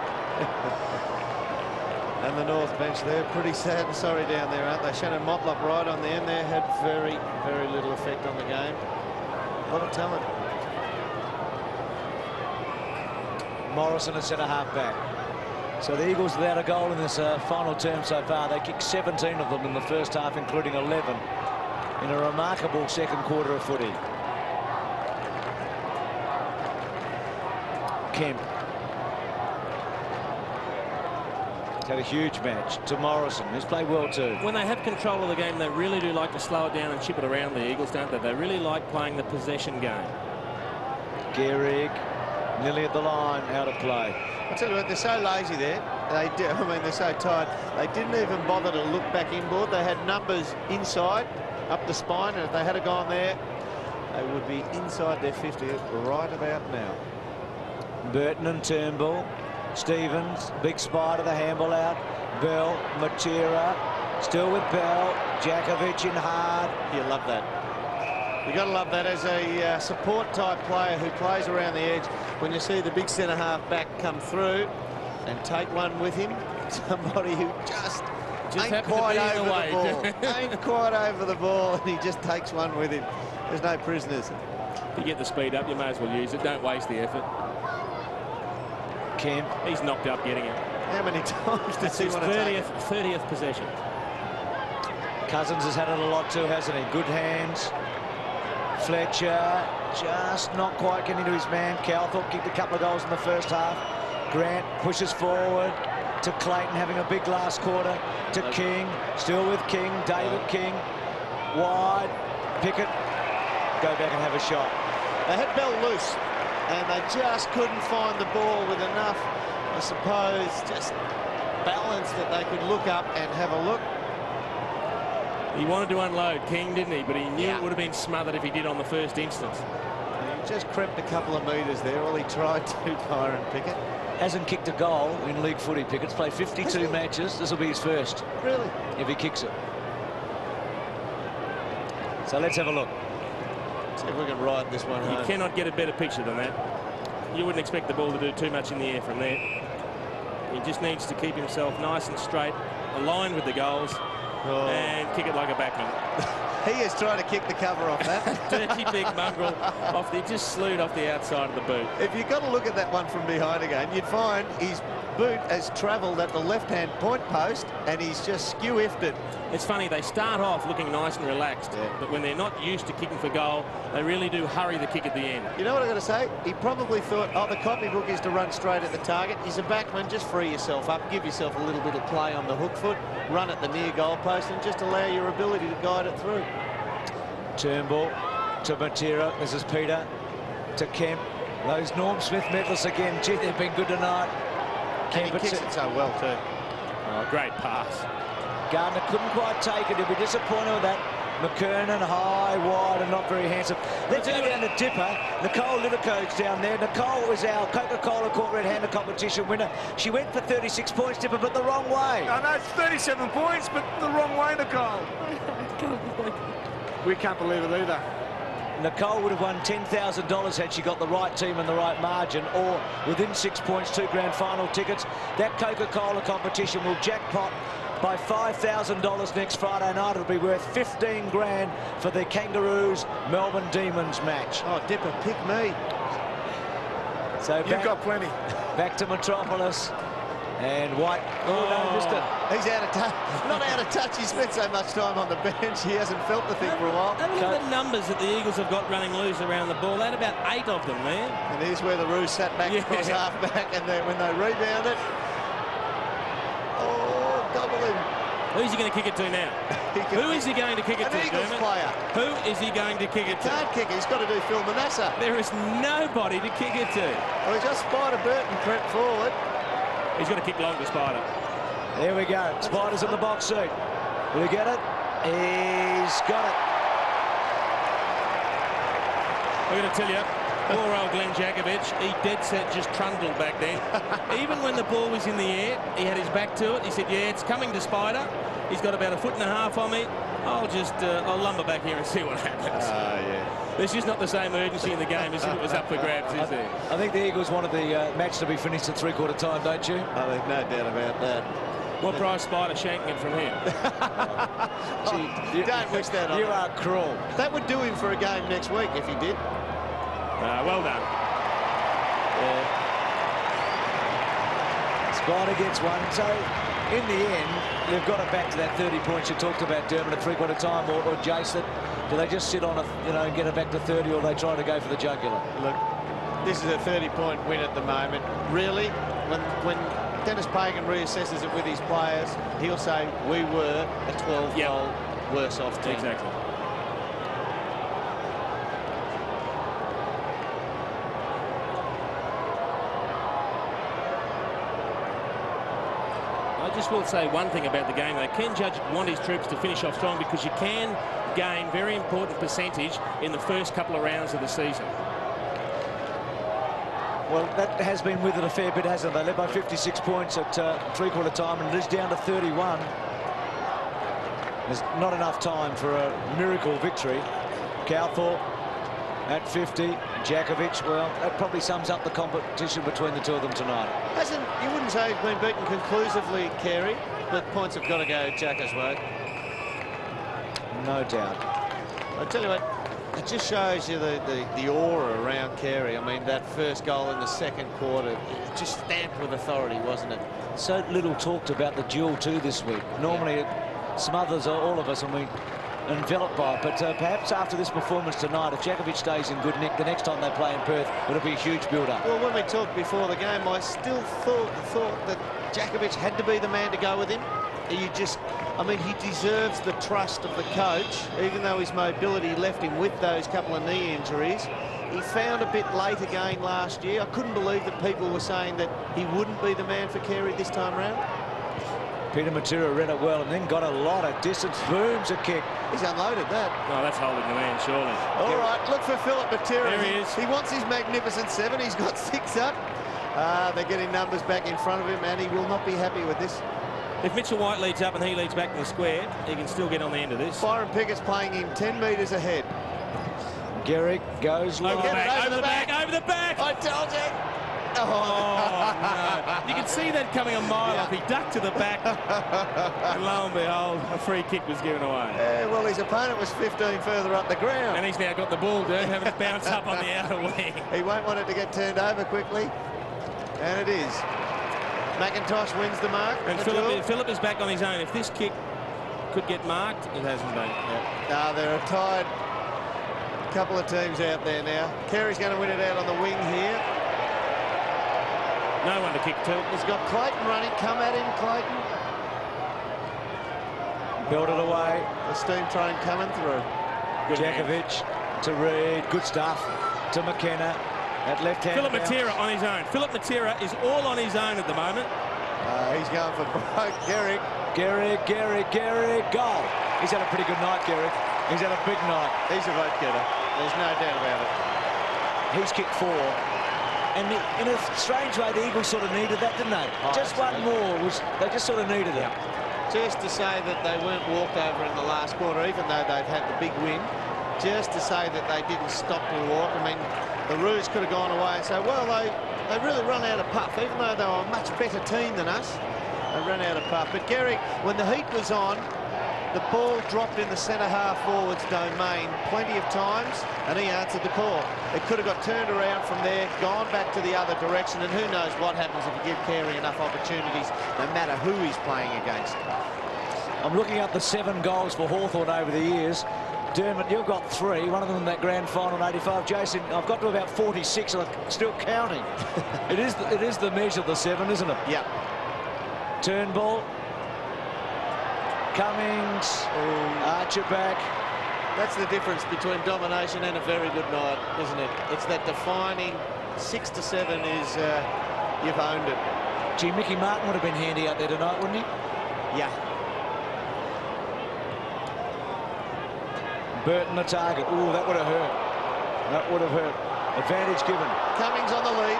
And the North bench, they're pretty sad and sorry down there, aren't they? Shannon Motlop right on the end there had very, very little effect on the game. A lot of talent. Morrison at centre half back. So the Eagles without a goal in this final term so far. They kicked 17 of them in the first half, including 11 in a remarkable second quarter of footy. Kemp. Had a huge match to Morrison, who's played well too. When they have control of the game, they really do like to slow it down and chip it around, the Eagles, don't they? They really like playing the possession game. Gehrig nearly at the line, out of play. I tell you what, they're so lazy there. I mean, they're so tired. They didn't even bother to look back inboard. They had numbers inside, up the spine, and if they had gone there, they would be inside their 50 right about now. Burton and Turnbull. Stevens, Big Spider, the handball out. Bell, Matera, still with Bell. Djakovic in hard. You love that. You got to love that as a support type player who plays around the edge. When you see the big centre half back come through and take one with him, somebody who just ain't quite over the ball. Ain't quite over the ball, and he just takes one with him. There's no prisoners. If you get the speed up, you may as well use it. Don't waste the effort. Kemp. He's knocked up getting it. How many times does he want to take it? 30th possession. Cousins has had it a lot too, hasn't he? Good hands. Fletcher just not quite getting into his man. Calthorpe kicked a couple of goals in the first half. Grant pushes forward to Clayton, having a big last quarter. To King, still with King. David King, wide. Pickett, go back and have a shot. They had Bell loose, and they just couldn't find the ball with enough, I suppose, just balance that they could look up and have a look. He wanted to unload King, didn't he? But he knew it would have been smothered if he did on the first instance. He just crept a couple of metres there. Well, he tried to, Byron Pickett. Hasn't kicked a goal in league footy. Pickett's played 52 matches. This will be his first. Really? If he kicks it. So let's have a look. See if we can ride this one home. You cannot get a better picture than that. You wouldn't expect the ball to do too much in the air from there. He just needs to keep himself nice and straight, aligned with the goals, and kick it like a backman. He is trying to kick the cover off that. Dirty big mongrel. Just slewed off the outside of the boot. If you've got to look at that one from behind again, you'd find his boot has travelled at the left-hand point post, and he's just skew-iffed it. It's funny, they start off looking nice and relaxed, but when they're not used to kicking for goal, they really do hurry the kick at the end. You know what I've got to say? He probably thought, oh, the copybook is to run straight at the target. He's a backman, just free yourself up, give yourself a little bit of play on the hook foot, run at the near goal post, and just allow your ability to guide it through. Turnbull to Matera. This is Peter to Kemp. Those Norm Smith medalists again. Gee, they've been good tonight. Kemp kicks it so well too. Oh, great pass. Gardner couldn't quite take it. He'll be disappointed with that. McKernan high, wide, and not very handsome. Let's go down to Dipper. Nicole Livercoach's down there. Nicole was our Coca-Cola Court Red-Handed competition winner. She went for 36 points, Dipper, but the wrong way. I know it's 37 points, but the wrong way, Nicole. We can't believe it either. Nicole would have won $10,000 had she got the right team and the right margin, or within 6 points, 2 grand final tickets. That Coca-Cola competition will jackpot by $5,000 next Friday night. It'll be worth 15 grand for the Kangaroos Melbourne Demons match. Oh, Dipper, pick me. So You've got plenty. Back to Metropolis. And White, oh no, missed it. He's out of touch. Not out of touch. He spent so much time on the bench. He hasn't felt the thing for a while. Have a look at the numbers that the Eagles have got running loose around the ball. They had about 8 of them there. And here's where the Roos sat back across half-back, and when they rebound it, oh, double him. Who's he going to kick it to now? Who is he going to kick it to, An Eagles player. Who is he going to kick it to? Can't kick it. He's got to do Phil Manasseh. There is nobody to kick it to. Well, he's got Spider Burton crept forward. He's got to kick long to Spider. There we go. Spider's in the box seat. Will he get it? He's got it. I'm going to tell you, poor old Glenn Jakovic, he dead set just trundled back then. Even when the ball was in the air, he had his back to it. He said, yeah, it's coming to Spider. He's got about 1.5 feet on me. I'll lumber back here and see what happens. Yeah. There's just not the same urgency in the game as if it was up for grabs, is there? I think the Eagles wanted the match to be finished at three-quarter time, don't you? I think no doubt about that. What price Spider shanking it from here? Gee, don't wish that on You him. are cruel. That would do him for a game next week if he did. Well done. Yeah. Spider gets one. So, in the end, they've got it back to that 30 points you talked about, Dermot, at three-quarter time, or Jason. Do they just sit on it, and get it back to 30, or they try to go for the jugular? Look, this is a 30-point win at the moment. Really, when Dennis Pagan reassesses it with his players, he'll say we were a 12-goal worse off team. Exactly. I just will say one thing about the game, though. Ken Judge want his troops to finish off strong because you can gain very important percentage in the first couple of rounds of the season. Well, that has been with it a fair bit, hasn't they? Led by 56 points at three-quarter time, and it is down to 31. There's not enough time for a miracle victory. Cowthorpe at 50. Jakovic, well, that probably sums up the competition between the two of them tonight. You wouldn't say he's been beaten conclusively, Carey, but points have got to go Jacko's way. No doubt. I tell you what, it just shows you the aura around Carey. I mean, that first goal in the second quarter, it just stamped with authority, wasn't it? So little talked about the duel too this week. Normally it smothers all of us and we enveloped by it, but perhaps after this performance tonight, if Jakovic stays in good nick, the next time they play in Perth, it'll be a huge build-up. Well, when we talked before the game, I still thought that Jakovic had to be the man to go with him. I mean, he deserves the trust of the coach, even though his mobility left him with those couple of knee injuries. He found a bit late again last year. I couldn't believe that people were saying that he wouldn't be the man for Carey this time round. Peter Matera read it well and then got a lot of distance. Boom's a kick. He's unloaded that. Oh, that's holding the man, surely. All right, look for Philip Matera. There he is. He wants his magnificent 7. He's got 6 up. They're getting numbers back in front of him, and he will not be happy with this. If Mitchell White leads up and he leads back to the square, he can still get on the end of this. Byron Pickett's playing him 10 metres ahead. Garrick goes Over long. the back, over the back, over the back! I told you. Oh, no. You can see that coming a mile off. He ducked to the back, and lo and behold, a free kick was given away. Well, his opponent was 15 further up the ground. And he's now got the ball, dude, having it bounce up on the outer wing. He won't want it to get turned over quickly. And it is. McIntosh wins the mark. And Philip is back on his own. If this kick could get marked, it hasn't been. No, they're a tied couple of teams out there now. Carey's going to win it out on the wing here. No one to kick to. He's got Clayton running. Come at him, Clayton. Build it away. The steam train coming through. Jakovic to Reid. Good stuff. To McKenna. At left hand. Philip Matera on his own. Philip Matera is all on his own at the moment. He's going for broke. Garrick. Goal. He's had a pretty good night, Garrick. He's had a big night. He's a vote getter. There's no doubt about it. He's kicked 4. And in a strange way, the Eagles sort of needed that, didn't they? Oh, just one more. They just sort of needed it. Just to say that they weren't walked over in the last quarter, even though they've had the big win. Just to say that they didn't stop the walk. I mean, the Roos could have gone away and said, well, they really run out of puff, even though they were a much better team than us. They ran out of puff. But Garrick, when the heat was on, The ball dropped in the centre-half forward's domain plenty of times, and he answered the call. It could have got turned around from there, gone back to the other direction, and who knows what happens if you give Carey enough opportunities, no matter who he's playing against. I'm looking up the 7 goals for Hawthorn over the years. Dermot, you've got 3, one of them in that grand final in '85. Jason, I've got to about 46 and I'm still counting. it is the measure, the 7, isn't it? Yeah. Turnbull. Cummings. Archer back. That's the difference between domination and a very good night, isn't it? It's that defining 6 to 7 is you've owned it. Gee, Mickey Martin would have been handy out there tonight, wouldn't he? Yeah. Burton the target. Ooh, that would have hurt. That would have hurt. Advantage given. Cummings on the lead.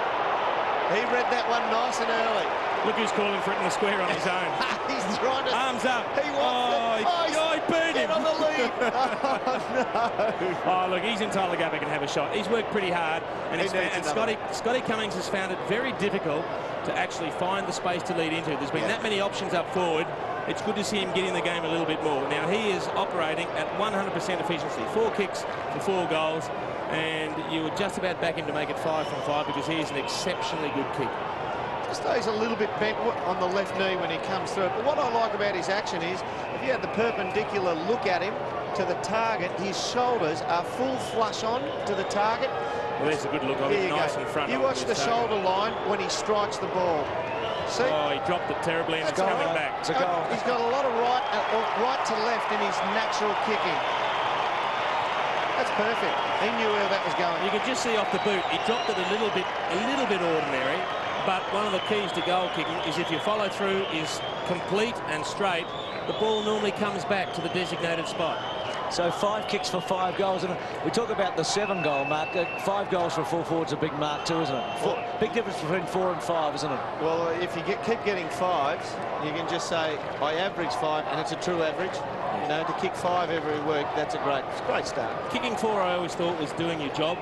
He read that one nice and early. Look who's calling for it in the square on his own. He's trying to... Arms up. He wants he beat him. Get on the lead. Oh, no. Oh, look, he's entitled to go back and have a shot. He's worked pretty hard. And, Scotty Cummings has found it very difficult to actually find the space to lead into. There's been that many options up forward. It's good to see him get in the game a little bit more. Now, he is operating at 100% efficiency. 4 kicks for 4 goals. And you would just about back him to make it 5 from 5 because he is an exceptionally good kick. Stays a little bit bent on the left knee when he comes through. But what I like about his action is, if you had the perpendicular look at him to the target, his shoulders are full flush on to the target. Well, there's a good look of it, nice in front. You watch the shoulder line when he strikes the ball. See? Oh, he dropped it terribly and it's coming back. It's a goal. He's got a lot of right to left in his natural kicking. That's perfect. He knew where that was going. You could just see off the boot, he dropped it a little bit ordinary. But one of the keys to goal kicking is if your follow through is complete and straight, the ball normally comes back to the designated spot. So 5 kicks for 5 goals. And we talk about the 7-goal mark. 5 goals for a full forward's a big mark too, isn't it? Big difference between 4 and 5, isn't it? Well, if you keep getting 5s, you can just say, I average 5, and it's a true average. You know, to kick 5 every week, that's a great start. Kicking 4, I always thought, was doing your job.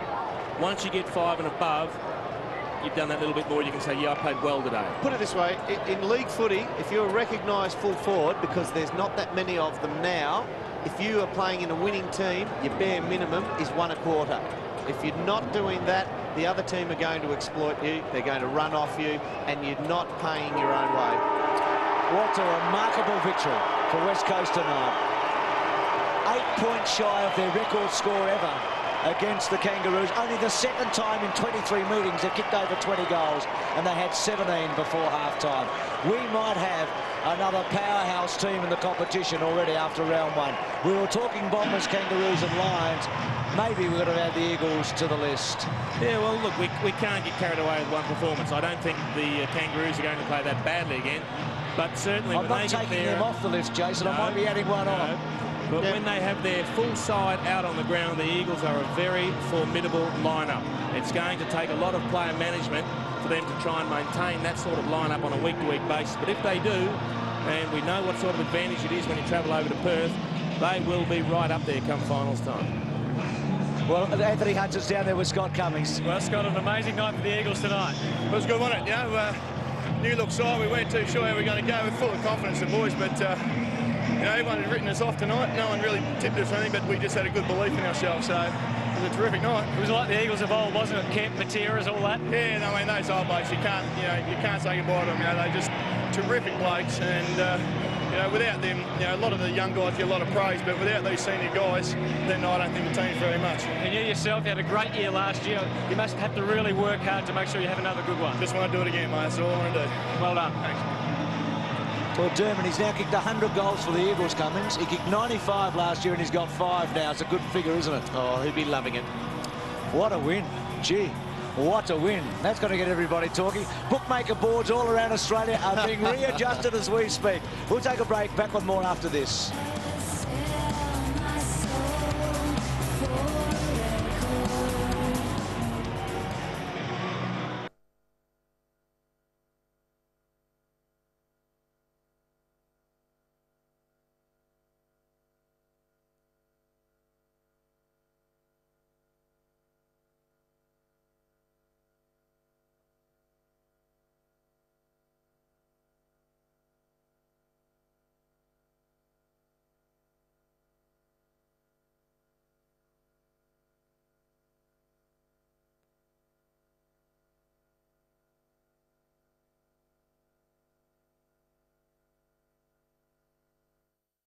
Once you get 5 and above, you've done that little bit more, you can say, yeah, I played well today. Put it this way, in league footy, if you're a recognised full forward, because there's not that many of them now, if you are playing in a winning team, your bare minimum is 1 1/4. If you're not doing that, the other team are going to exploit you, they're going to run off you, and you're not paying your own way. What a remarkable victory for West Coast tonight. 8 points shy of their record score ever against the Kangaroos. Only the 2nd time in 23 meetings they've kicked over 20 goals, and they had 17 before half-time. We might have another powerhouse team in the competition already after round 1. We were talking Bombers, Kangaroos and Lions. Maybe we're going to add the Eagles to the list. Yeah, well, look, we can't get carried away with one performance. I don't think the Kangaroos are going to play that badly again, but certainly I'm when not they taking get there, them off the list, Jason. No, I might be adding one on. But when they have their full side out on the ground, the Eagles are a very formidable lineup. It's going to take a lot of player management for them to try and maintain that sort of lineup on a week-to-week basis. But if they do, and we know what sort of advantage it is when you travel over to Perth, they will be right up there come finals time. Well, Anthony Hudson's down there with Scott Cummings. Well, Scott, an amazing night for the Eagles tonight. It was good, wasn't it? You know, new look side, we weren't too sure how we were going to go. We're full of confidence, the boys, but you know, everyone had written us off tonight. No one really tipped us anything, but we just had a good belief in ourselves. So it was a terrific night. It was like the Eagles of old, wasn't it? Kemp, Materas, all that. Yeah, no, I mean, those old blokes, you can't say goodbye to them. You know, they're just terrific blokes, and you know, without them, you know, a lot of the young guys get a lot of praise, but without these senior guys, then I don't think the team's very much. And you yourself had a great year last year. You must have to really work hard to make sure you have another good one. Just want to do it again, mate. That's all I want to do. Well done. Thanks. Well, Dermot, he's now kicked 100 goals for the Eagles, Cummings. He kicked 95 last year and he's got 5 now. It's a good figure, isn't it? Oh, he'd be loving it. What a win. Gee, what a win. That's going to get everybody talking. Bookmaker boards all around Australia are being readjusted as we speak. We'll take a break. Back with more after this.